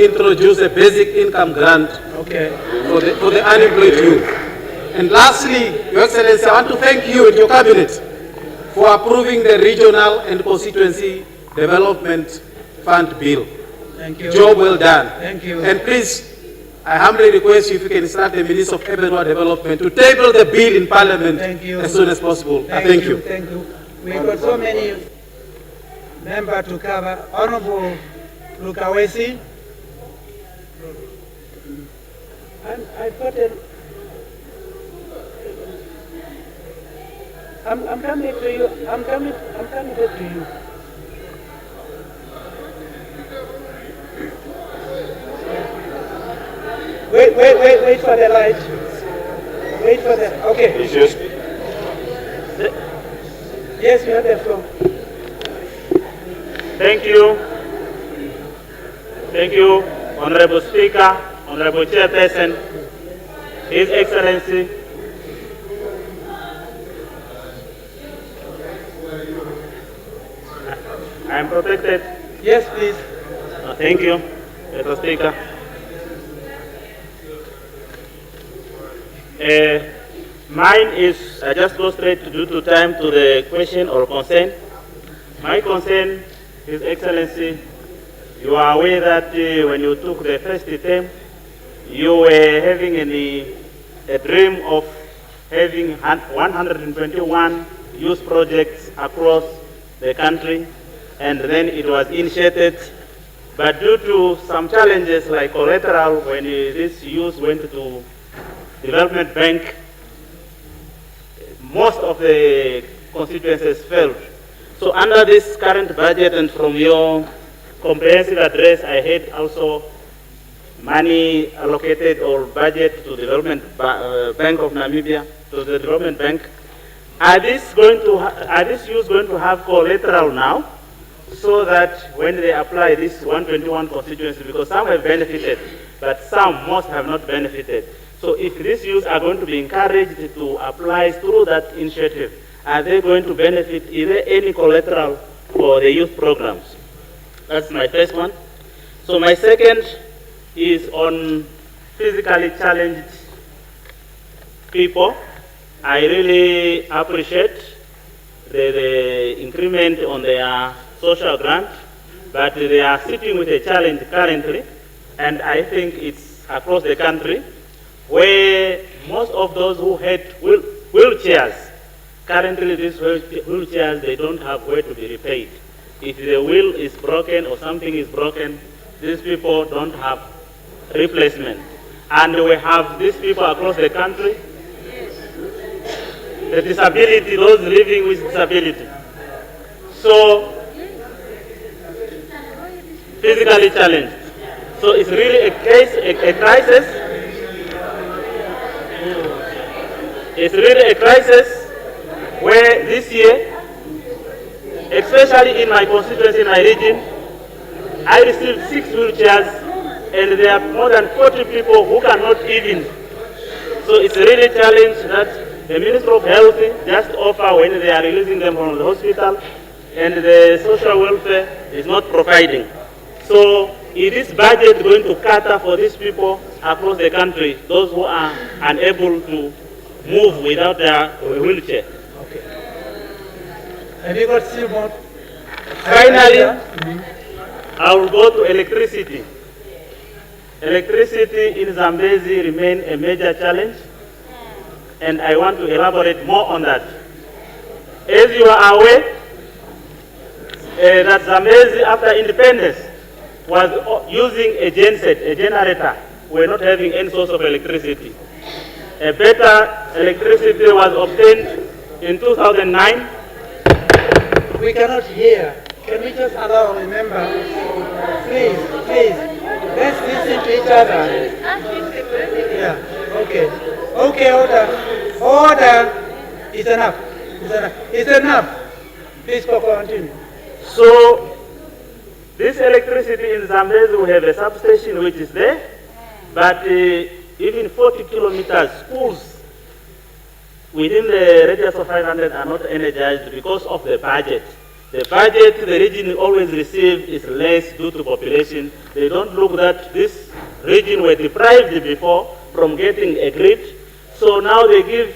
introduce a basic income grant Okay. for the unemployed youth? And lastly, Your Excellency, I want to thank you and your cabinet for approving the Regional and Constituency Development Fund Bill. Thank you. Job well done. Thank you. And please, I humbly request you if you can instruct the Minister of Urban Development to table the bill in Parliament Thank you. as soon as possible. Thank you. Thank you. We've got so many members to cover. Honorable Lukawesi. I've got a... I'm coming to you. I'm coming back to you. Wait for the light. Wait for the... Okay. Yes, you have the floor. Thank you. Thank you, Honorable Speaker, Honorable Chairperson, His Excellency. I am protected. Yes, please. Thank you, Mr. Speaker. Mine is, I just go straight due to time to the question or concern. My concern, His Excellency, you are aware that when you took the first term, you were having a dream of having 121 youth projects across the country, and then it was initiated. But due to some challenges like collateral, when this youth went to Development Bank, most of the constituencies failed. So under this current budget and from your comprehensive address, I had also money allocated or budget to Development Bank of Namibia, to the Development Bank. Are these youth going to have collateral now, so that when they apply this 121 constituencies, because some have benefited, but most have not benefited. So if these youth are going to be encouraged to apply through that initiative, are they going to benefit? Is there any collateral for the youth programs? That's my first one. So my second is on physically challenged people. I really appreciate the increment on their social grant, but they are sitting with a challenge currently, and I think it's across the country, where most of those who had wheelchairs, currently these wheelchairs, they don't have where to be repaid. If the wheel is broken or something is broken, these people don't have replacement. And we have these people across the country, the disability, those living with disability. So physically challenged. So it's really a case, a crisis. It's really a crisis where this year, especially in my constituency, in my region, I received 6 wheelchairs, and there are more than 40 people who cannot even. So it's really a challenge that the Ministry of Health just offer when they are releasing them from the hospital, and the social welfare is not providing. So is this budget going to cater for these people across the country, those who are unable to move without their wheelchair? Okay. Have you got still more? Finally, I will go to electricity. Electricity in Zambezi remains a major challenge, and I want to elaborate more on that. As you are aware, that Zambezi, after independence, was using a genset, a generator. We're not having any source of electricity. A better electricity was obtained in 2009. We cannot hear. Can we just allow a member? Please, please. Let's listen to each other. Yeah, okay. Okay, order. Order. It's enough. It's enough. It's enough. Please continue. So, this electricity in Zambezi, we have a substation which is there, but even 40 kilometers schools within the radius of 500 are not energized because of the budget. The budget the region always receives is less due to population. They don't look that this region were deprived before from getting a grid. So now they give,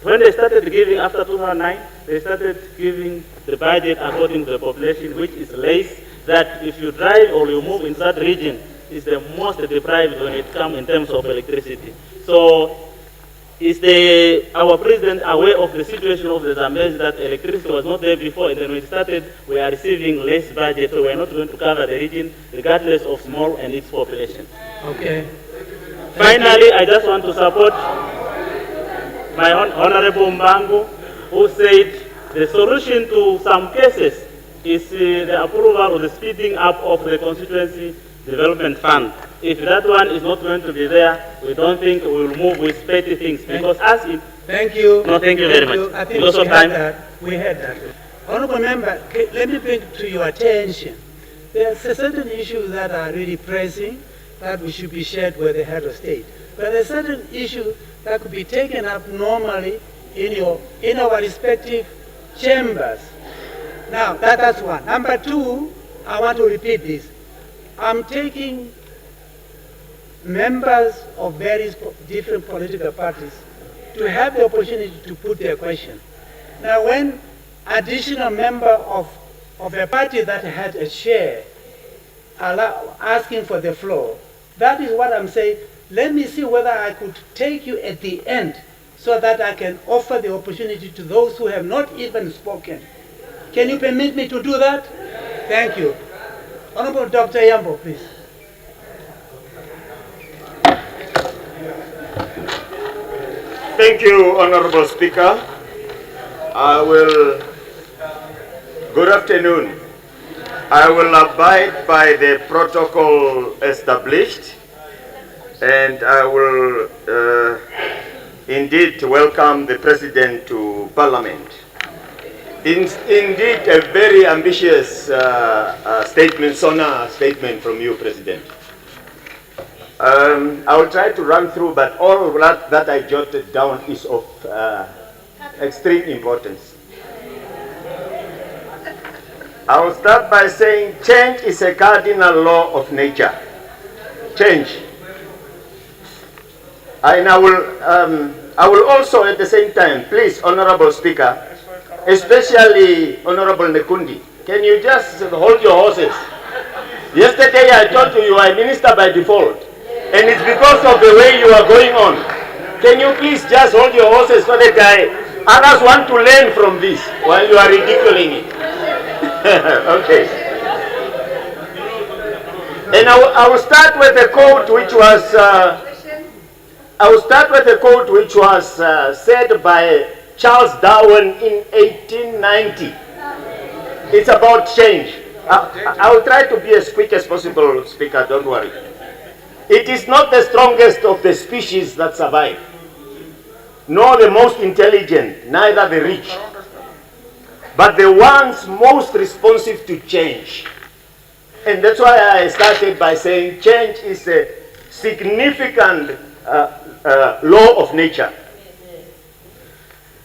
when they started giving after 2009, they started giving the budget according to the population, which is less, that if you drive or you move in that region, is the most deprived when it comes in terms of electricity. So is our president aware of the situation of the Zambezi, that electricity was not there before, and then when it started, we are receiving less budget, so we are not going to cover the region regardless of small and its population. Okay. Finally, I just want to support my Honorable Mbangu, who said the solution to some cases is the approval or the speeding up of the constituency development fund. If that one is not going to be there, we don't think we will move with petty things, because as in... Thank you. No, thank you very much. I think because we of had time. that. We had that. Honorable Member, let me bring to your attention. There's certain issues that are really pressing that we should be shared with the head of state. But there's certain issues that could be taken up normally in our respective chambers. Now, that's one. Number two, I want to repeat this. I'm taking members of various different political parties to have the opportunity to put their question. Now, when additional member of a party that had a share asking for the floor, that is what I'm saying. Let me see whether I could take you at the end so that I can offer the opportunity to those who have not even spoken. Can you permit me to do that? Thank you. Honorable Dr. Yambo, please. Thank you, Honorable Speaker. Good afternoon. I will abide by the protocol established, and I will indeed welcome the President to Parliament. Indeed, a very ambitious statement, Sona statement from you, President. I will try to run through, but all that I jotted down is of extreme importance. I will start by saying change is a cardinal law of nature. Change. And I will also at the same time, please, Honorable Speaker, especially Honorable Nekundi, can you just hold your horses? Yesterday I told you are a minister by default, and it's because of the way you are going on. Can you please just hold your horses so that others want to learn from this while you are ridiculing it? Okay. And I will start with a quote which was said by Charles Darwin in 1890. It's about change. I will try to be as quick as possible, Speaker, don't worry. It is not the strongest of the species that survive, nor the most intelligent, neither the rich, but the ones most responsive to change. And that's why I started by saying change is a significant law of nature.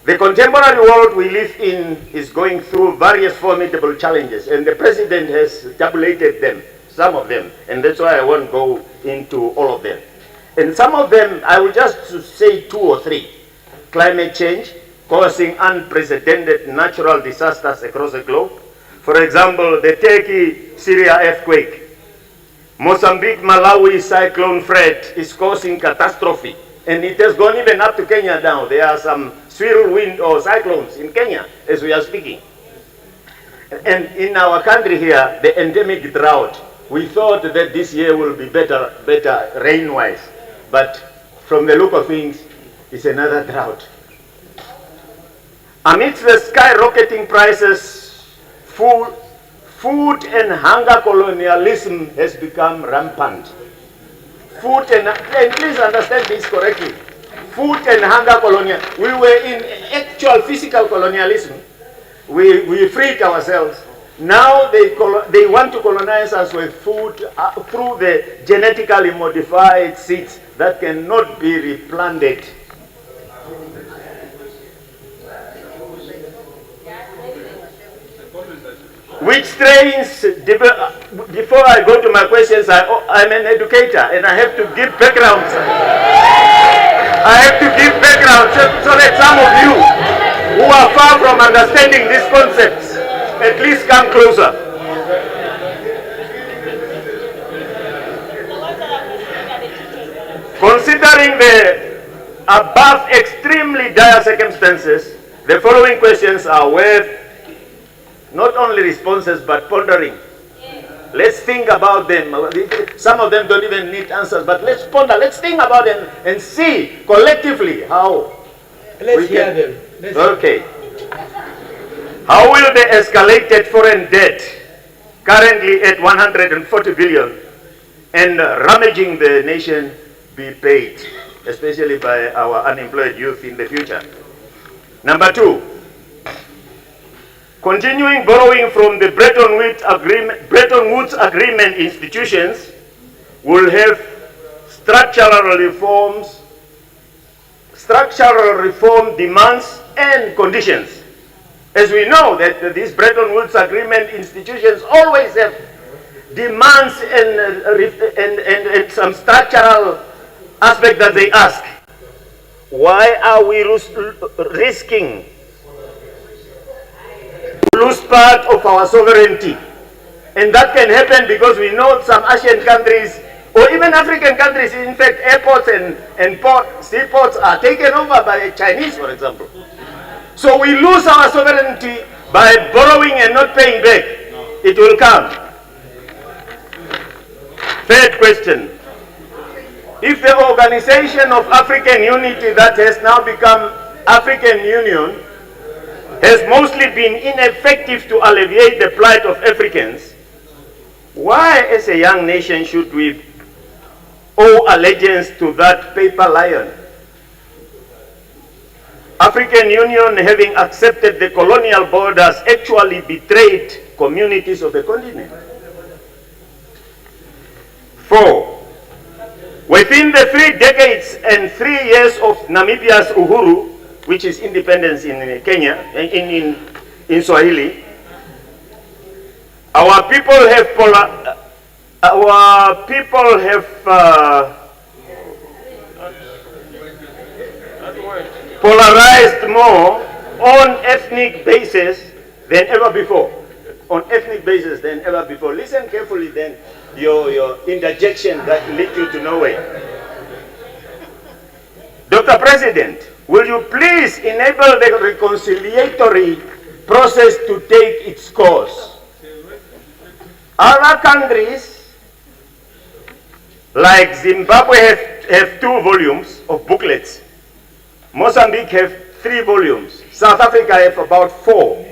The contemporary world we live in is going through various formidable challenges, and the President has tabulated them, some of them, and that's why I won't go into all of them. And some of them, I will just say 2 or 3. Climate change, causing unprecedented natural disasters across the globe. For example, the Turkey-Syria earthquake. Mozambique-Malawi cyclone Fred is causing catastrophe. And it has gone even up to Kenya now. There are some swirl wind or cyclones in Kenya as we are speaking. And in our country here, the endemic drought, we thought that this year will be better rain-wise. But from the look of things, it's another drought. Amidst the skyrocketing prices, food and hunger colonialism has become rampant. And please understand this correctly. Food and hunger colonialism. We were in actual physical colonialism. We freed ourselves. Now they want to colonize us with food through the genetically modified seeds that cannot be replanted. Which strains, before I go to my questions, I'm an educator and I have to give background. I have to give background so that some of you who are far from understanding these concepts at least come closer. Considering the above extremely dire circumstances, the following questions are worth not only responses, but pondering. Let's think about them. Some of them don't even need answers, but let's ponder. Let's think about them and see collectively how. Let's hear them. Okay. How will the escalated foreign debt, currently at 140 billion, and rummaging the nation be paid, especially by our unemployed youth in the future? Number 2. Continuing borrowing from the Bretton Woods Agreement institutions will have structural reform demands and conditions. As we know that these Bretton Woods Agreement institutions always have demands and some structural aspect that they ask. Why are we risking lose part of our sovereignty? And that can happen because we know some Asian countries or even African countries, in fact, airports and seaports are taken over by the Chinese, for example. So we lose our sovereignty by borrowing and not paying back. It will come. Third question. If the Organization of African Unity that has now become African Union has mostly been ineffective to alleviate the plight of Africans, why as a young nation should we owe allegiance to that paper lion? African Union, having accepted the colonial borders, actually betrayed communities of the continent. 4. Within the 3 decades and 3 years of Namibia's Uhuru, which is independence in Kenya, in Swahili, our people have polarized more on ethnic basis than ever before. On ethnic basis than ever before. Listen carefully then, your interjection that lead you to nowhere. Dr. President, will you please enable the reconciliatory process to take its course? Other countries, like Zimbabwe, have 2 volumes of booklets. Mozambique have 3 volumes. South Africa have about 4.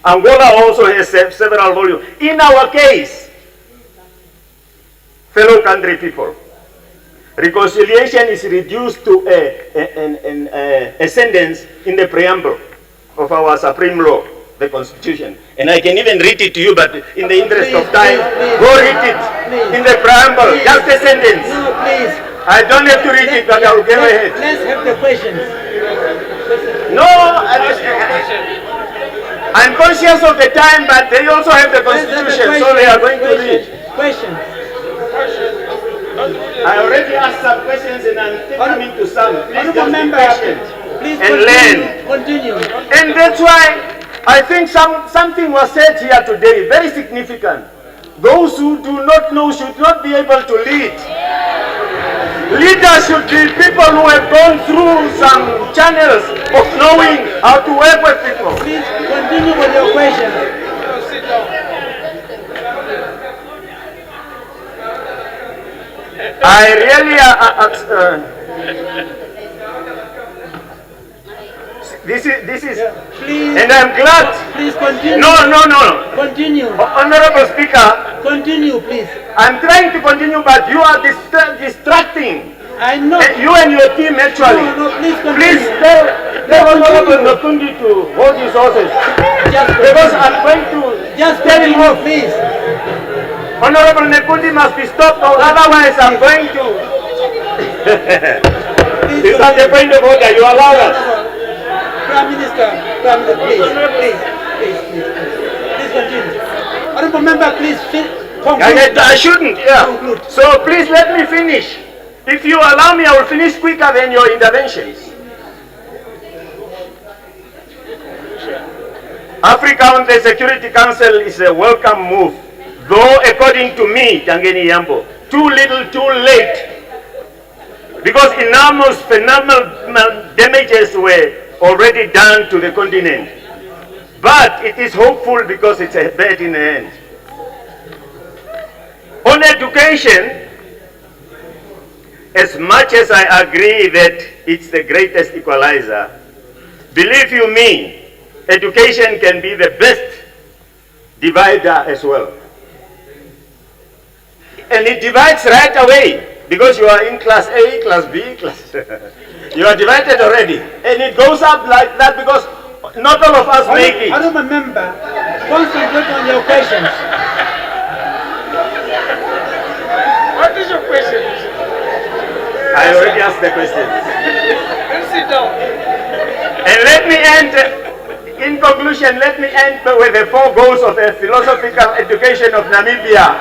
Angola also has several volumes. In our case, fellow country people, reconciliation is reduced to a sentence in the preamble of our supreme law, the Constitution. And I can even read it to you, but in the interest of time, go read it in the preamble, just a sentence. No, please. I don't have to read it, but I will go ahead. Let's have the questions. No, I'm conscious of the time, but they also have the Constitution, so they are going to read. Questions. I already asked some questions and I'm coming to some. Please just be patient Please and learn. continue. And that's why I think something was said here today, very significant. Those who do not know should not be able to lead. Leaders should be people who have gone through some channels of knowing how to work with people. Please continue with your question. I really this is Please. and I'm glad. Please continue. No. Continue. Honorable Speaker, Continue, please. I'm trying to continue, but you are distracting. I know. You and your team actually. No, please continue. Please tell Honorable Nakundi to hold his horses. Because I'm going to Just tell him continue, off. please. Honorable Nakundi must be stopped, or otherwise I'm going to. Is that the point of order? You allow us. Prime Minister, please continue. Honorable member, please conclude. I shouldn't, yeah. Conclude. So please let me finish. If you allow me, I will finish quicker than your interventions. Africa on the Security Council is a welcome move, though according to me, Tangeni Yambo, too little, too late. Because enormous phenomenal damages were already done to the continent. But it is hopeful because it's a bird in the hand. On education, as much as I agree that it's the greatest equalizer, believe you me, education can be the best divider as well. And it divides right away because you are in class A, class B, class you are divided already. And it goes up like that because not all of us make it. I don't remember. Concentrate on your questions. What is your question? I already asked the questions. Then sit down. And let me end, in conclusion, let me end with the 4 goals of the philosophical education of Namibia,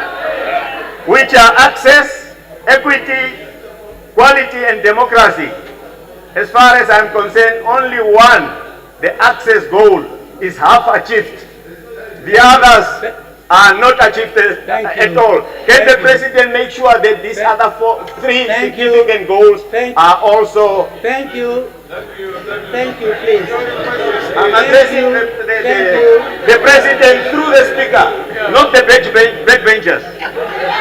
which are access, equity, quality, and democracy. As far as I'm concerned, only one, the access goal, is half achieved. The others are not achieved at all. Can the President make sure that these other 3 significant goals are also... Thank you, please. I'm addressing the President through the Speaker, not the backbenchers.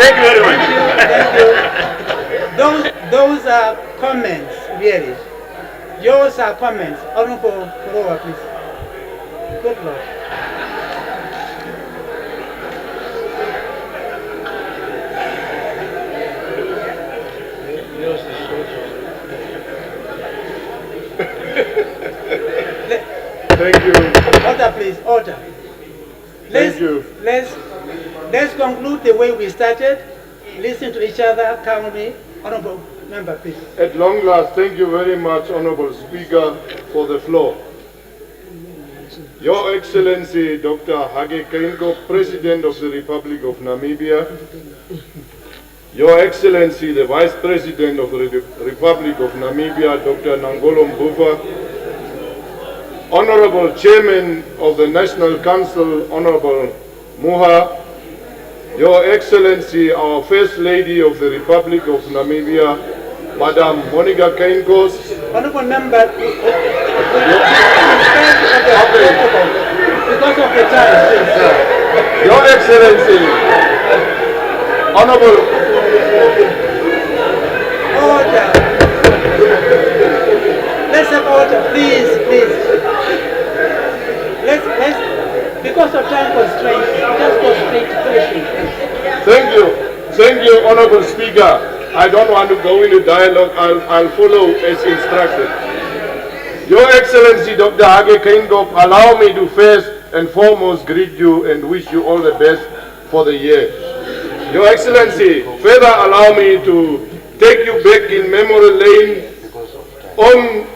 Thank you very much. Thank you. Those are comments, really. Yours are comments. Honorable Kurowa, please. Good luck. Thank you. Order, please. Order. Thank you. Let's conclude the way we started. Listen to each other calmly. Honorable member, please. At long last, thank you very much, Honorable Speaker, for the floor. Your Excellency, Dr. Hage Geingob, President of the Republic of Namibia, Your Excellency, the Vice President of the Republic of Namibia, Dr. Nangolo Mbufa, Honorable Chairman of the National Council, Honorable Muha, Your Excellency, our First Lady of the Republic of Namibia, Madam Monica Kainkos. Honorable member, because of the time, please. Your Excellency, Honorable. Order. Let's have order, please. Because of time constraints, just go straight to questions. Thank you. Thank you, Honorable Speaker. I don't want to go into dialogue. I'll follow as instructed. Your Excellency, Dr. Hage Keindop, allow me to first and foremost greet you and wish you all the best for the year. Your Excellency, further allow me to take you back in memory lane on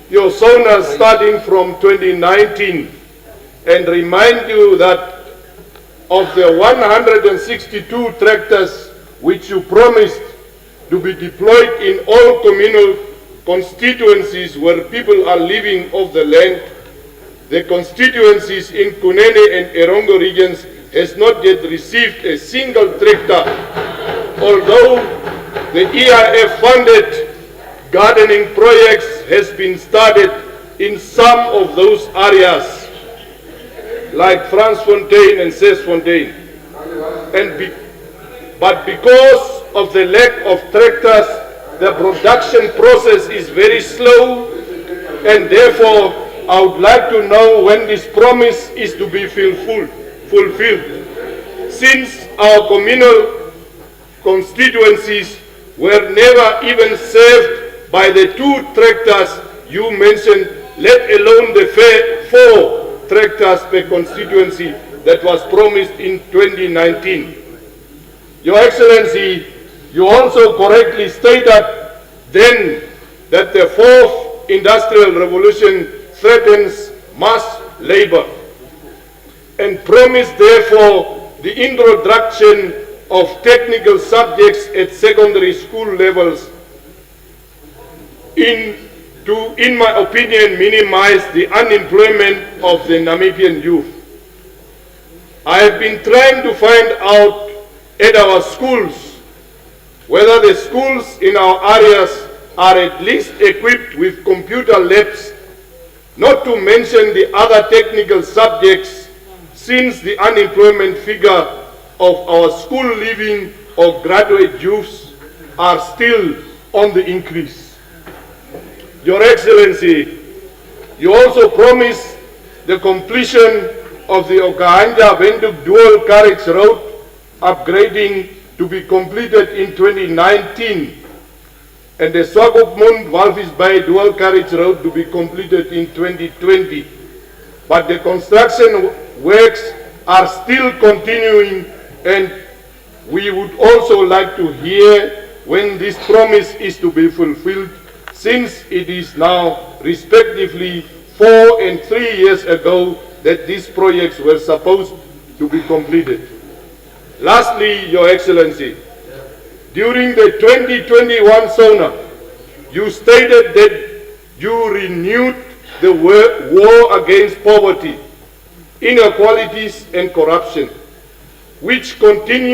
your Sona starting from 2019 and remind you that of the 162 tractors which you promised to be deployed in all communal constituencies where people are living off the land, the constituencies in Kunene and Erongo regions has not yet received a single tractor, although the EIF funded gardening projects has been started in some of those areas like Fransfontein and Cesfontein. But because of the lack of tractors, the production process is very slow, and therefore I would like to know when this promise is to be fulfilled. Since our communal constituencies were never even served by the 2 tractors you mentioned, let alone the 4 tractors per constituency that was promised in 2019. Your Excellency, you also correctly stated then that the 4th industrial revolution threatens mass labor and promised therefore the introduction of technical subjects at secondary school levels in my opinion, minimize the unemployment of the Namibian youth. I have been trying to find out at our schools whether the schools in our areas are at least equipped with computer labs, not to mention the other technical subjects, since the unemployment figure of our school leaving or graduate youths are still on the increase. Your Excellency, you also promised the completion of the Okahanja-Windhoek dual carriage road upgrading to be completed in 2019 and the Swakopmund-Walvis Bay dual carriage road to be completed in 2020. But the construction works are still continuing, and we would also like to hear when this promise is to be fulfilled, since it is now respectively 4 and 3 years ago that these projects were supposed to be completed. Lastly, Your Excellency, during the 2021 Sona, you stated that you renewed the war against poverty, inequalities and corruption, which continue